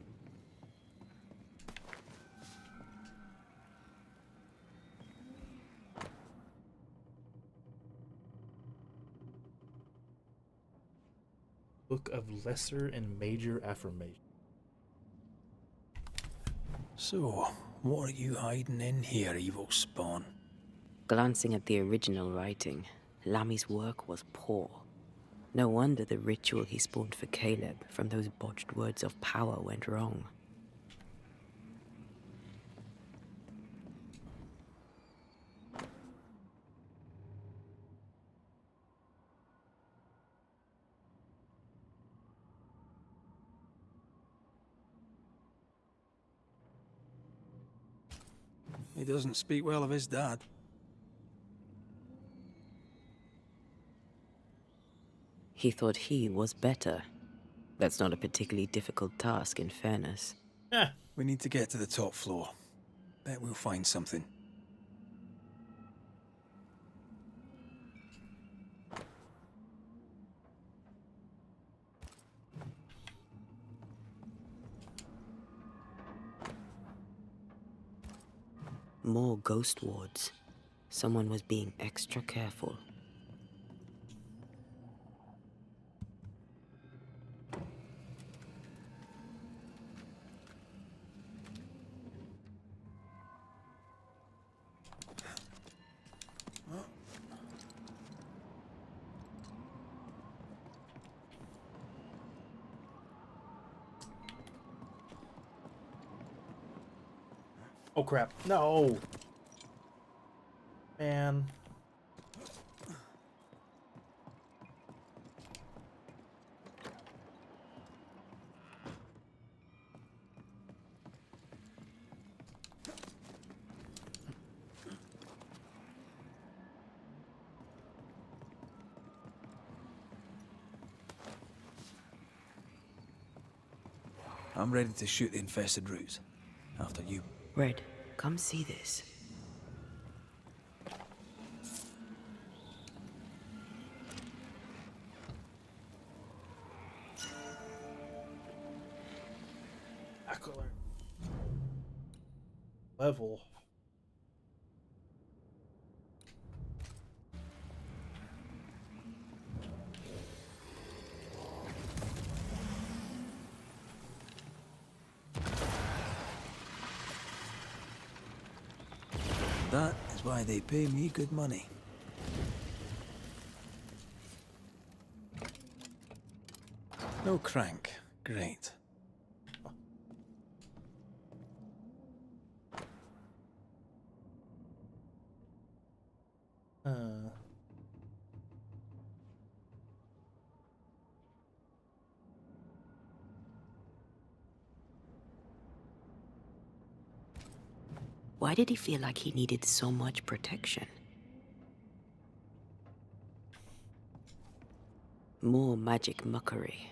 Book of Lesser and Major Affirmation. So, what are you hiding in here, evil spawn? Glancing at the original writing, Lammy's work was poor. No wonder the ritual he spawned for Caleb from those botched words of power went wrong. He doesn't speak well of his dad. He thought he was better. That's not a particularly difficult task, in fairness. We need to get to the top floor. Bet we'll find something. More ghost wards. Someone was being extra careful. Oh crap. No! Man. I'm ready to shoot the infested routes. After you. Red, come see this. Level. That is why they pay me good money. No crank. Great. Why did he feel like he needed so much protection? More magic muckery.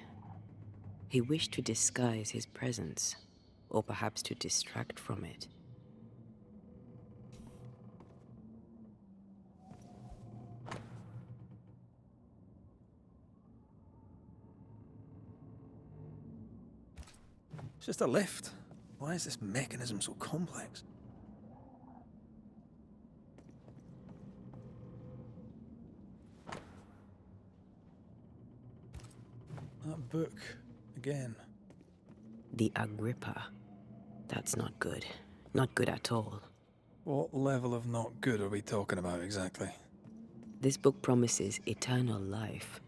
He wished to disguise his presence, or perhaps to distract from it. It's just a lift. Why is this mechanism so complex? That book, again. The Agrippa. That's not good. Not good at all. What level of not good are we talking about exactly? This book promises eternal life,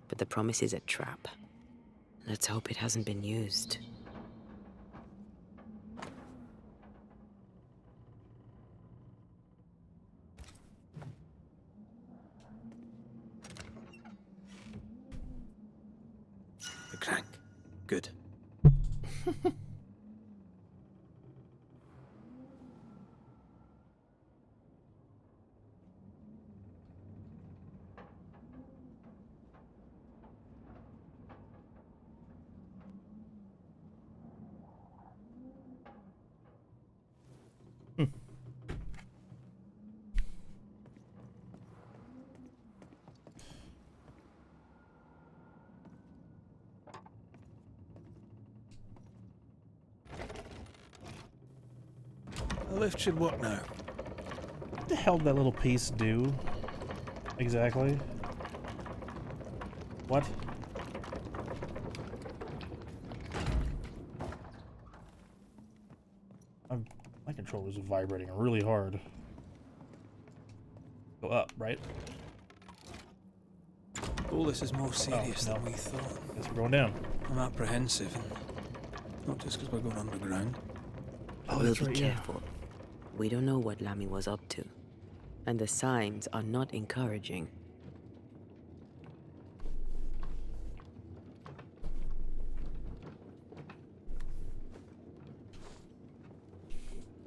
but the promise is a trap. Let's hope it hasn't been used. The crank. Good. The lift should work now. What the hell did that little piece do? Exactly. What? My controller's vibrating really hard. Go up, right? All this is more serious no. than we thought. Guess we're going down. I'm apprehensive, and not just because we're going underground. Oh, We'll that's be right, careful. We don't know what Lammy was up to, and the signs are not encouraging.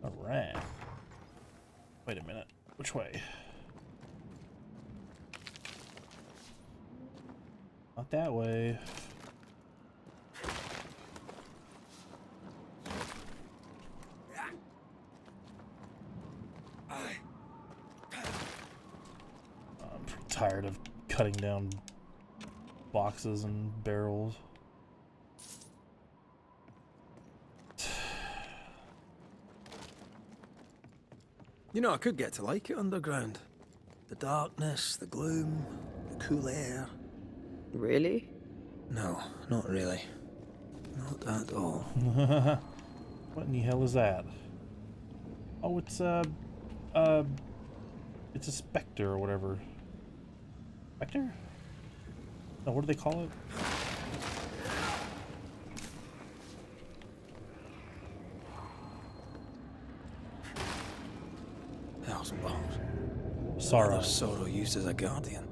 All right. Wait a minute. Which way? Not that way. I'm pretty tired of cutting down boxes and barrels. You know, I could get to like it underground. The darkness, the gloom, the cool air. Really? No, not really. Not at all. What in the hell is that? Oh, it's a specter or whatever. Specter? No, what do they call it? Hell's balls. Sorrow. Sorrow used as a guardian.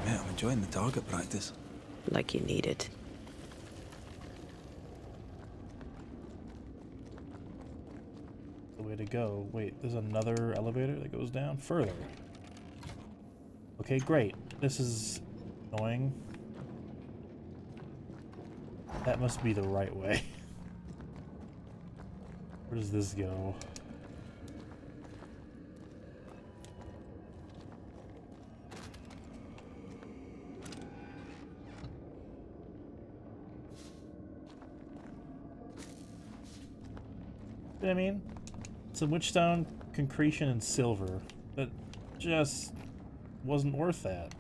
I'm enjoying the target practice. Like you need it. The way to go. Wait, there's another elevator that goes down further. Okay, great. This is annoying. That must be the right way. Where does this go? I mean, some witchstone, concretion, and silver. That just wasn't worth that.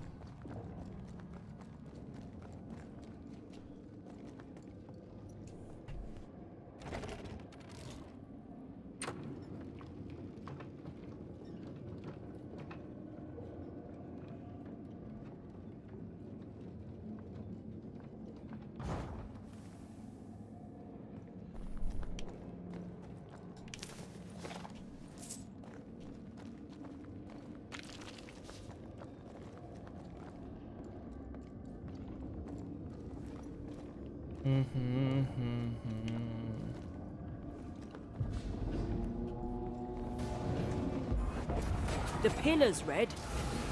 The pillars, Red.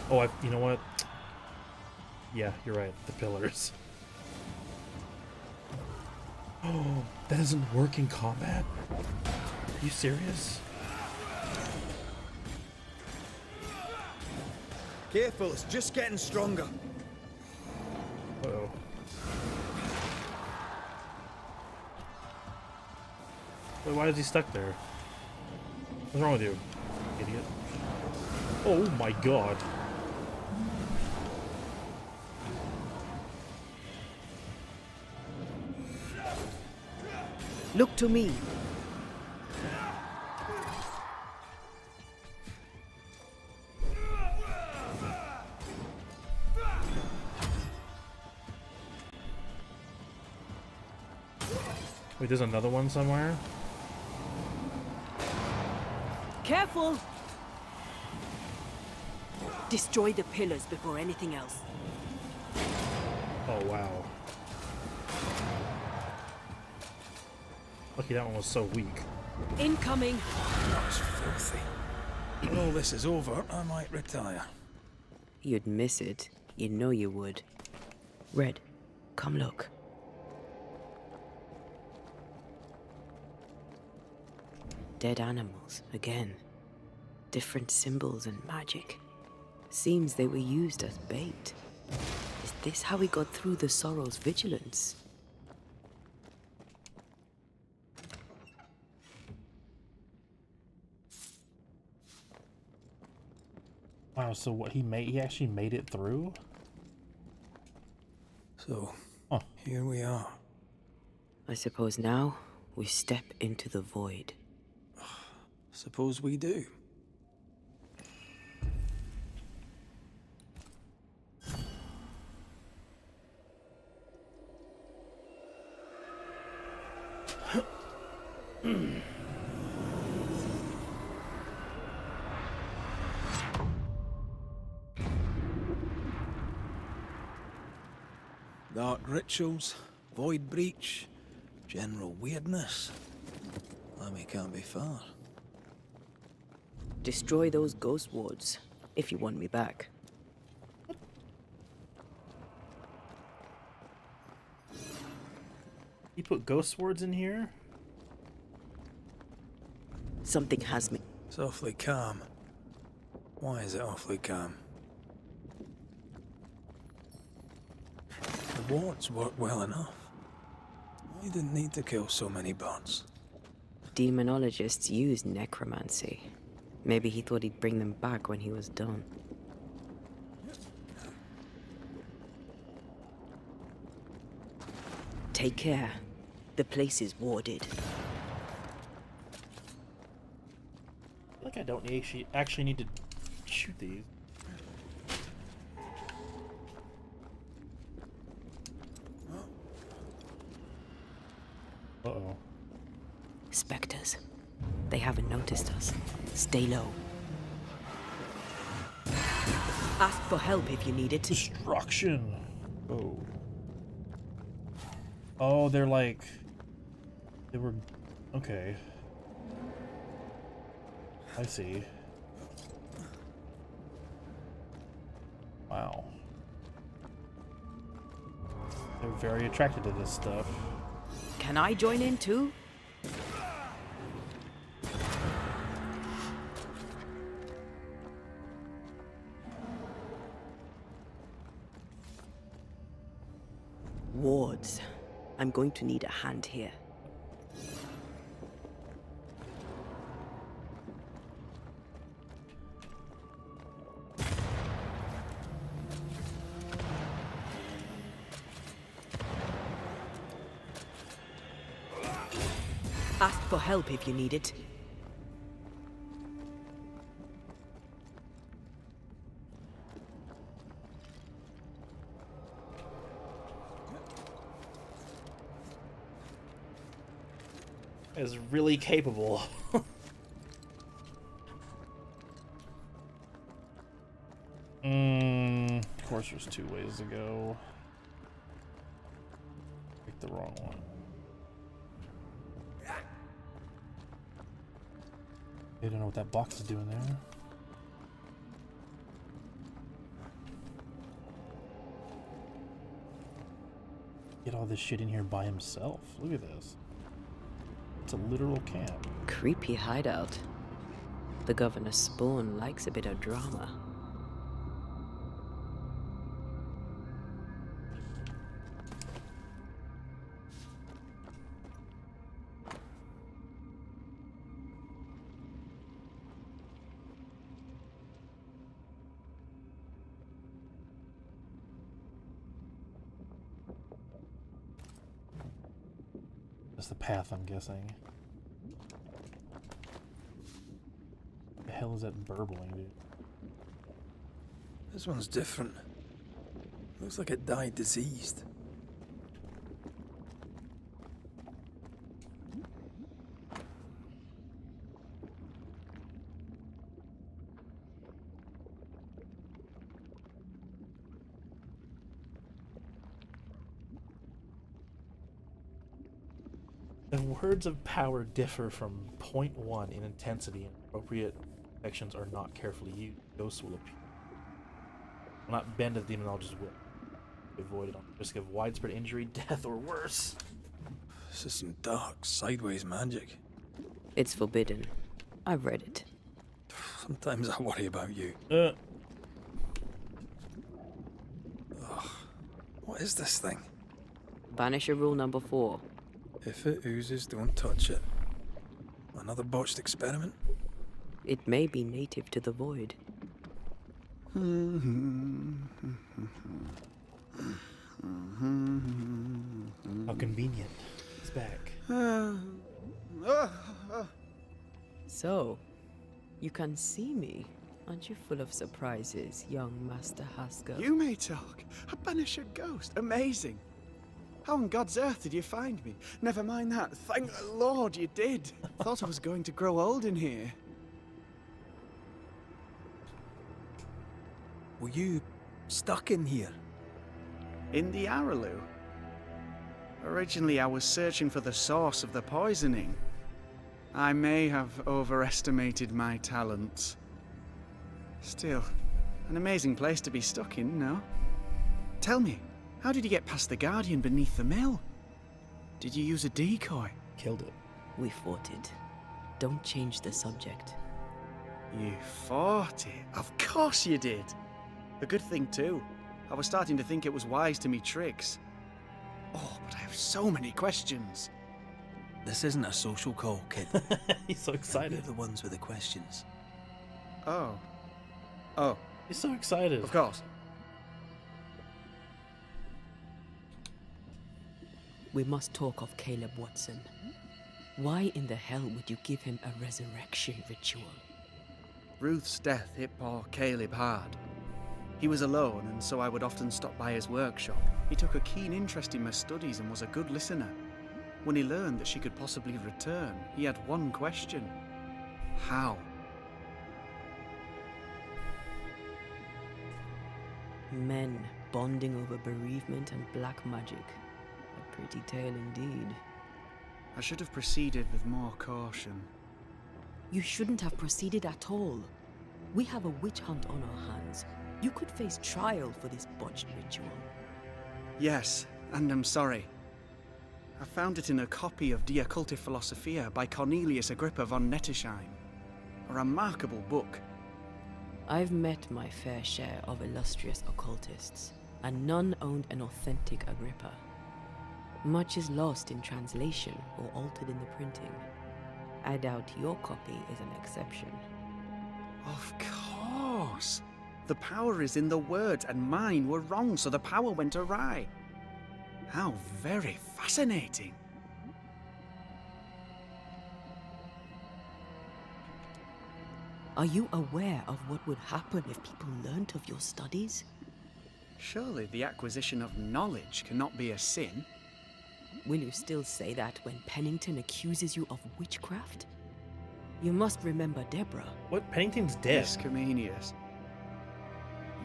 Oh, you know what? Yeah, you're right. The pillars. Oh, that doesn't work in combat? Are you serious? Careful, it's just getting stronger. Uh-oh. Wait, why is he stuck there? What's wrong with you, idiot? Oh my god. Look to me. Wait, there's another one somewhere? Careful! Destroy the pillars before anything else. Oh, wow. Lucky that one was so weak. Incoming! That's filthy. When all this is over, I might retire. You'd miss it. You know you would. Red, come look. Dead animals, again. Different symbols and magic. Seems they were used as bait. Is this how we got through the Sorrow's vigilance? Wow, so what he actually made it through? So, here we are. I suppose now we step into the void. Suppose we do. Dark rituals, void breach, general weirdness. Lemmy can't be far. Destroy those ghost wards, if you want me back. You put ghost swords in here? Something has me. It's awfully calm. Why is it awfully calm? The wards work well enough. We didn't need to kill so many bots. Demonologists use necromancy. Maybe he thought he'd bring them back when he was done. Take care. The place is warded. I feel like I don't actually need to shoot these. Uh-oh. Spectres. They haven't noticed us. Stay low. Ask for help if you need it. Destruction. Oh. Oh, they're like... They were... Okay. I see. Wow. They're very attracted to this stuff. Can I join in too? Wards. I'm going to need a hand here. Ask for help if you need it. Is really capable. Of course there's two ways to go. Pick the wrong one. I don't know what that box is doing there. Get all this shit in here by himself. Look at this. It's a literal camp. Creepy hideout. The Governor's spawn likes a bit of drama. That's the path, I'm guessing. The hell is that burbling, dude? This one's different. Looks like it died diseased. The words of power differ from 0.1 in intensity, and appropriate sections are not carefully used. Ghosts will appear. Will not bend as demonologists will. Avoided on the risk of widespread injury, death, or worse. This is some dark, sideways magic. It's forbidden. I've read it. Sometimes I worry about you. Ugh. What is this thing? Banisher rule number 4. If it oozes, don't touch it. Another botched experiment? It may be native to the void. How convenient. It's back. So, you can see me. Aren't you full of surprises, young Master Haskell? You may talk. A Banisher ghost. Amazing. How on God's earth did you find me? Never mind that. Thank the Lord you did. Thought I was going to grow old in here. Were you stuck in here? In the Araloo? Originally, I was searching for the source of the poisoning. I may have overestimated my talents. Still, an amazing place to be stuck in, no? Tell me, how did you get past the Guardian beneath the mill? Did you use a decoy? Killed it. We fought it. Don't change the subject. You fought it? Of course you did. A good thing, too. I was starting to think it was wise to me tricks. Oh, but I have so many questions. This isn't a social call, kid. He's so excited. We're the ones with the questions. Oh. Oh. He's so excited. Of course. We must talk of Caleb Watson. Why in the hell would you give him a resurrection ritual? Ruth's death hit poor Caleb hard. He was alone, and so I would often stop by his workshop. He took a keen interest in my studies and was a good listener. When he learned that she could possibly return, he had one question. How? Men bonding over bereavement and black magic. A pretty tale indeed. I should have proceeded with more caution. You shouldn't have proceeded at all. We have a witch hunt on our hands. You could face trial for this botched ritual. Yes, and I'm sorry. I found it in a copy of De Occulti Philosophia by Cornelius Agrippa von Nettesheim. A remarkable book. I've met my fair share of illustrious occultists, and none owned an authentic Agrippa. Much is lost in translation or altered in the printing. I doubt your copy is an exception. Of course! The power is in the words, and mine were wrong, so the power went awry. How very fascinating. Are you aware of what would happen if people learnt of your studies? Surely the acquisition of knowledge cannot be a sin. Will you still say that when Pennington accuses you of witchcraft? You must remember Deborah. What? Pennington's dead. Miss Comenius.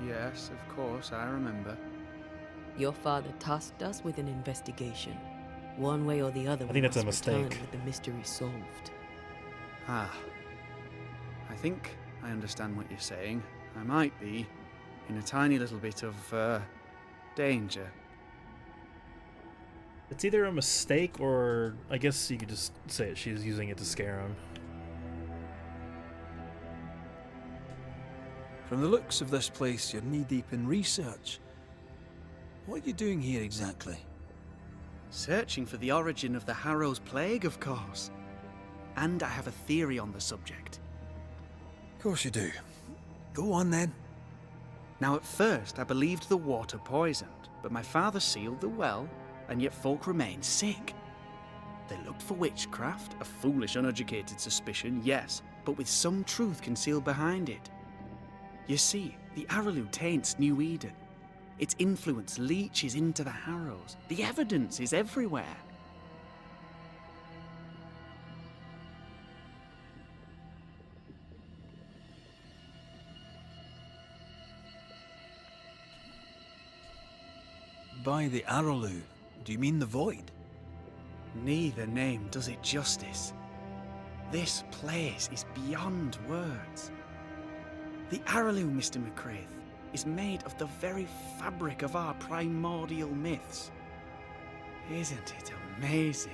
Yes, of course, I remember. Your father tasked us with an investigation. One way or the other, I think that's a return mistake. with the mystery solved. Ah. I think I understand what you're saying. I might be in a tiny little bit of, danger. It's either a mistake or I guess you could just say it. She's using it to scare him. From the looks of this place, you're knee-deep in research. What are you doing here exactly? Searching for the origin of the Harrow's Plague, of course. And I have a theory on the subject. Of course you do. Go on then. Now, at first, I believed the water poisoned, but my father sealed the well, and yet folk remained sick. They looked for witchcraft, a foolish, uneducated suspicion, yes, but with some truth concealed behind it. You see, the Araloo taints New Eden. Its influence leaches into the Harrows. The evidence is everywhere. By the Araloo, do you mean the Void? Neither name does it justice. This place is beyond words. The Araloo, Mr. McCraith, is made of the very fabric of our primordial myths. Isn't it amazing?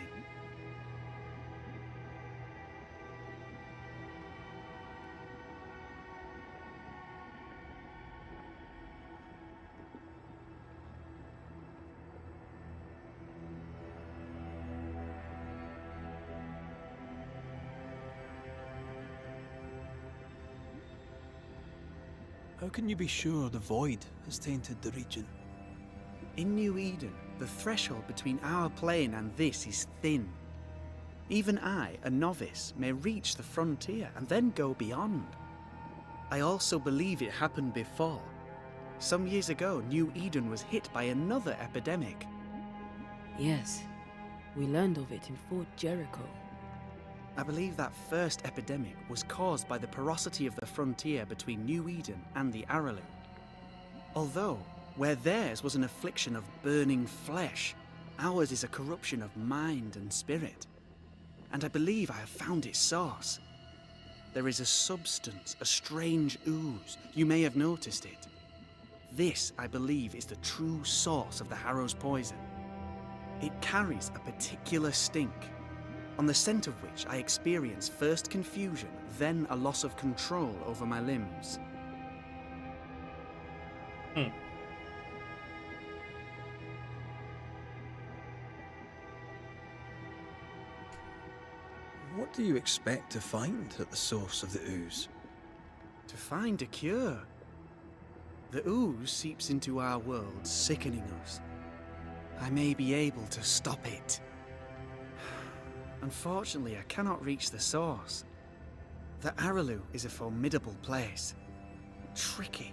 How can you be sure the Void has tainted the region? In New Eden, the threshold between our plane and this is thin. Even I, a novice, may reach the frontier and then go beyond. I also believe it happened before. Some years ago, New Eden was hit by another epidemic. Yes, we learned of it in Fort Jericho. I believe that first epidemic was caused by the porosity of the frontier between New Eden and the Aralu. Although, where theirs was an affliction of burning flesh, ours is a corruption of mind and spirit. And I believe I have found its source. There is a substance, a strange ooze. You may have noticed it. This, I believe, is the true source of the Harrow's poison. It carries a particular stink, on the scent of which I experience first confusion, then a loss of control over my limbs. What do you expect to find at the source of the ooze? To find a cure. The ooze seeps into our world, sickening us. I may be able to stop it. Unfortunately, I cannot reach the source. The Aralu is a formidable place. Tricky.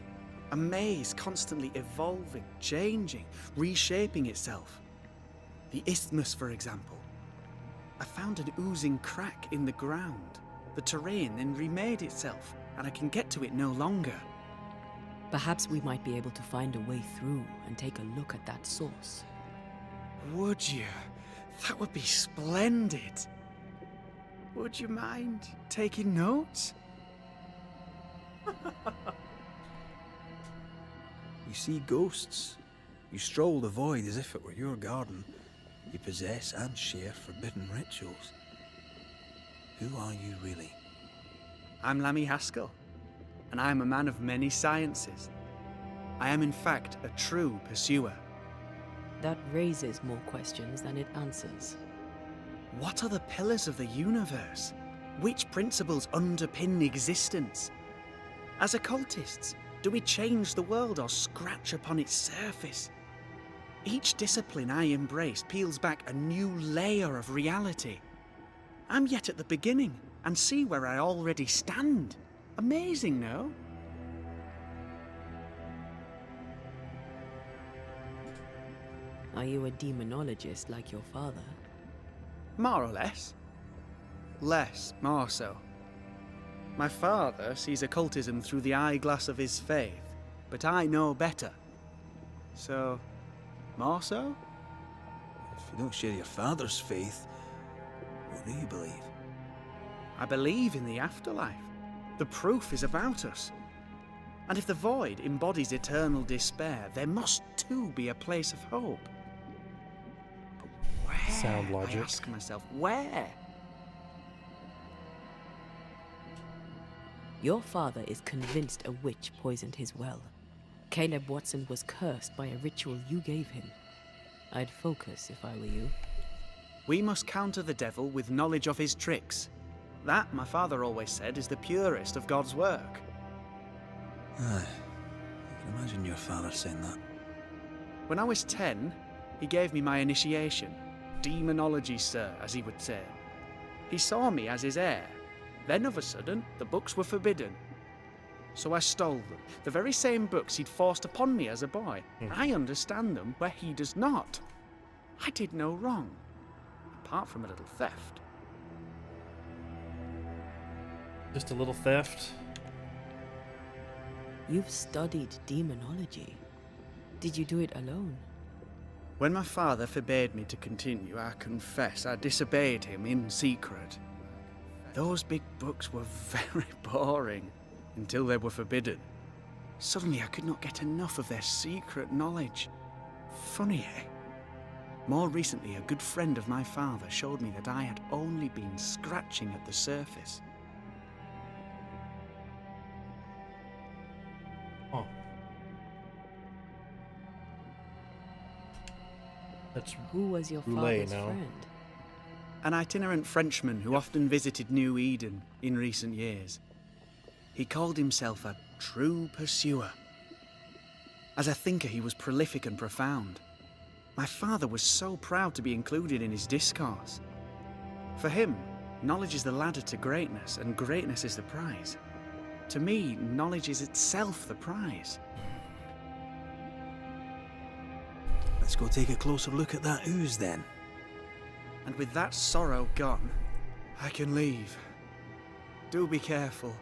A maze constantly evolving, changing, reshaping itself. The isthmus, for example. I found an oozing crack in the ground. The terrain then remade itself, and I can get to it no longer. Perhaps we might be able to find a way through and take a look at that source. Would you? That would be splendid. Would you mind taking notes? You see ghosts. You stroll the void as if it were your garden. You possess and share forbidden rituals. Who are you really? I'm Lammy Haskell, and I am a man of many sciences. I am in fact a true pursuer. That raises more questions than it answers. What are the pillars of the universe? Which principles underpin existence? As occultists, do we change the world or scratch upon its surface? Each discipline I embrace peels back a new layer of reality. I'm yet at the beginning, and see where I already stand. Amazing, no? Are you a demonologist like your father? More or less. More so. My father sees occultism through the eyeglass of his faith, but I know better. So, more so? If you don't share your father's faith, what do you believe? I believe in the afterlife. The proof is about us. And if the void embodies eternal despair, there must too be a place of hope. But where? Sound logic. I ask myself, where? Your father is convinced a witch poisoned his well. Caleb Watson was cursed by a ritual you gave him. I'd focus if I were you. We must counter the devil with knowledge of his tricks. That, my father always said, is the purest of God's work. Aye. I can imagine your father saying that. When I was 10, he gave me my initiation. Demonology, sir, as he would say. He saw me as his heir. Then, of a sudden, the books were forbidden. So I stole them. The very same books he'd forced upon me as a boy. I understand them where he does not. I did no wrong, apart from a little theft. Just a little theft. You've studied demonology. Did you do it alone? When my father forbade me to continue, I confess I disobeyed him in secret. Those big books were very boring until they were forbidden. Suddenly I could not get enough of their secret knowledge. Funny, eh? More recently, a good friend of my father showed me that I had only been scratching at the surface. Oh. That's Who was your Roulette father's now. friend? An itinerant Frenchman who often visited New Eden in recent years. He called himself a true pursuer. As a thinker, he was prolific and profound. My father was so proud to be included in his discourse. For him, knowledge is the ladder to greatness, and greatness is the prize. To me, knowledge is itself the prize. Let's go take a closer look at that ooze then. And with that sorrow gone, I can leave. Do be careful.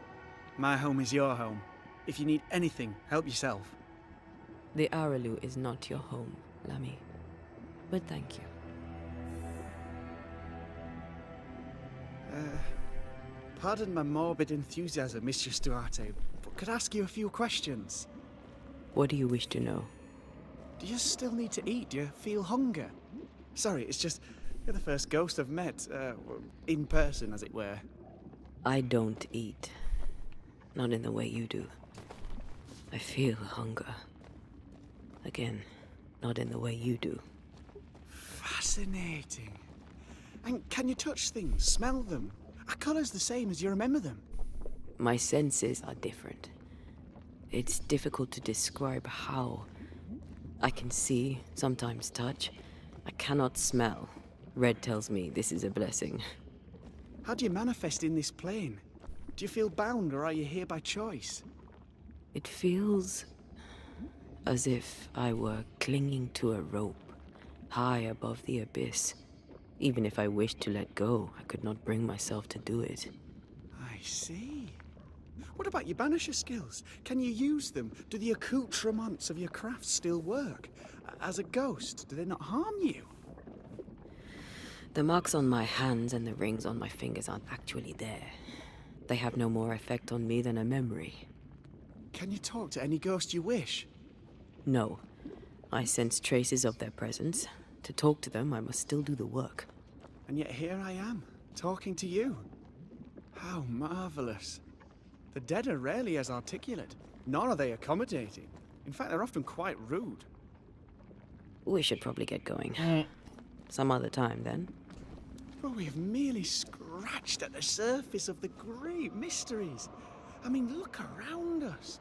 My home is your home. If you need anything, help yourself. The Aralu is not your home, Lammy. But thank you. Pardon my morbid enthusiasm, Mistress Duarte, but could I ask you a few questions? What do you wish to know? Do you still need to eat? Do you feel hunger? Sorry, it's just, you're the first ghost I've met, in person, as it were. I don't eat. Not in the way you do. I feel hunger. Again, not in the way you do. Fascinating. And can you touch things, smell them? Are colours the same as you remember them? My senses are different. It's difficult to describe how. I can see, sometimes touch. I cannot smell. Red tells me this is a blessing. How do you manifest in this plane? Do you feel bound, or are you here by choice? It feels as if I were clinging to a rope, high above the abyss. Even if I wished to let go, I could not bring myself to do it. I see. What about your banisher skills? Can you use them? Do the accoutrements of your craft still work? As a ghost, do they not harm you? The marks on my hands and the rings on my fingers aren't actually there. They have no more effect on me than a memory. Can you talk to any ghost you wish? No. I sense traces of their presence. To talk to them, I must still do the work. And yet here I am, talking to you. How marvelous. The dead are rarely as articulate, nor are they accommodating. In fact, they're often quite rude. We should probably get going. Some other time, then. But we have merely scratched at the surface of the great mysteries. I mean, look around us.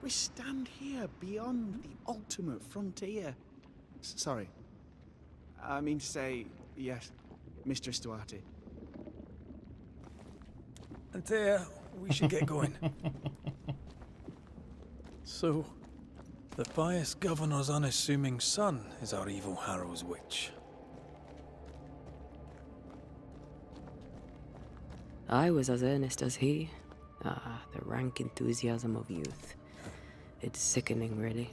We stand here beyond the ultimate frontier. Sorry. I mean to say, yes, Mistress Duarte. Antea, we should get going. So, the pious governor's unassuming son is our evil Harrow's witch. I was as earnest as he. Ah, the rank enthusiasm of youth. It's sickening, really.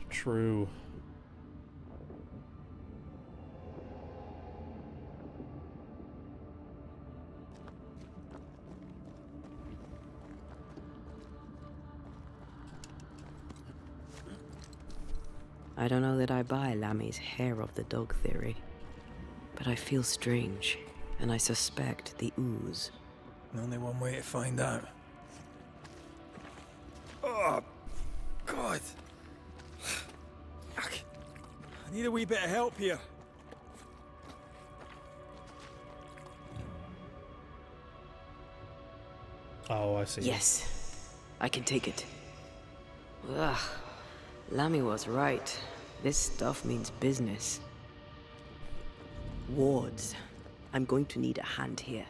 True. I don't know that I buy Lammy's hair of the dog theory, but I feel strange, and I suspect the ooze. Only one way to find out. Oh, God. I need a wee bit of help here. Oh, I see. Yes, I can take it. Ugh, Lammy was right. This stuff means business. Wards. I'm going to need a hand here.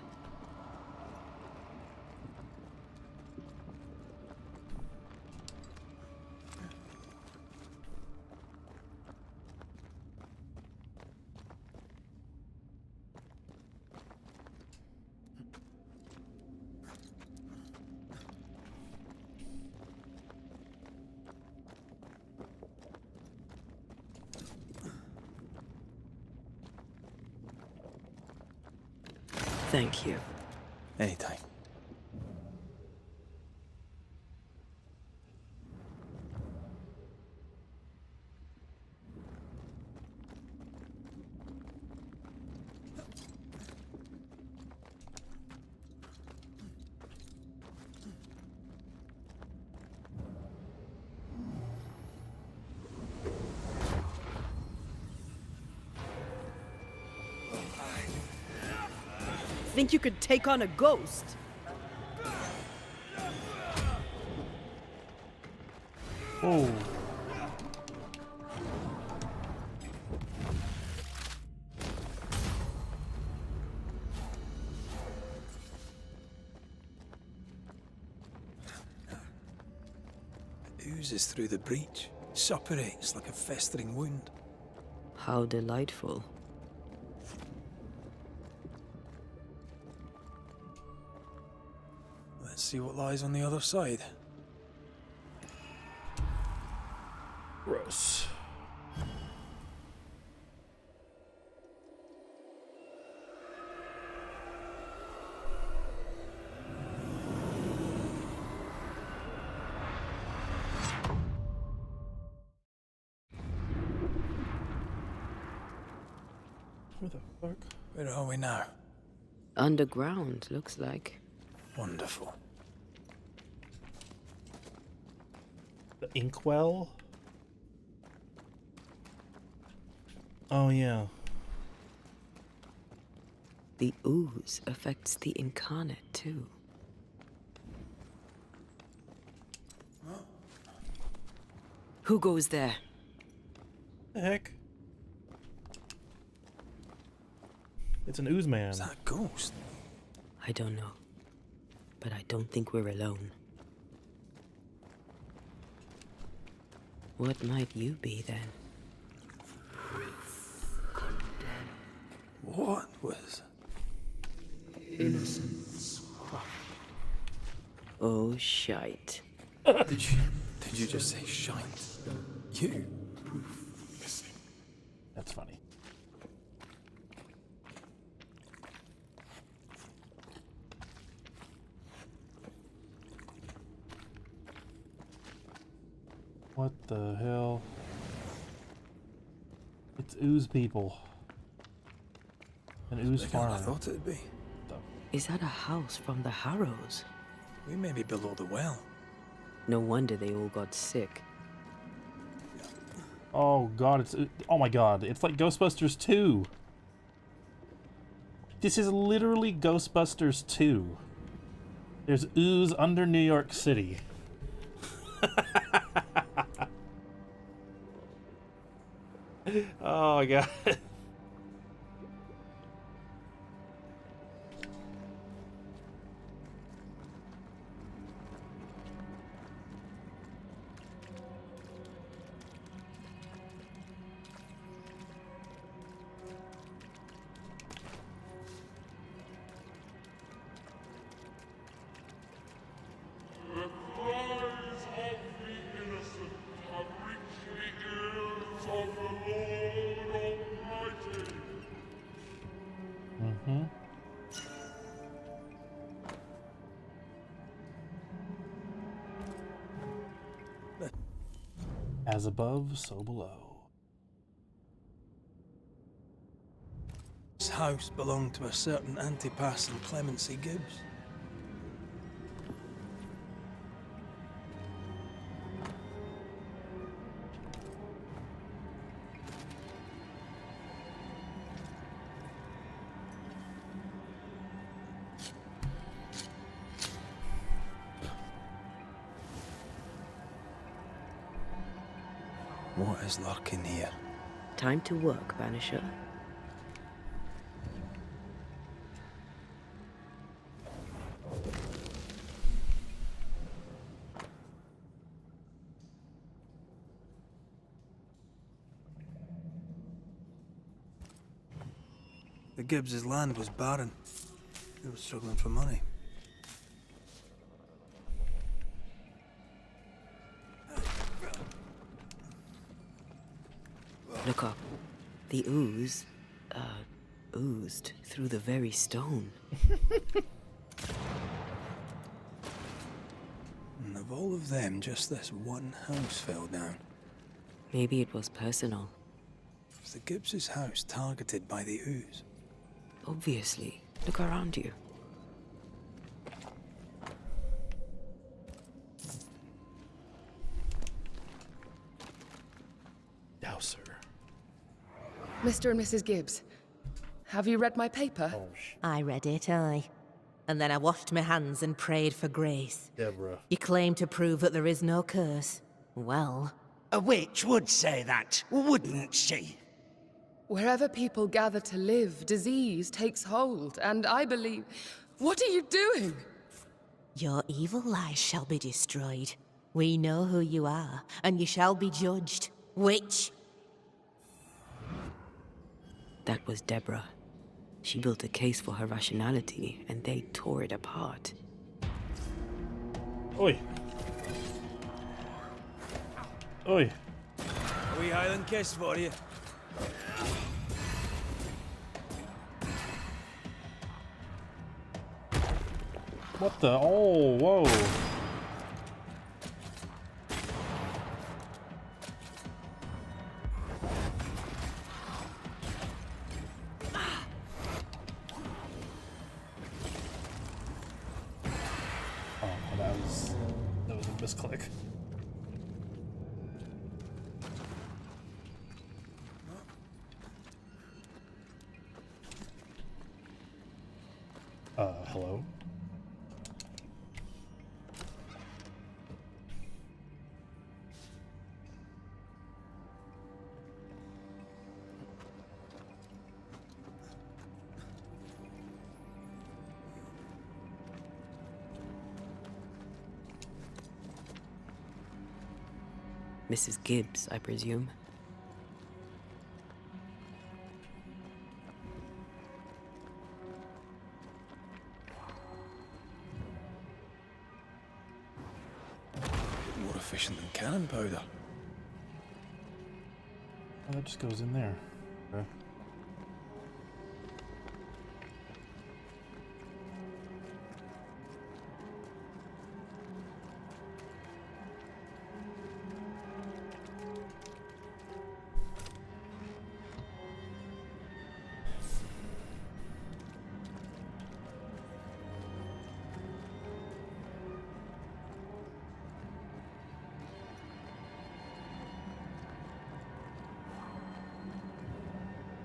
Thank you. Anytime. Think you could take on a ghost? Oh. It oozes through the breach, suppurates like a festering wound. How delightful. Let's see what lies on the other side. Gross. Who the fuck? Where are we now? Underground, looks like. Wonderful. The inkwell? Oh, yeah. The ooze affects the incarnate, too. Who goes there? The heck? It's an ooze man. Is that a ghost? I don't know. But I don't think we're alone. What might you be, then? What was... Innocence. Oh, shite. Did you just say shite? You? That's funny. What the hell? It's ooze people. An ooze Bigger than I farmer. thought it'd be. Is that a house from the Harrows? We may be below the well. No wonder they all got sick. Oh god, oh my god, it's like Ghostbusters 2. This is literally Ghostbusters 2. There's ooze under New York City. Oh my god. As above, so below. This house belonged to a certain Antipas and Clemency Gibbs. What is lurking here? Time to work, Banisher. The Gibbs' land was barren. They were struggling for money. Look up. The ooze, oozed through the very stone. And of all of them, just this one house fell down. Maybe it was personal. Was the Gibbs' house targeted by the ooze? Obviously. Look around you. Dowser. Mr. and Mrs. Gibbs, have you read my paper? Oh, I read it, aye. And then I washed my hands and prayed for grace. Deborah. You claim to prove that there is no curse. Well, A witch would say that, wouldn't she? Wherever people gather to live, disease takes hold, and I believe... What are you doing? your evil lies shall be destroyed. We know who you are, and you shall be judged. Witch! That was Deborah. She built a case for her rationality, and they tore it apart. Oi. Oi. A wee Highland kiss for you. What the? Oh, whoa. Oh, that was a misclick. Hello? Mrs. Gibbs, I presume. More efficient than cannon powder. Oh, that just goes in there. Okay.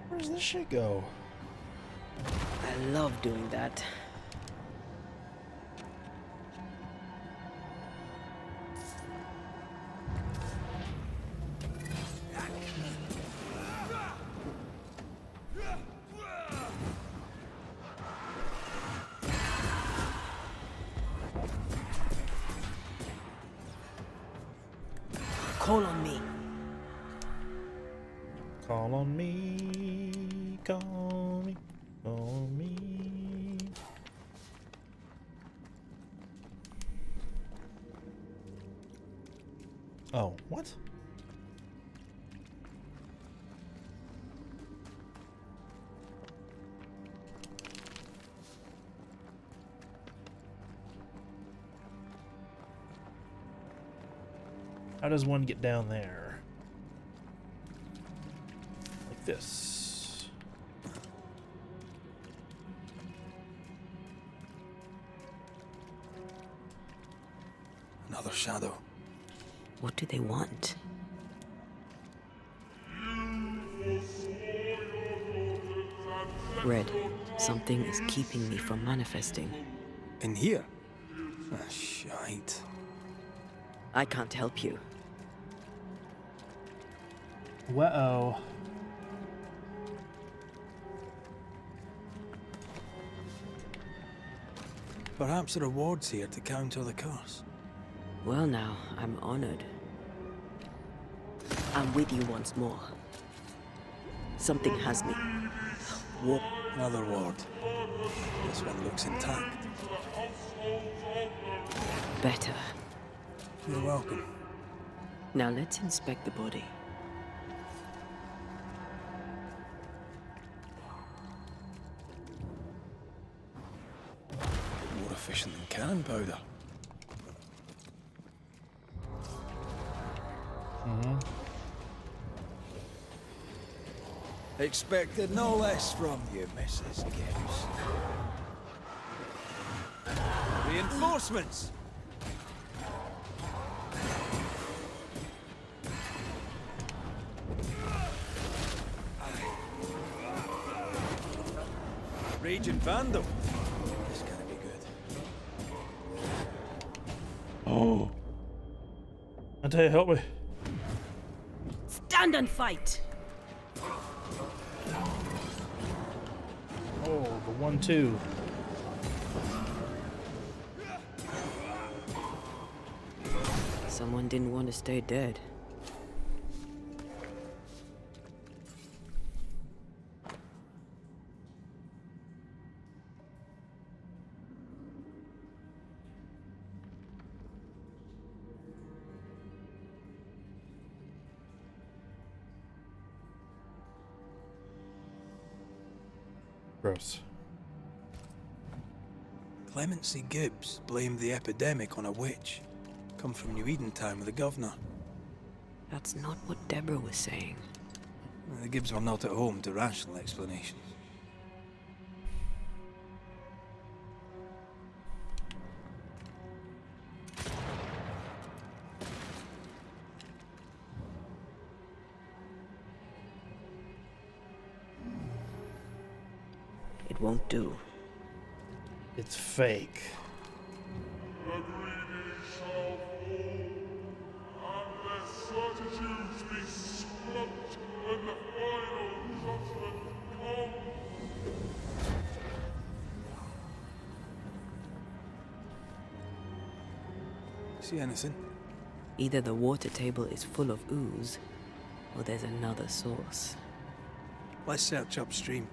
Where does this shit go? I love doing that. Call on me. Call on me, call me, call me. Oh, what? How does one get down there? Like this. Another shadow. What do they want? Red, something is keeping me from manifesting. In here? Ah, shite. I can't help you. Uh-oh. Perhaps a reward's here to counter the curse. Well now, I'm honored. I'm with you once more. Something has me. Whoop, another ward. This one looks intact. Better. You're welcome. Now let's inspect the body. More efficient than cannon powder. Expected no less from you, Mrs. Gibbs. Reinforcements! Raging Vandal. This is gonna be good. Oh. Antea, help me. Stand and fight! Oh, the 1-2. Someone didn't want to stay dead. Gross. Clemency Gibbs blamed the epidemic on a witch. Come from New Eden Town with the governor. That's not what Deborah was saying. The Gibbs were not at home to rational explanations. It won't do. It's fake. The greedy shall fall, unless certitudes be squelched when the final judgment comes. See anything? Either the water table is full of ooze, or there's another source. Let's search upstream.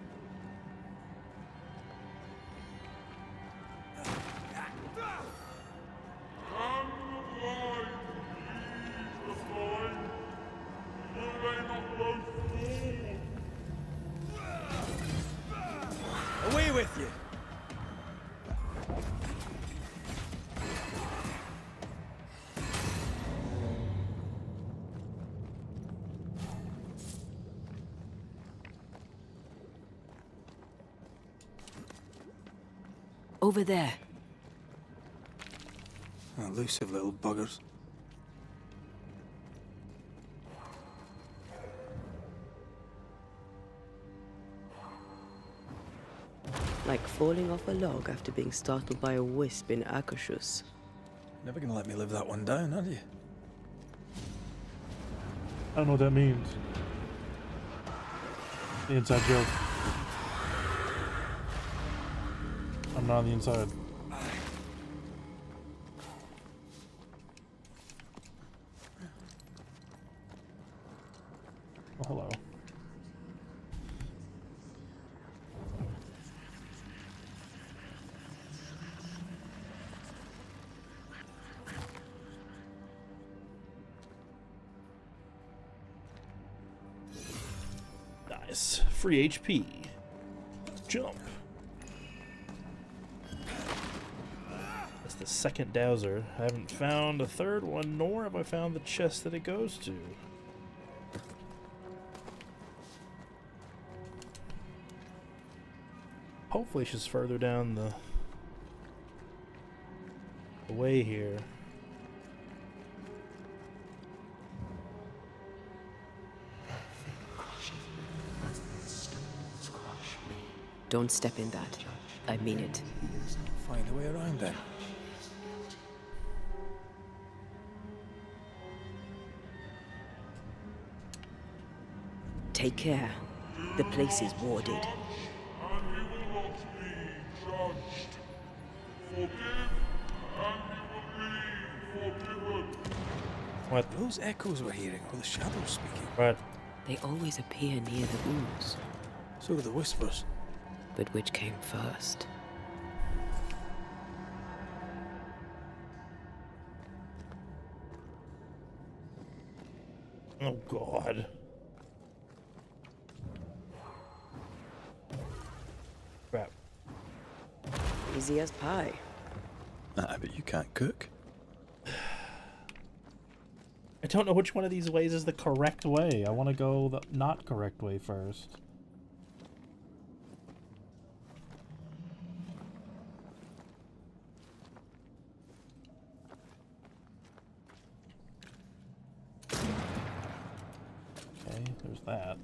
Away with you! Over there. Elusive little buggers. Like falling off a log after being startled by a wisp in Akashus. Never gonna let me live that one down, are you? I don't know what that means. The inside joke. I'm not on the inside. Oh, hello. Nice. Free HP. Jump. That's the second dowser. I haven't found a third one, nor have I found the chest that it goes to. Hopefully she's further down the way here. Don't step in that. I mean it. Find a way around then. Take care. The place is warded. And you will not be judged. Forgive, and you will be forgiven. What? Those echoes we're hearing, or the shadows speaking. Right. They always appear near the ooze. So do the whispers. But which came first? Oh, God. Crap. Easy as pie. I bet you can't cook. I don't know which one of these ways is the correct way. I want to go the not correct way first. Okay, there's that.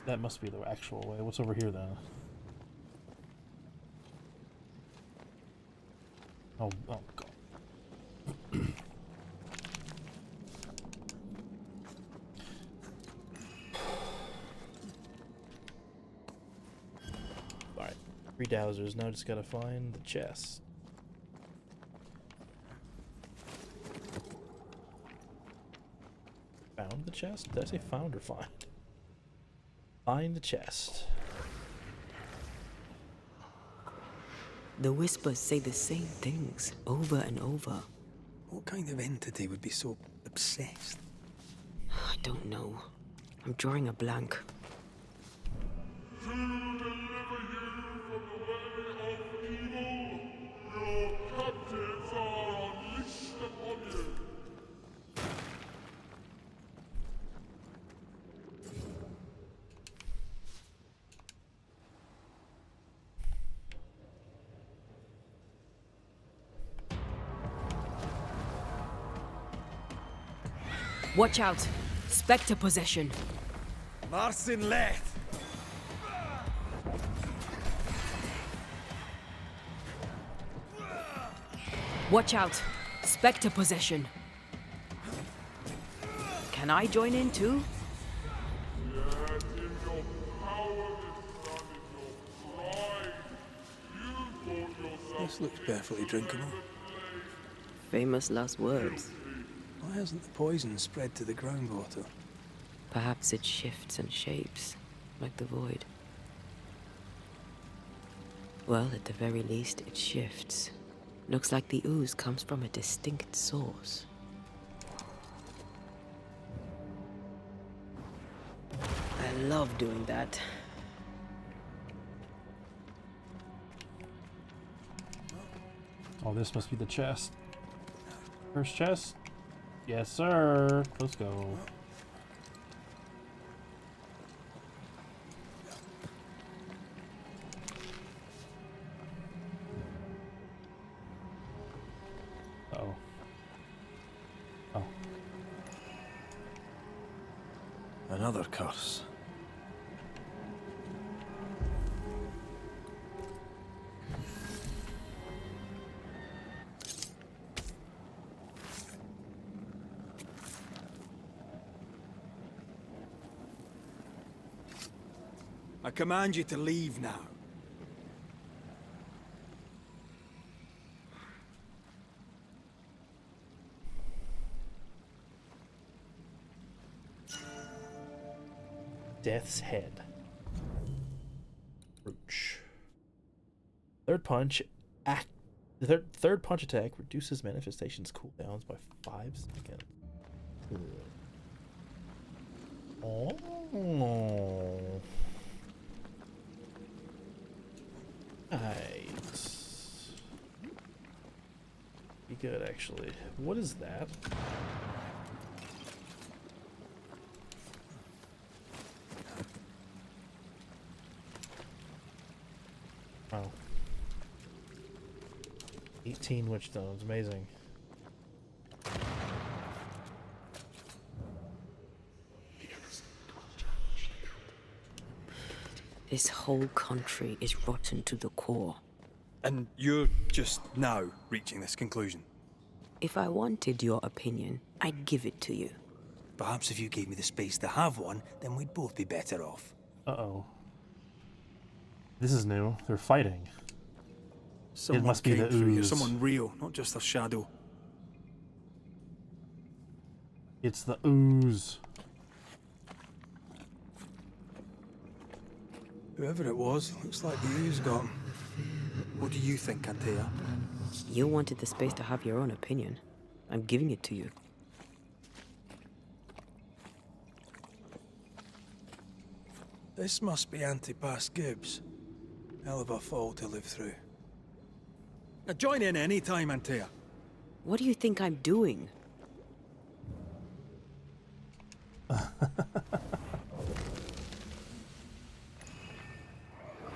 that must be the actual way. What's over here then? Oh god. Alright. 3 dowsers. Now just gotta find the chest. Found the chest? Did I say found or find? Find the chest. The whispers say the same things over and over. What kind of entity would be so obsessed? I don't know. I'm drawing a blank. To deliver you from the way of evil, your captives are unleashed upon you. Watch out! Spectre possession! Marcin Leth! Watch out! Spectre possession! Can I join in too? Yet in your powerlessness and in your pride, you thought yourself This looks perfectly drinkable. Famous last words. Why hasn't the poison spread to the groundwater? Perhaps it shifts and shapes, like the void. Well, at the very least, it shifts. Looks like the ooze comes from a distinct source. I love doing that. Oh, this must be the chest. First chest? Yes, sir. Let's go. Uh-oh. Oh. Another curse. I command you to leave now. Death's Head. Roach. Third punch. The third punch attack reduces manifestations cooldowns by 5 seconds. Oh. Right. Be good, actually. What is that? Oh. 18 witchstones, amazing. This whole country is rotten to the core. And you're just now reaching this conclusion? If I wanted your opinion, I'd give it to you. Perhaps if you gave me the space to have one, then we'd both be better off. Uh-oh. This is new. They're fighting. Someone it must be the came through here, ooze. someone real, not just a shadow. It's the ooze. Whoever it was, looks like the ooze got him. What do you think, Antea? You wanted the space to have your own opinion. I'm giving it to you. This must be Antipas Gibbs. Hell of a fall to live through. Now join in any time, Antea. What do you think I'm doing?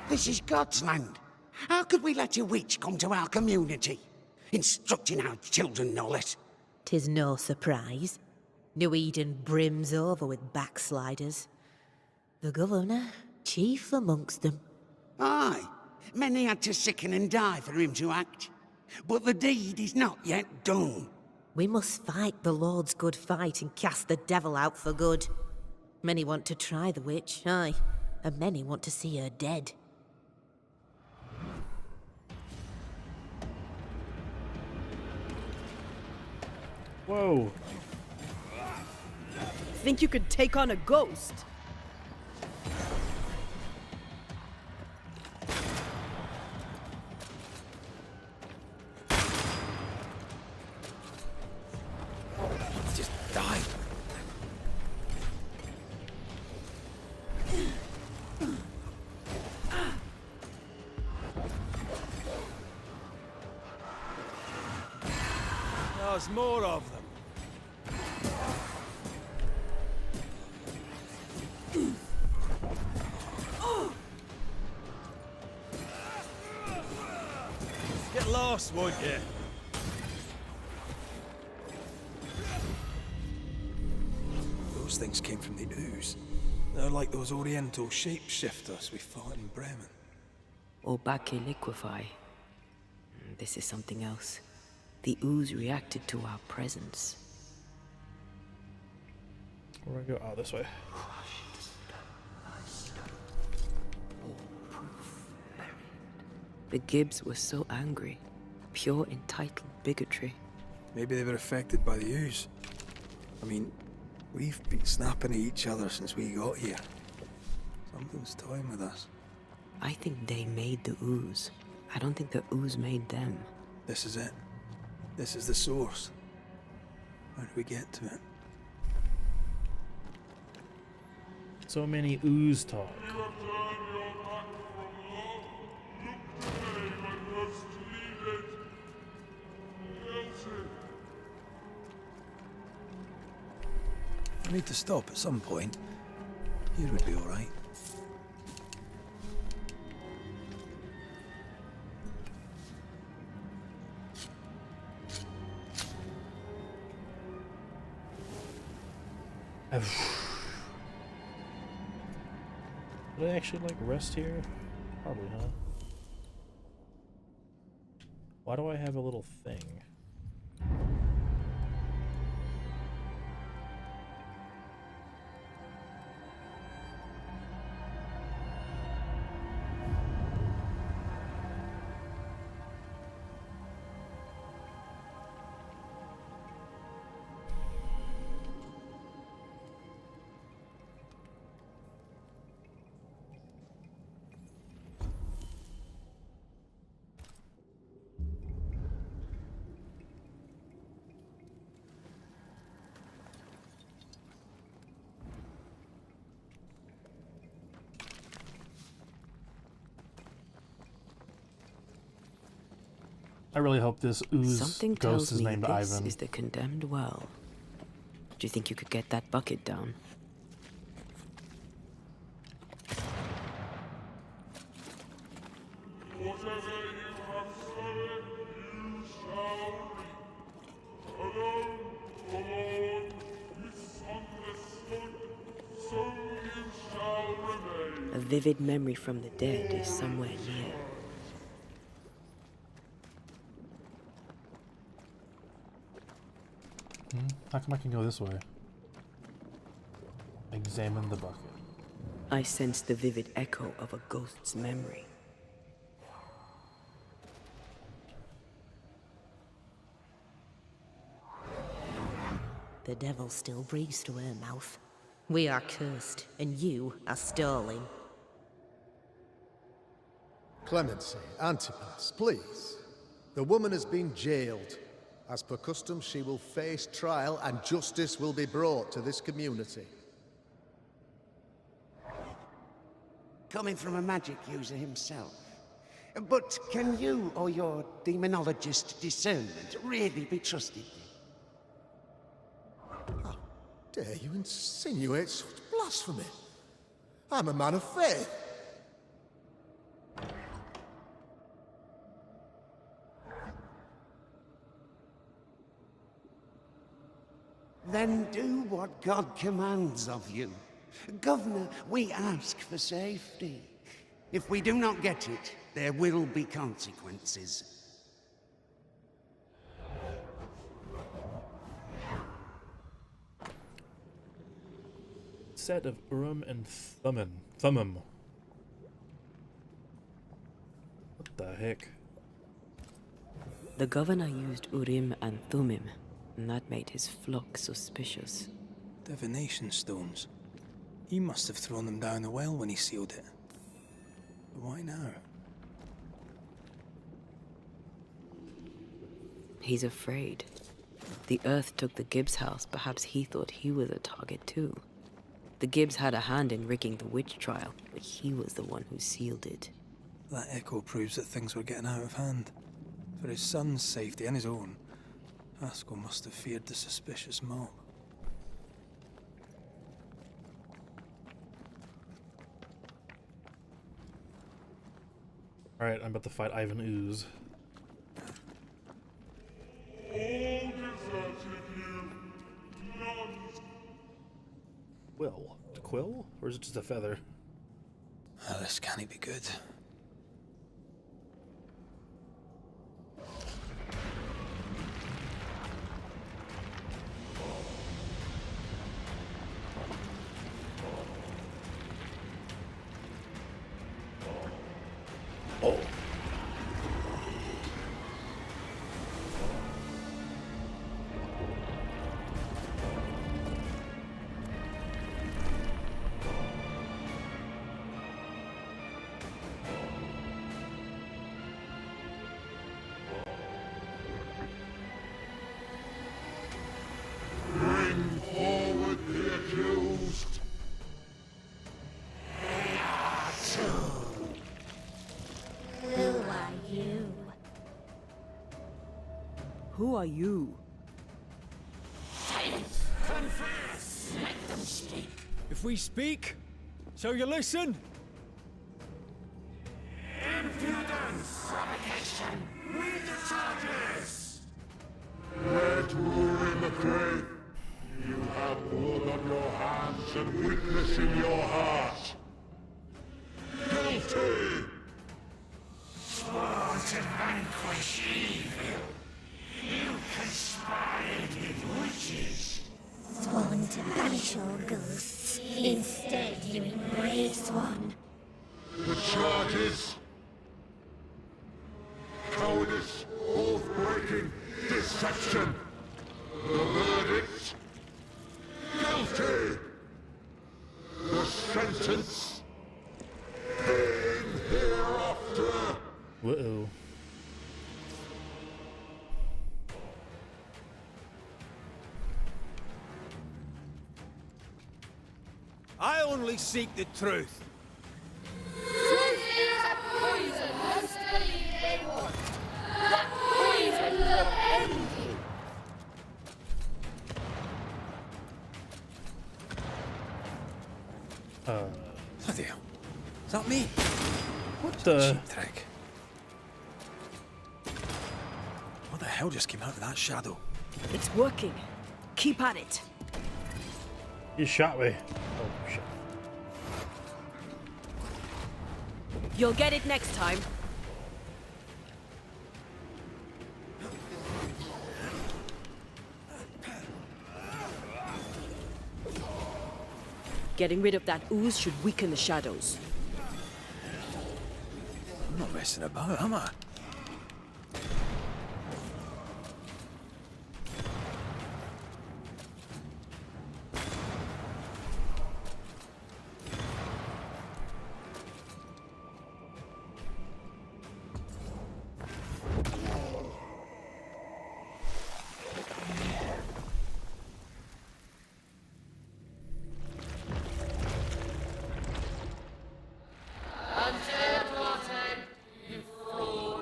This is God's land. How could we let a witch come to our community? Instructing our children, no less. 'Tis no surprise. New Eden brims over with backsliders. The governor, chief amongst them. Aye, many had to sicken and die for him to act. But the deed is not yet done. We must fight the Lord's good fight and cast the devil out for good. Many want to try the witch, aye, and many want to see her dead. Whoa. Think you could take on a ghost? Just die. There's more of them. Get lost, would you? Those things came from the ooze. They're like those oriental shapeshifters we fought in Bremen. Or Bacche liquefy. This is something else. The ooze reacted to our presence. Where do I go? Oh, this way. The Gibbs were so angry. Pure entitled bigotry. Maybe they were affected by the ooze. I mean, we've been snapping at each other since we got here. Something's toying with us. I think they made the ooze. I don't think the ooze made them. This is it. This is the source. How do we get to it? So many ooze talk. I need to stop at some point. Here would be all right. Would I actually like rest here? Probably not. Why do I have a little thing? I really hope this ooze Something ghost tells is me named this Ivan. is the condemned well. Do you think you could get that bucket down? A vivid memory from the dead is somewhere near. How come I can go this way? Examine the bucket. I sense the vivid echo of a ghost's memory. The devil still breathes through her mouth. We are cursed, and you are stolen. Clemency, Antipas, please. The woman has been jailed. As per custom, she will face trial and justice will be brought to this community. Coming from a magic user himself. But can you or your demonologist discernment really be trusted? How dare you insinuate such blasphemy? I'm a man of faith. Then do what God commands of you. Governor, we ask for safety. If we do not get it, there will be consequences. Set of Urim and Thummim. What the heck? The governor used Urim and Thummim, and that made his flock suspicious. Divination stones. He must have thrown them down the well when he sealed it. But why now? He's afraid. The Earth took the Gibbs house. Perhaps he thought he was a target too. The Gibbs had a hand in rigging the witch trial, but he was the one who sealed it. That echo proves that things were getting out of hand. For his son's safety and his own, Haskell must have feared the suspicious mob. Alright, I'm about to fight Ivan Ooze. Quill? A quill? Or is it just a feather? Oh, this can't be good. Oh. Bring forward the accused. Who are you? Who are you? Confess! Let them speak. If we speak, shall you listen? Impudence! Provocation! Read the charges! Red Urim McCrae, you have blood on your hands and weakness in your heart. Guilty! Sworn to vanquish evil. You conspired with witches. Sworn to banish all ghosts. Instead, you embrace one. The charges: cowardice, oath-breaking, deception. The verdict: guilty. The sentence: pain hereafter. Uh-oh. I only seek the truth. Truth is a poison, must believe they would. That poison will end you. Bloody hell. Is that me? What the? Cheap trick. What the hell just came out of that shadow? It's working. Keep at it. You shot me. Oh, shit. You'll get it next time. Getting rid of that ooze should weaken the shadows. I'm not messing about, am I? Undead rotten, you fool.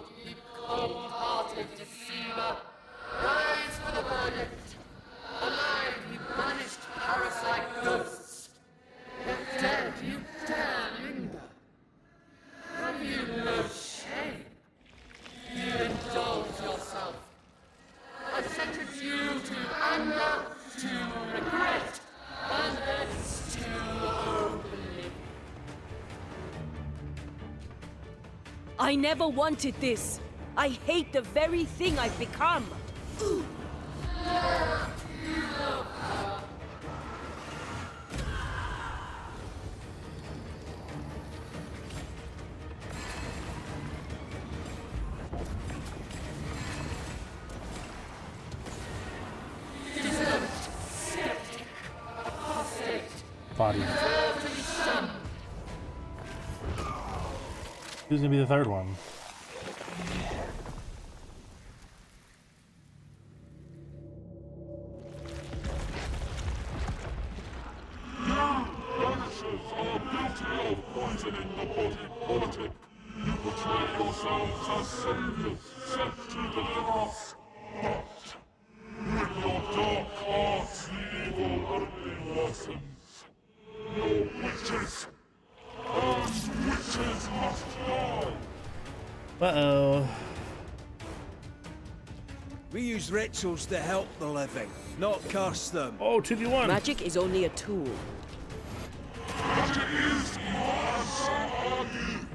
I never wanted this. I hate the very thing I've become. Body. Who's gonna be the third one? Banishers are guilty of poisoning the body politic. You portray yourselves as saviors sent to deliver us. But with your dark hearts, the evil only worsens. Your witches. Those witches must die. Uh-oh. We use rituals to help the living, not curse them. Oh, 2v1. Magic is only a tool. Magic is more so argue.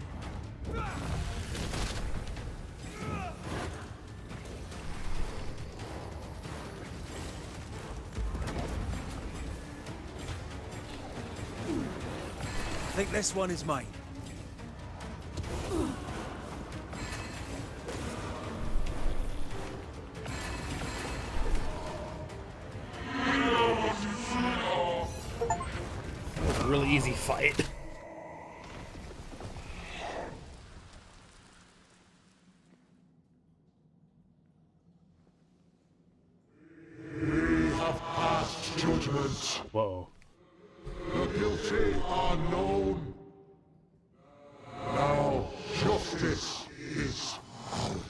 I think this one is mine. A really easy fight. We have passed judgment. Whoa. The guilty are known. Now justice is ours.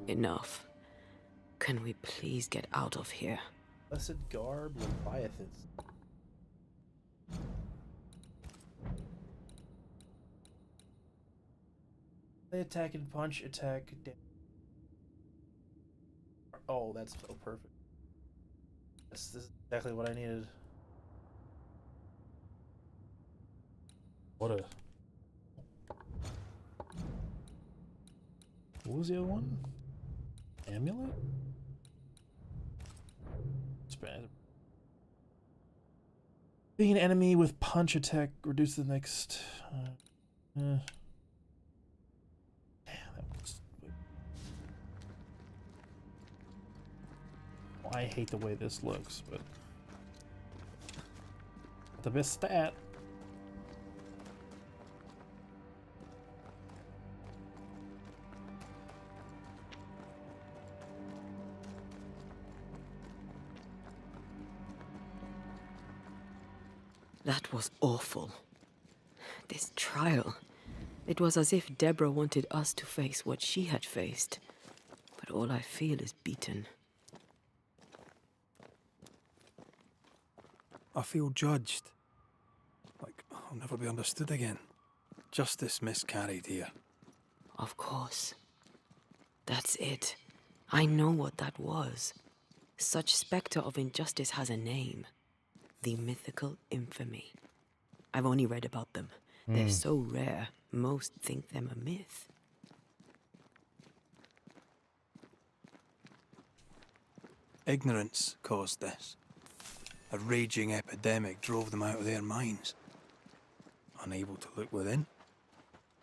Enough. Can we please get out of here? Blessed Garb, Leviathan. They attack and punch, attack. Oh, that's so perfect. This is exactly what I needed. What a... What was the other one? Amulet? It's bad. Being an enemy with punch attack reduces the next... Damn, that was... Well, I hate the way this looks, but... The best stat. That was awful. This trial. It was as if Deborah wanted us to face what she had faced. But all I feel is beaten. I feel judged. Like I'll never be understood again. Justice miscarried here. Of course. That's it. I know what that was. Such spectre of injustice has a name. The mythical infamy. I've only read about them. They're so rare, most think them a myth. Ignorance caused this. A raging epidemic drove them out of their minds. Unable to look within,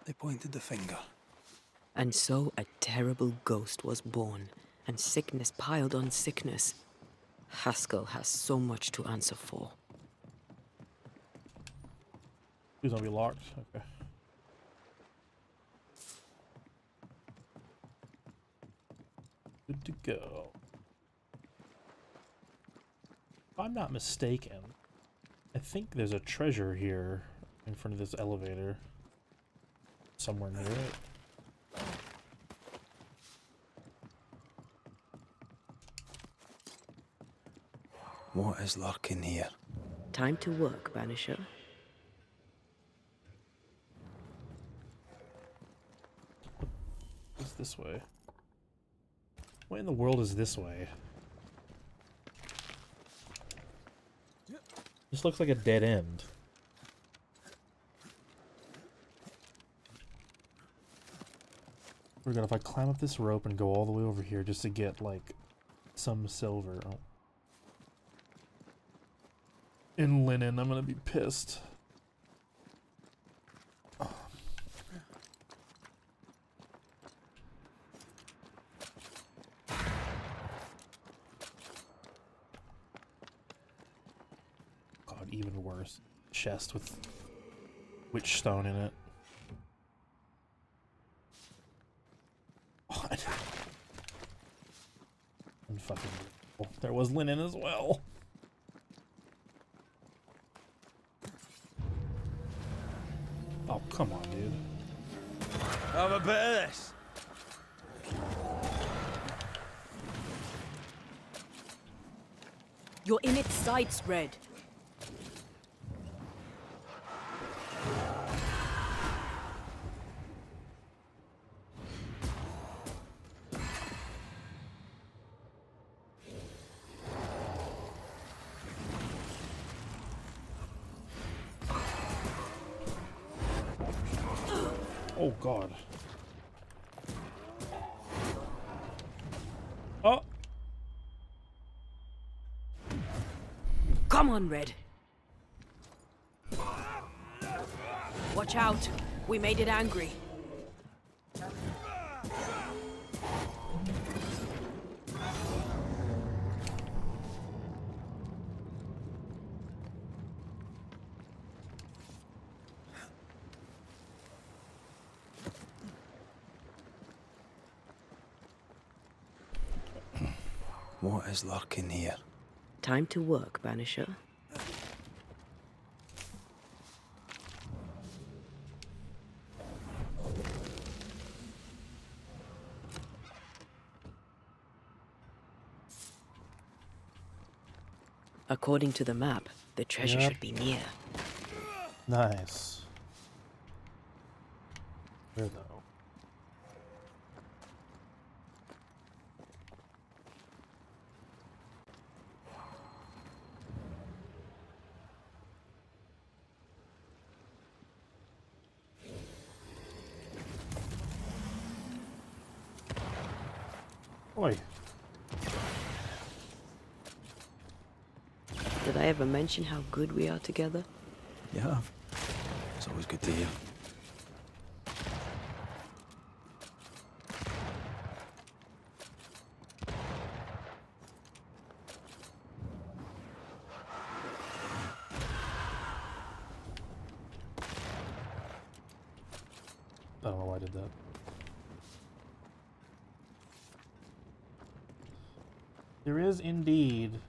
they pointed the finger. And so a terrible ghost was born, and sickness piled on sickness. Haskell has so much to answer for. Please don't be locked. Okay. Good to go. If I'm not mistaken, I think there's a treasure here in front of this elevator. Somewhere near it. What is lurking here? Time to work, Banisher. What's this way? What in the world is this way? This looks like a dead end. We're gonna, if I climb up this rope and go all the way over here just to get, like, some silver. Oh. In linen, I'm gonna be pissed. Oh. God, even worse. Chest with witch stone in it. What? Unfucking. There was linen as well. Oh, come on, dude. Have a bit of this. You're in its sights, Red. Oh, God. Oh! Come on, Red. Watch out. We made it angry. What is lurking here? Time to work, Banisher. According to the map, the treasure Yep. should be near. Nice. Where though? Oi. Did I ever mention how good we are together? Yeah. It's always good to hear. I don't know why I did that. There is indeed,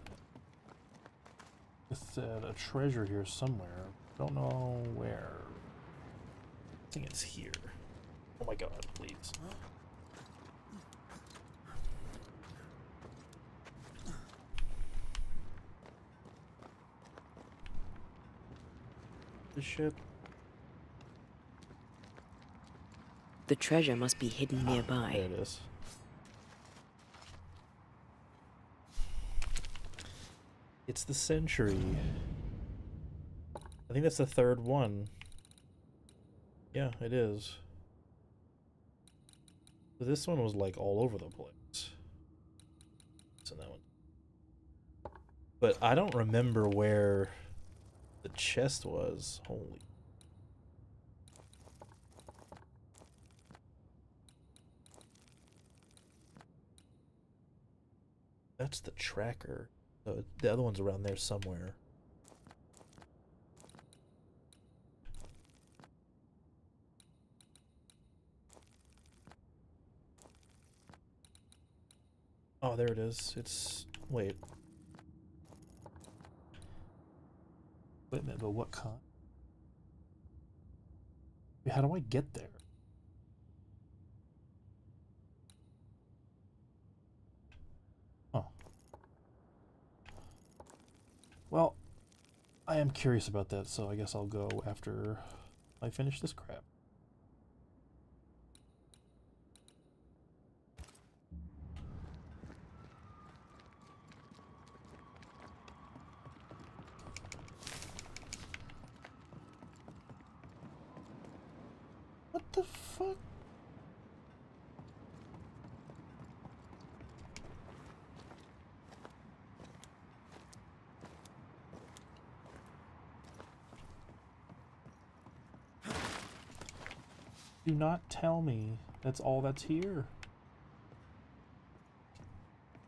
it said, a treasure here somewhere. Don't know where. I think it's here. Oh my God, please. The ship. The treasure must be hidden nearby. There it is. It's the Century. I think that's the third one. Yeah, it is. So this one was like all over the place. So that one. But I don't remember where the chest was. Holy. That's the tracker. So the other one's around there somewhere. Oh, there it is. It's... Wait. Wait a minute, but what kind? How do I get there? Oh. Well, I am curious about that, so I guess I'll go after I finish this crap. What the fuck? Do not tell me that's all that's here.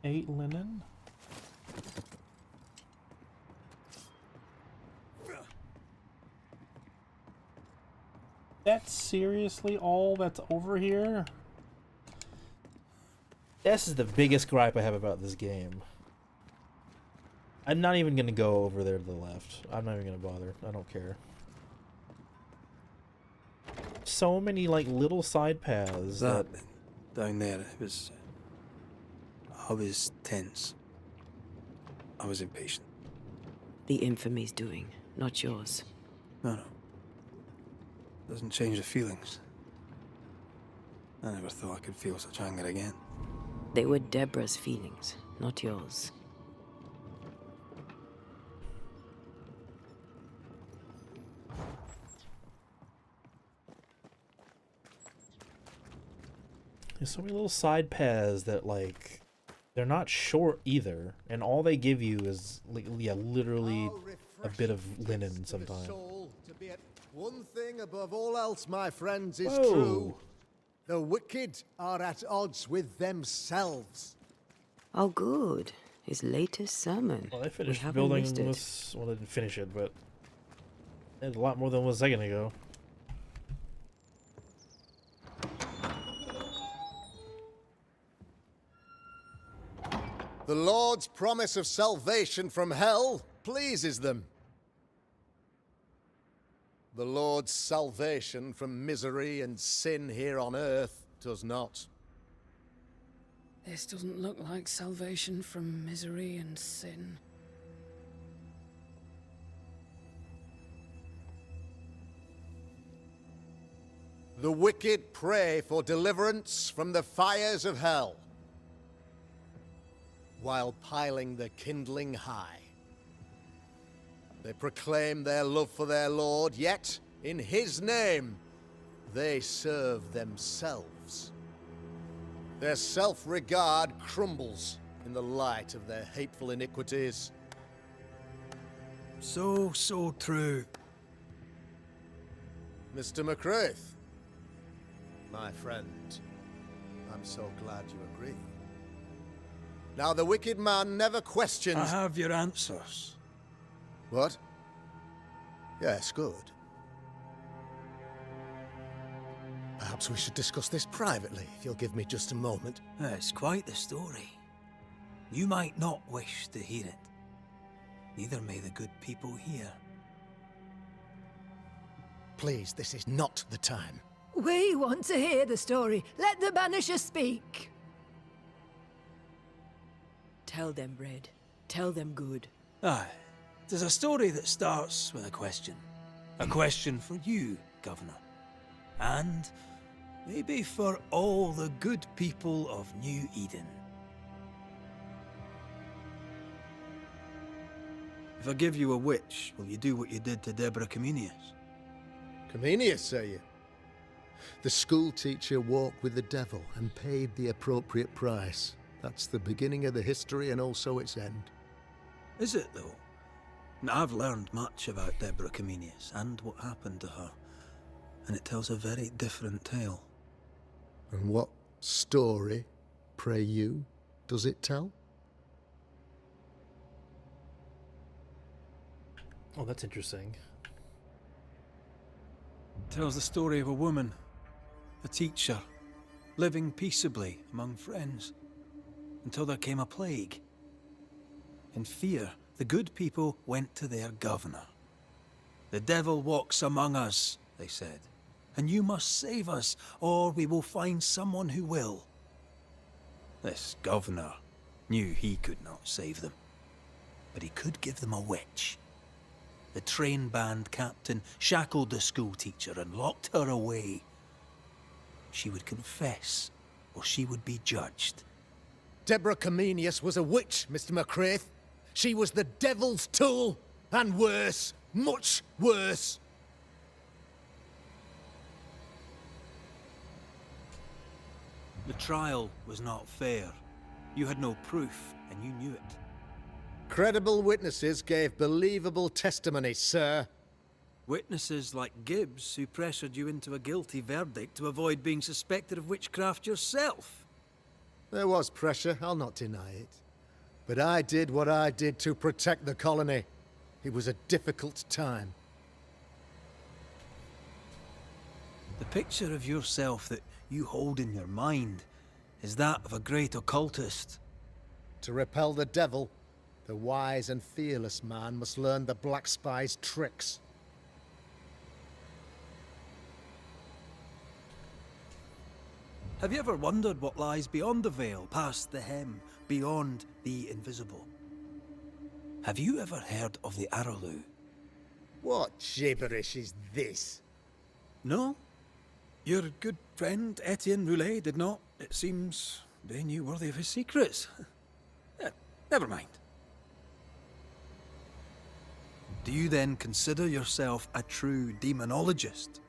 8 linen? That's seriously all that's over here? This is the biggest gripe I have about this game. I'm not even gonna go over there to the left. I'm not even gonna bother. I don't care. So many like little side paths that down there, I was tense. I was impatient. The infamy's doing, not yours. No. Doesn't change the feelings. I never thought I could feel such anger again. They were Deborah's feelings, not yours. There's so many little side paths that, like, they're not short either, and all they give you is, like, yeah, literally a bit of linen sometimes. One thing above all else, my friends, is Whoa. true. The wicked are at odds with themselves. Oh, good. His latest sermon. Well, I finished We haven't building missed it. this. Well, I didn't finish it, but I did a lot more than 1 second ago. The Lord's promise of salvation from hell pleases them. The Lord's salvation from misery and sin here on earth does not. This doesn't look like salvation from misery and sin. The wicked pray for deliverance from the fires of hell, while piling the kindling high. They proclaim their love for their Lord, yet, in His name, they serve themselves. Their self-regard crumbles in the light of their hateful iniquities. So true. Mr. McCraith, my friend, I'm so glad you agree. Now, the wicked man never questions... I have your answers. What? Yes, good. Perhaps we should discuss this privately, if you'll give me just a moment. It's quite the story. You might not wish to hear it. Neither may the good people hear. Please, this is not the time. We want to hear the story. Let the Banisher speak. Tell them, Red. Tell them good. Aye. There's a story that starts with a question. A question for you, Governor. And maybe for all the good people of New Eden. If I give you a witch, will you do what you did to Deborah Comenius? Comenius, say you? The school teacher walked with the devil and paid the appropriate price. That's the beginning of the history and also its end. Is it, though? I've learned much about Deborah Comenius and what happened to her, and it tells a very different tale. And what story, pray you, does it tell? Oh, that's interesting. It tells the story of a woman, a teacher, living peaceably among friends. until there came a plague. In fear, the good people went to their governor. "The devil walks among us," they said, "and you must save us, or we will find someone who will." This governor knew he could not save them, but he could give them a witch. The train band captain shackled the schoolteacher and locked her away. She would confess, or she would be judged. Deborah Comenius was a witch, Mr. McCraith. She was the devil's tool, and worse, much worse. The trial was not fair. You had no proof, and you knew it. Credible witnesses gave believable testimony, sir. Witnesses like Gibbs, who pressured you into a guilty verdict to avoid being suspected of witchcraft yourself. There was pressure, I'll not deny it. But I did what I did to protect the colony. It was a difficult time. The picture of yourself that you hold in your mind is that of a great occultist. To repel the devil, the wise and fearless man must learn the Black Spy's tricks. Have you ever wondered what lies beyond the veil, past the hem, beyond the invisible? Have you ever heard of the Araloo? What gibberish is this? No? Your good friend Etienne Roulet did not, it seems, deign you worthy of his secrets. Never mind. Do you then consider yourself a true demonologist?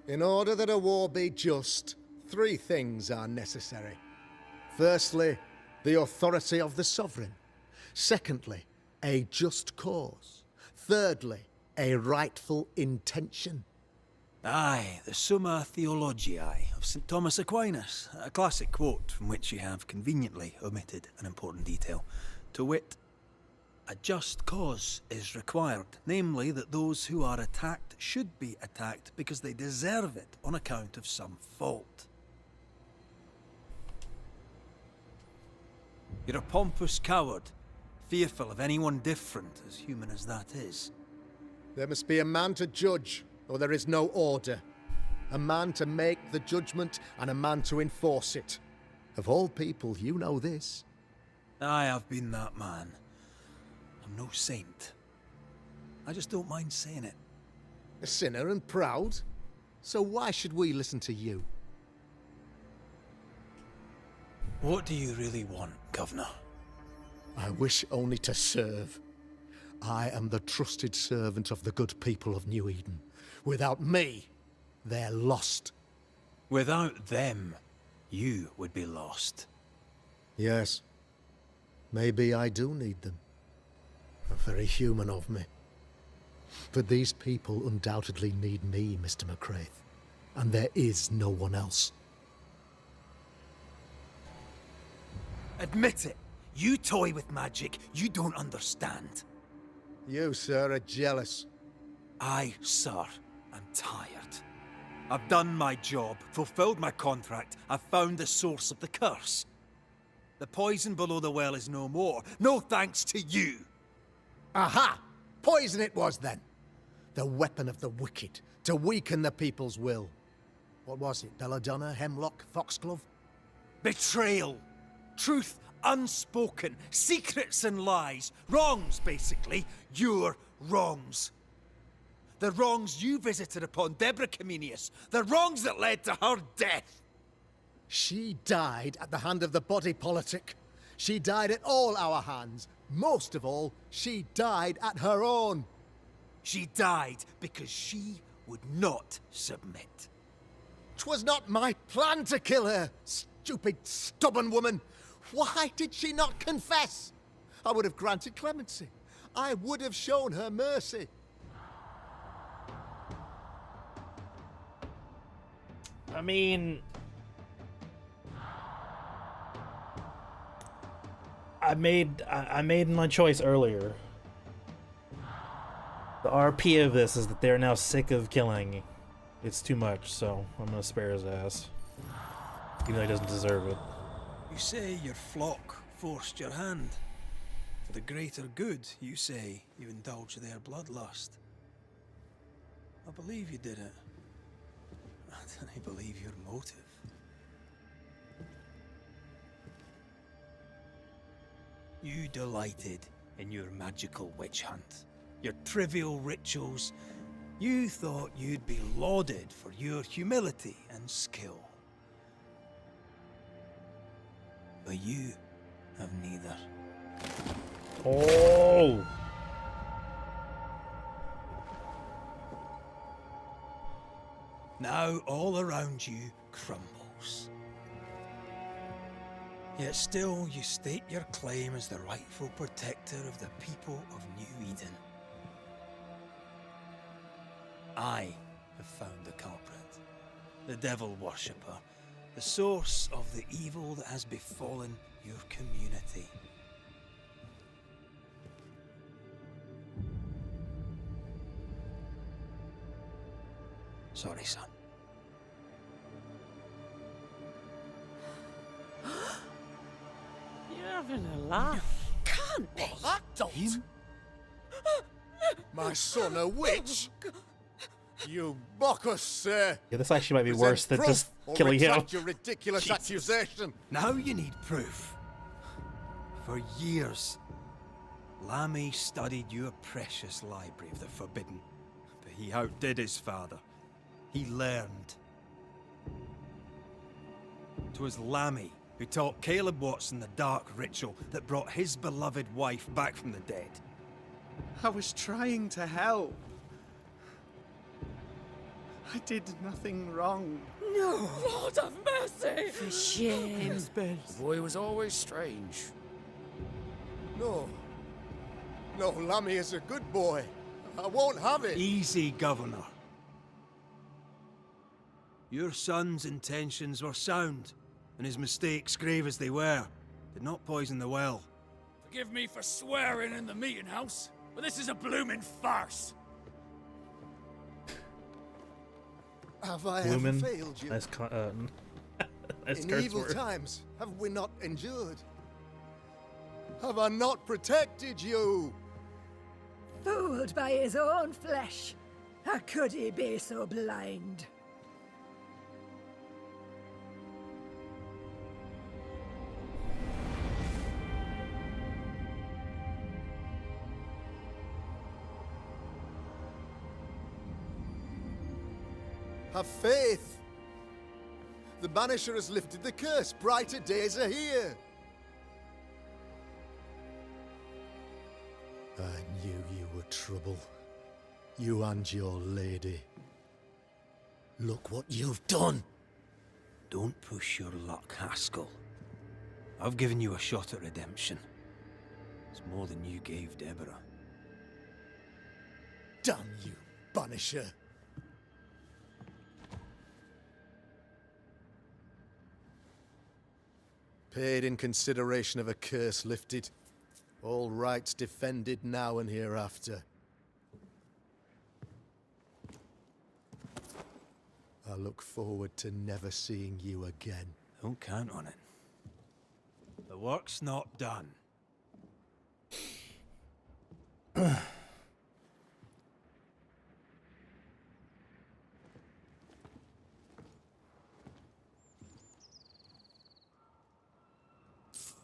In order that a war be just, 3 things are necessary. Firstly, the authority of the sovereign. Secondly, a just cause. Thirdly, a rightful intention. Aye, the Summa Theologiae of St. Thomas Aquinas, a classic quote from which you have conveniently omitted an important detail. To wit, a just cause is required, namely that those who are attacked should be attacked because they deserve it on account of some fault. You're a pompous coward, fearful of anyone different, as human as that is. There must be a man to judge, or there is no order. A man to make the judgment, and a man to enforce it. Of all people, you know this. I have been that man. I'm no saint. I just don't mind saying it. A sinner and proud? So why should we listen to you? What do you really want, Governor? I wish only to serve. I am the trusted servant of the good people of New Eden. Without me, they're lost. Without them, you would be lost. Yes. Maybe I do need them. Very human of me. But these people undoubtedly need me, Mr. McCraith. And there is no one else. Admit it! You toy with magic you don't understand. You, sir, are jealous. I, sir, am tired. I've done my job, fulfilled my contract, I've found the source of the curse. The poison below the well is no more, no thanks to you. Aha! Poison it was then. The weapon of the wicked, to weaken the people's will. What was it, belladonna, hemlock, foxglove? Betrayal. Truth unspoken. Secrets and lies. Wrongs, basically. Your wrongs. The wrongs you visited upon Deborah Comenius. The wrongs that led to her death. She died at the hand of the body politic. She died at all our hands. Most of all, she died at her own. She died because she would not submit. 'Twas not my plan to kill her, stupid, stubborn woman. Why did she not confess? I would have granted clemency. I would have shown her mercy. I mean, I made my choice earlier. The RP of this is that they're now sick of killing. It's too much, so I'm gonna spare his ass. Even though he doesn't deserve it. You say your flock forced your hand. For the greater good, you say you indulged their bloodlust. I believe you did it. I don't believe your motive. You delighted in your magical witch hunt, your trivial rituals. You thought you'd be lauded for your humility and skill. But you have neither. Oh! Now all around you crumbles. Yet still you state your claim as the rightful protector of the people of New Eden. I have found the culprit, the devil worshipper, the source of the evil that has befallen your community. Sorry, son. You're having a laugh. Can't be. That don't. My son, a witch? You mock us, sir. Yeah, this actually might be Present worse than proof just or killing him. retract your ridiculous Jesus. accusation. Now you need proof. For years, Lammy studied your precious library of the forbidden, but he outdid his father. He learned. 'Twas Lammy who taught Caleb Watson the dark ritual that brought his beloved wife back from the dead. I was trying to help. I did nothing wrong. No! Lord have mercy! For shame. The boy was always strange. No. No, Lammy is a good boy. I won't have it. Easy, Governor. Your son's intentions were sound, and his mistakes, grave as they were, did not poison the well. Forgive me for swearing in the meeting house, but this is a blooming farce. Have I Bloomin'. ever failed you? Nice, nice In curse evil word. times, have we not endured? Have I not protected you? Fooled by his own flesh. How could he be so blind? Have faith. The Banisher has lifted the curse. Brighter days are here. I knew you were trouble. You and your lady. Look what you've done. Don't push your luck, Haskell. I've given you a shot at redemption. It's more than you gave Deborah. Damn you, Banisher. Paid in consideration of a curse lifted. All rights defended now and hereafter. I look forward to never seeing you again. Don't count on it. The work's not done.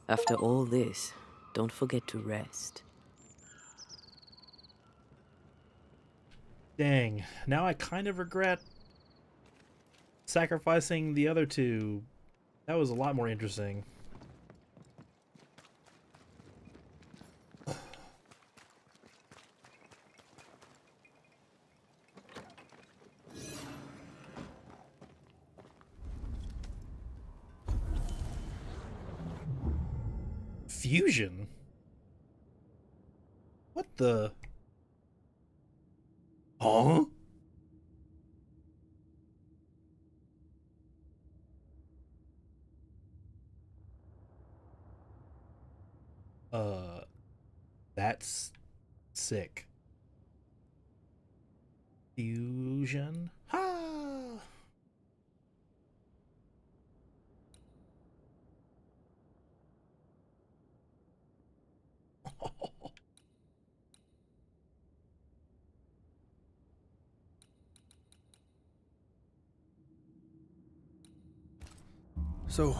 After all this, don't forget to rest. Dang. Now I kind of regret sacrificing the other two. That was a lot more interesting. Fusion? What the? Huh? That's sick. Fusion? Ha! So,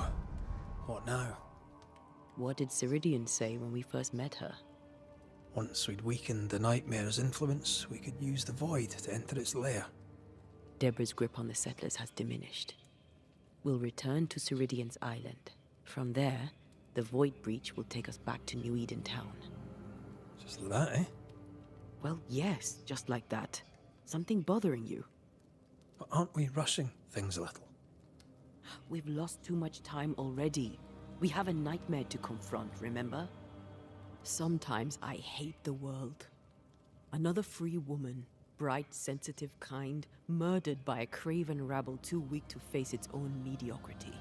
what now? What did Ceridian say when we first met her? Once we'd weakened the nightmare's influence, we could use the void to enter its lair. Deborah's grip on the settlers has diminished. We'll return to Ceridian's island. From there, the void breach will take us back to New Eden Town. Just like that, eh? Well, yes, just like that. Something bothering you. But aren't we rushing things a little? We've lost too much time already. We have a nightmare to confront, remember? Sometimes I hate the world. Another free woman, bright, sensitive, kind, murdered by a craven rabble too weak to face its own mediocrity.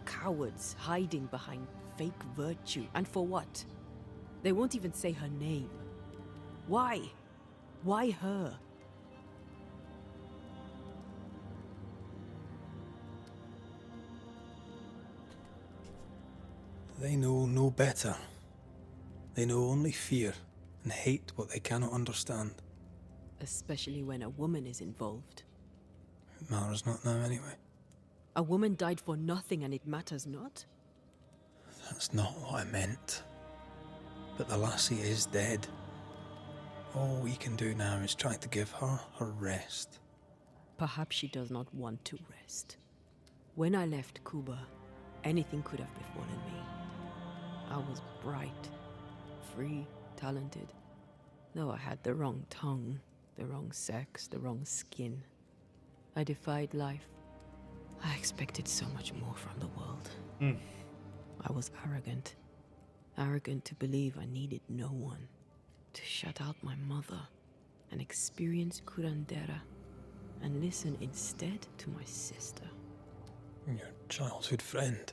Cowards hiding behind fake virtue. And for what? They won't even say her name. Why? Why her? They know no better. They know only fear and hate what they cannot understand. Especially when a woman is involved. It matters not now anyway. A woman died for nothing and it matters not? That's not what I meant. But the lassie is dead. All we can do now is try to give her her rest. Perhaps she does not want to rest. When I left Cuba, anything could have befallen me. I was bright, free, talented. Though I had the wrong tongue, the wrong sex, the wrong skin. I defied life. I expected so much more from the world. I was arrogant. Arrogant to believe I needed no one. To shut out my mother and experience curandera. And listen instead to my sister. Your childhood friend.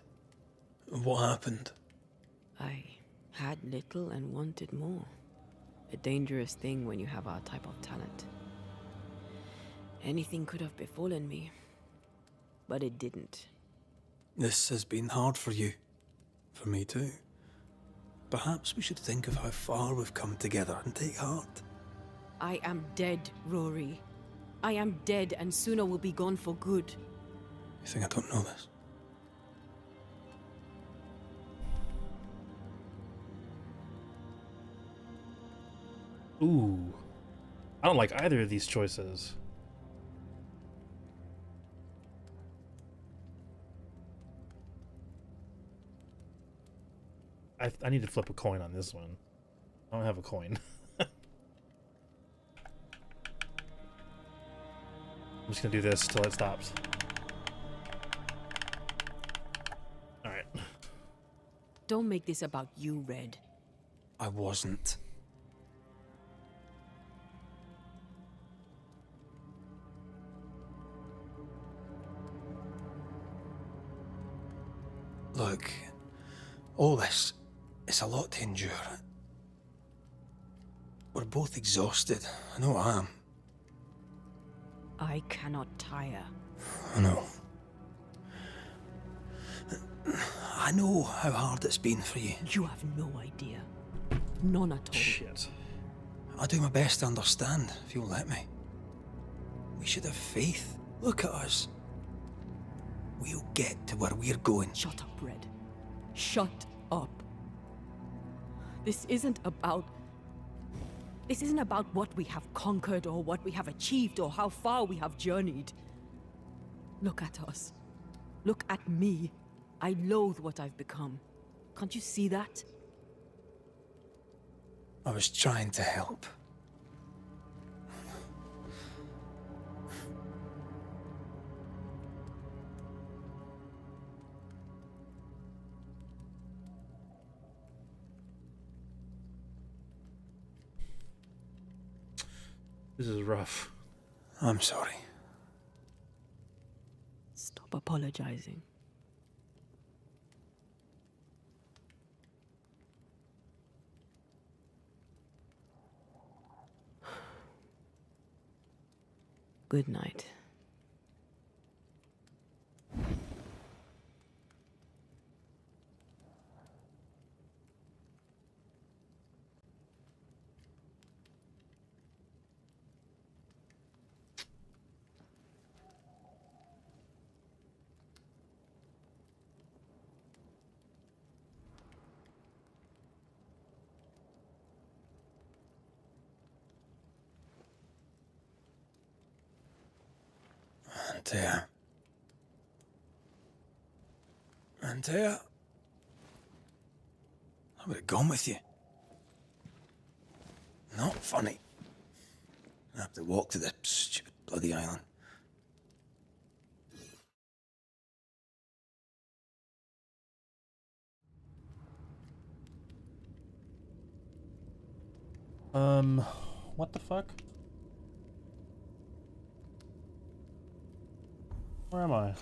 What happened? I had little and wanted more. A dangerous thing when you have our type of talent. Anything could have befallen me, but it didn't. This has been hard for you. For me too. Perhaps we should think of how far we've come together and take heart. I am dead, Rory. I am dead, and sooner will be gone for good. You think I don't know this? Ooh. I don't like either of these choices. I need to flip a coin on this one. I don't have a coin. I'm just gonna do this till it stops. Alright. Don't make this about you, Red. I wasn't. Look, all this, it's a lot to endure. We're both exhausted. I know I am. I cannot tire. I know. I know how hard it's been for you. You have no idea. None at all. Shit. I'll do my best to understand, if you'll let me. We should have faith. Look at us. We'll get to where we're going. Shut up, Red. Shut up. This isn't about what we have conquered or what we have achieved or how far we have journeyed. Look at us. Look at me. I loathe what I've become. Can't you see that? I was trying to help. This is rough. I'm sorry. Stop apologizing. Good night. Antea. Antea? I would have gone with you. Not funny. I have to walk to the stupid bloody island. What the fuck? Where am I?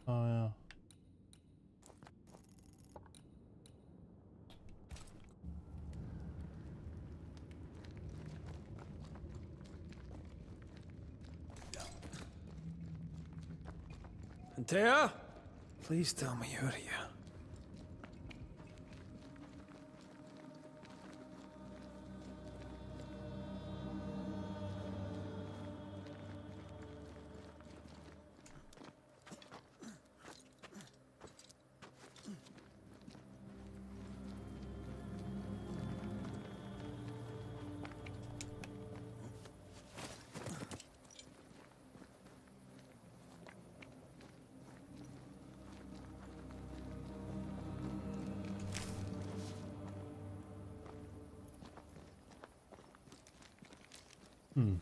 Oh, yeah. Antea? Please tell me you're here. Hmm.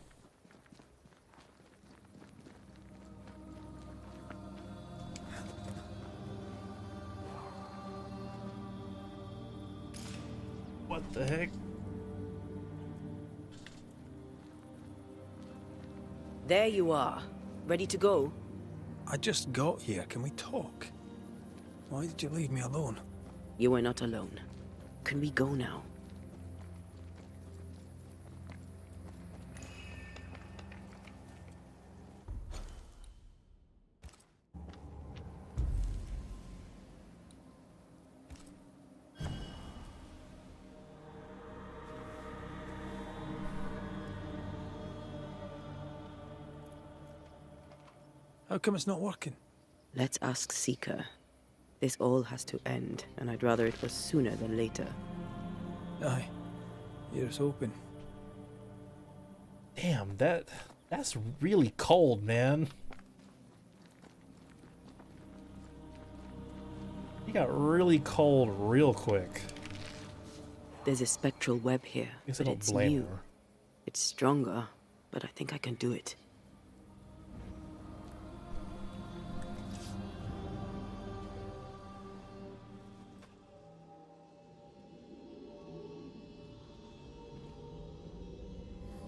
What the heck? There you are. Ready to go? I just got here. Can we talk? Why did you leave me alone? You are not alone. Can we go now? How come it's not working? Let's ask Seeker. This all has to end, and I'd rather it was sooner than later. Aye. Here's hoping. Damn, that's really cold, man. He got really cold real quick. There's a spectral web here, Guess I but don't it's blame new. her. It's stronger, but I think I can do it.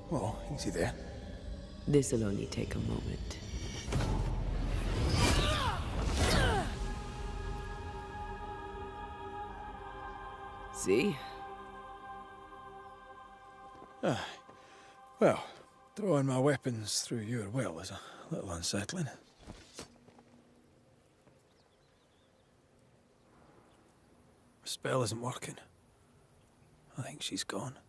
Well, easy there. This'll only take a moment. See? Ah. Well, throwing my weapons through your well is a little unsettling. The spell isn't working. I think she's gone.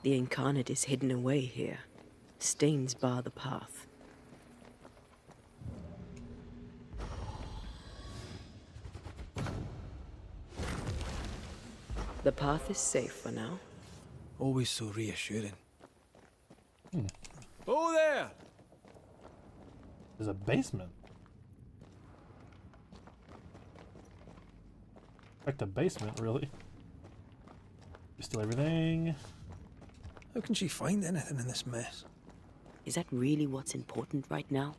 The incarnate is hidden away here. Stains bar the path. The path is safe for now. Always so reassuring. Hmm. Oh, there! There's a basement. Like the basement, really. You steal everything. How can she find anything in this mess? Is that really what's important right now?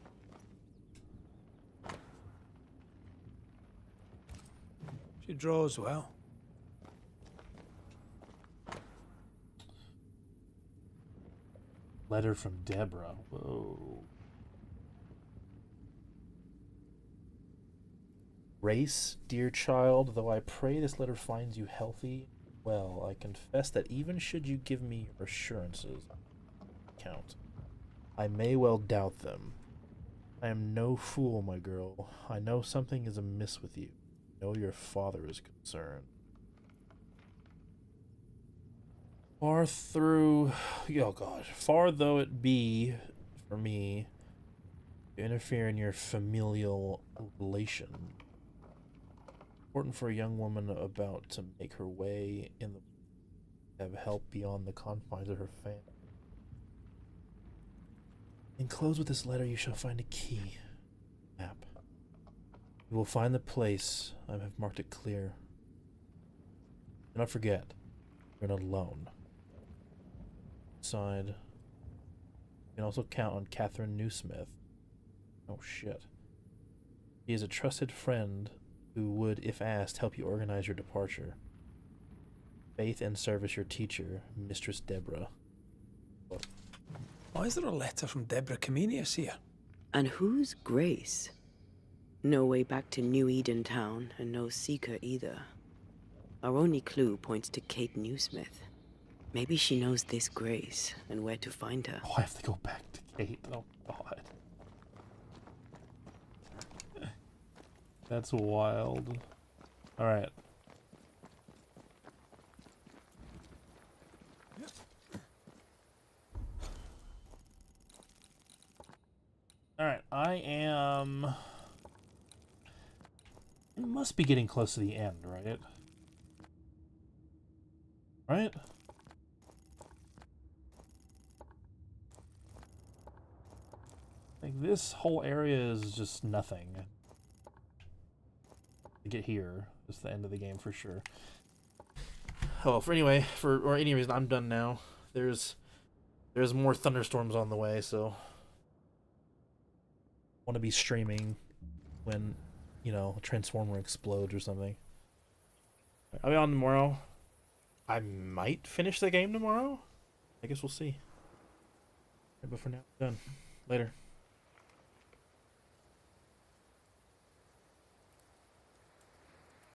She draws well. Letter from Deborah. Whoa. Race, dear child, though I pray this letter finds you healthy, well, I confess that even should you give me your assurances, count, I may well doubt them. I am no fool, my girl. I know something is amiss with you. I know your father is concerned. Far through, oh God, far though it be for me to interfere in your familial relation. Important for a young woman about to make her way in the have help beyond the confines of her family. Enclosed with this letter, you shall find a key. Map. You will find the place. I have marked it clear. Do not forget, you're not alone. Side. You can also count on Catherine Newsmith. Oh shit. He is a trusted friend who would, if asked, help you organize your departure. Faith and service your teacher, Mistress Deborah. Why is there a letter from Deborah Comenius here? And who's Grace? No way back to New Eden Town, and no seeker either. Our only clue points to Kate Newsmith. Maybe she knows this Grace, and where to find her. Oh, I have to go back to Kate. Oh, God. That's wild. Alright. Alright, I am... It must be getting close to the end, right? Right? Like, this whole area is just nothing. To get here is the end of the game for sure. Oh, for any reason, I'm done now. There's more thunderstorms on the way, so want to be streaming when, you know, a transformer explodes or something. I'll be on tomorrow. I might finish the game tomorrow. I guess we'll see. But for now, done. Later.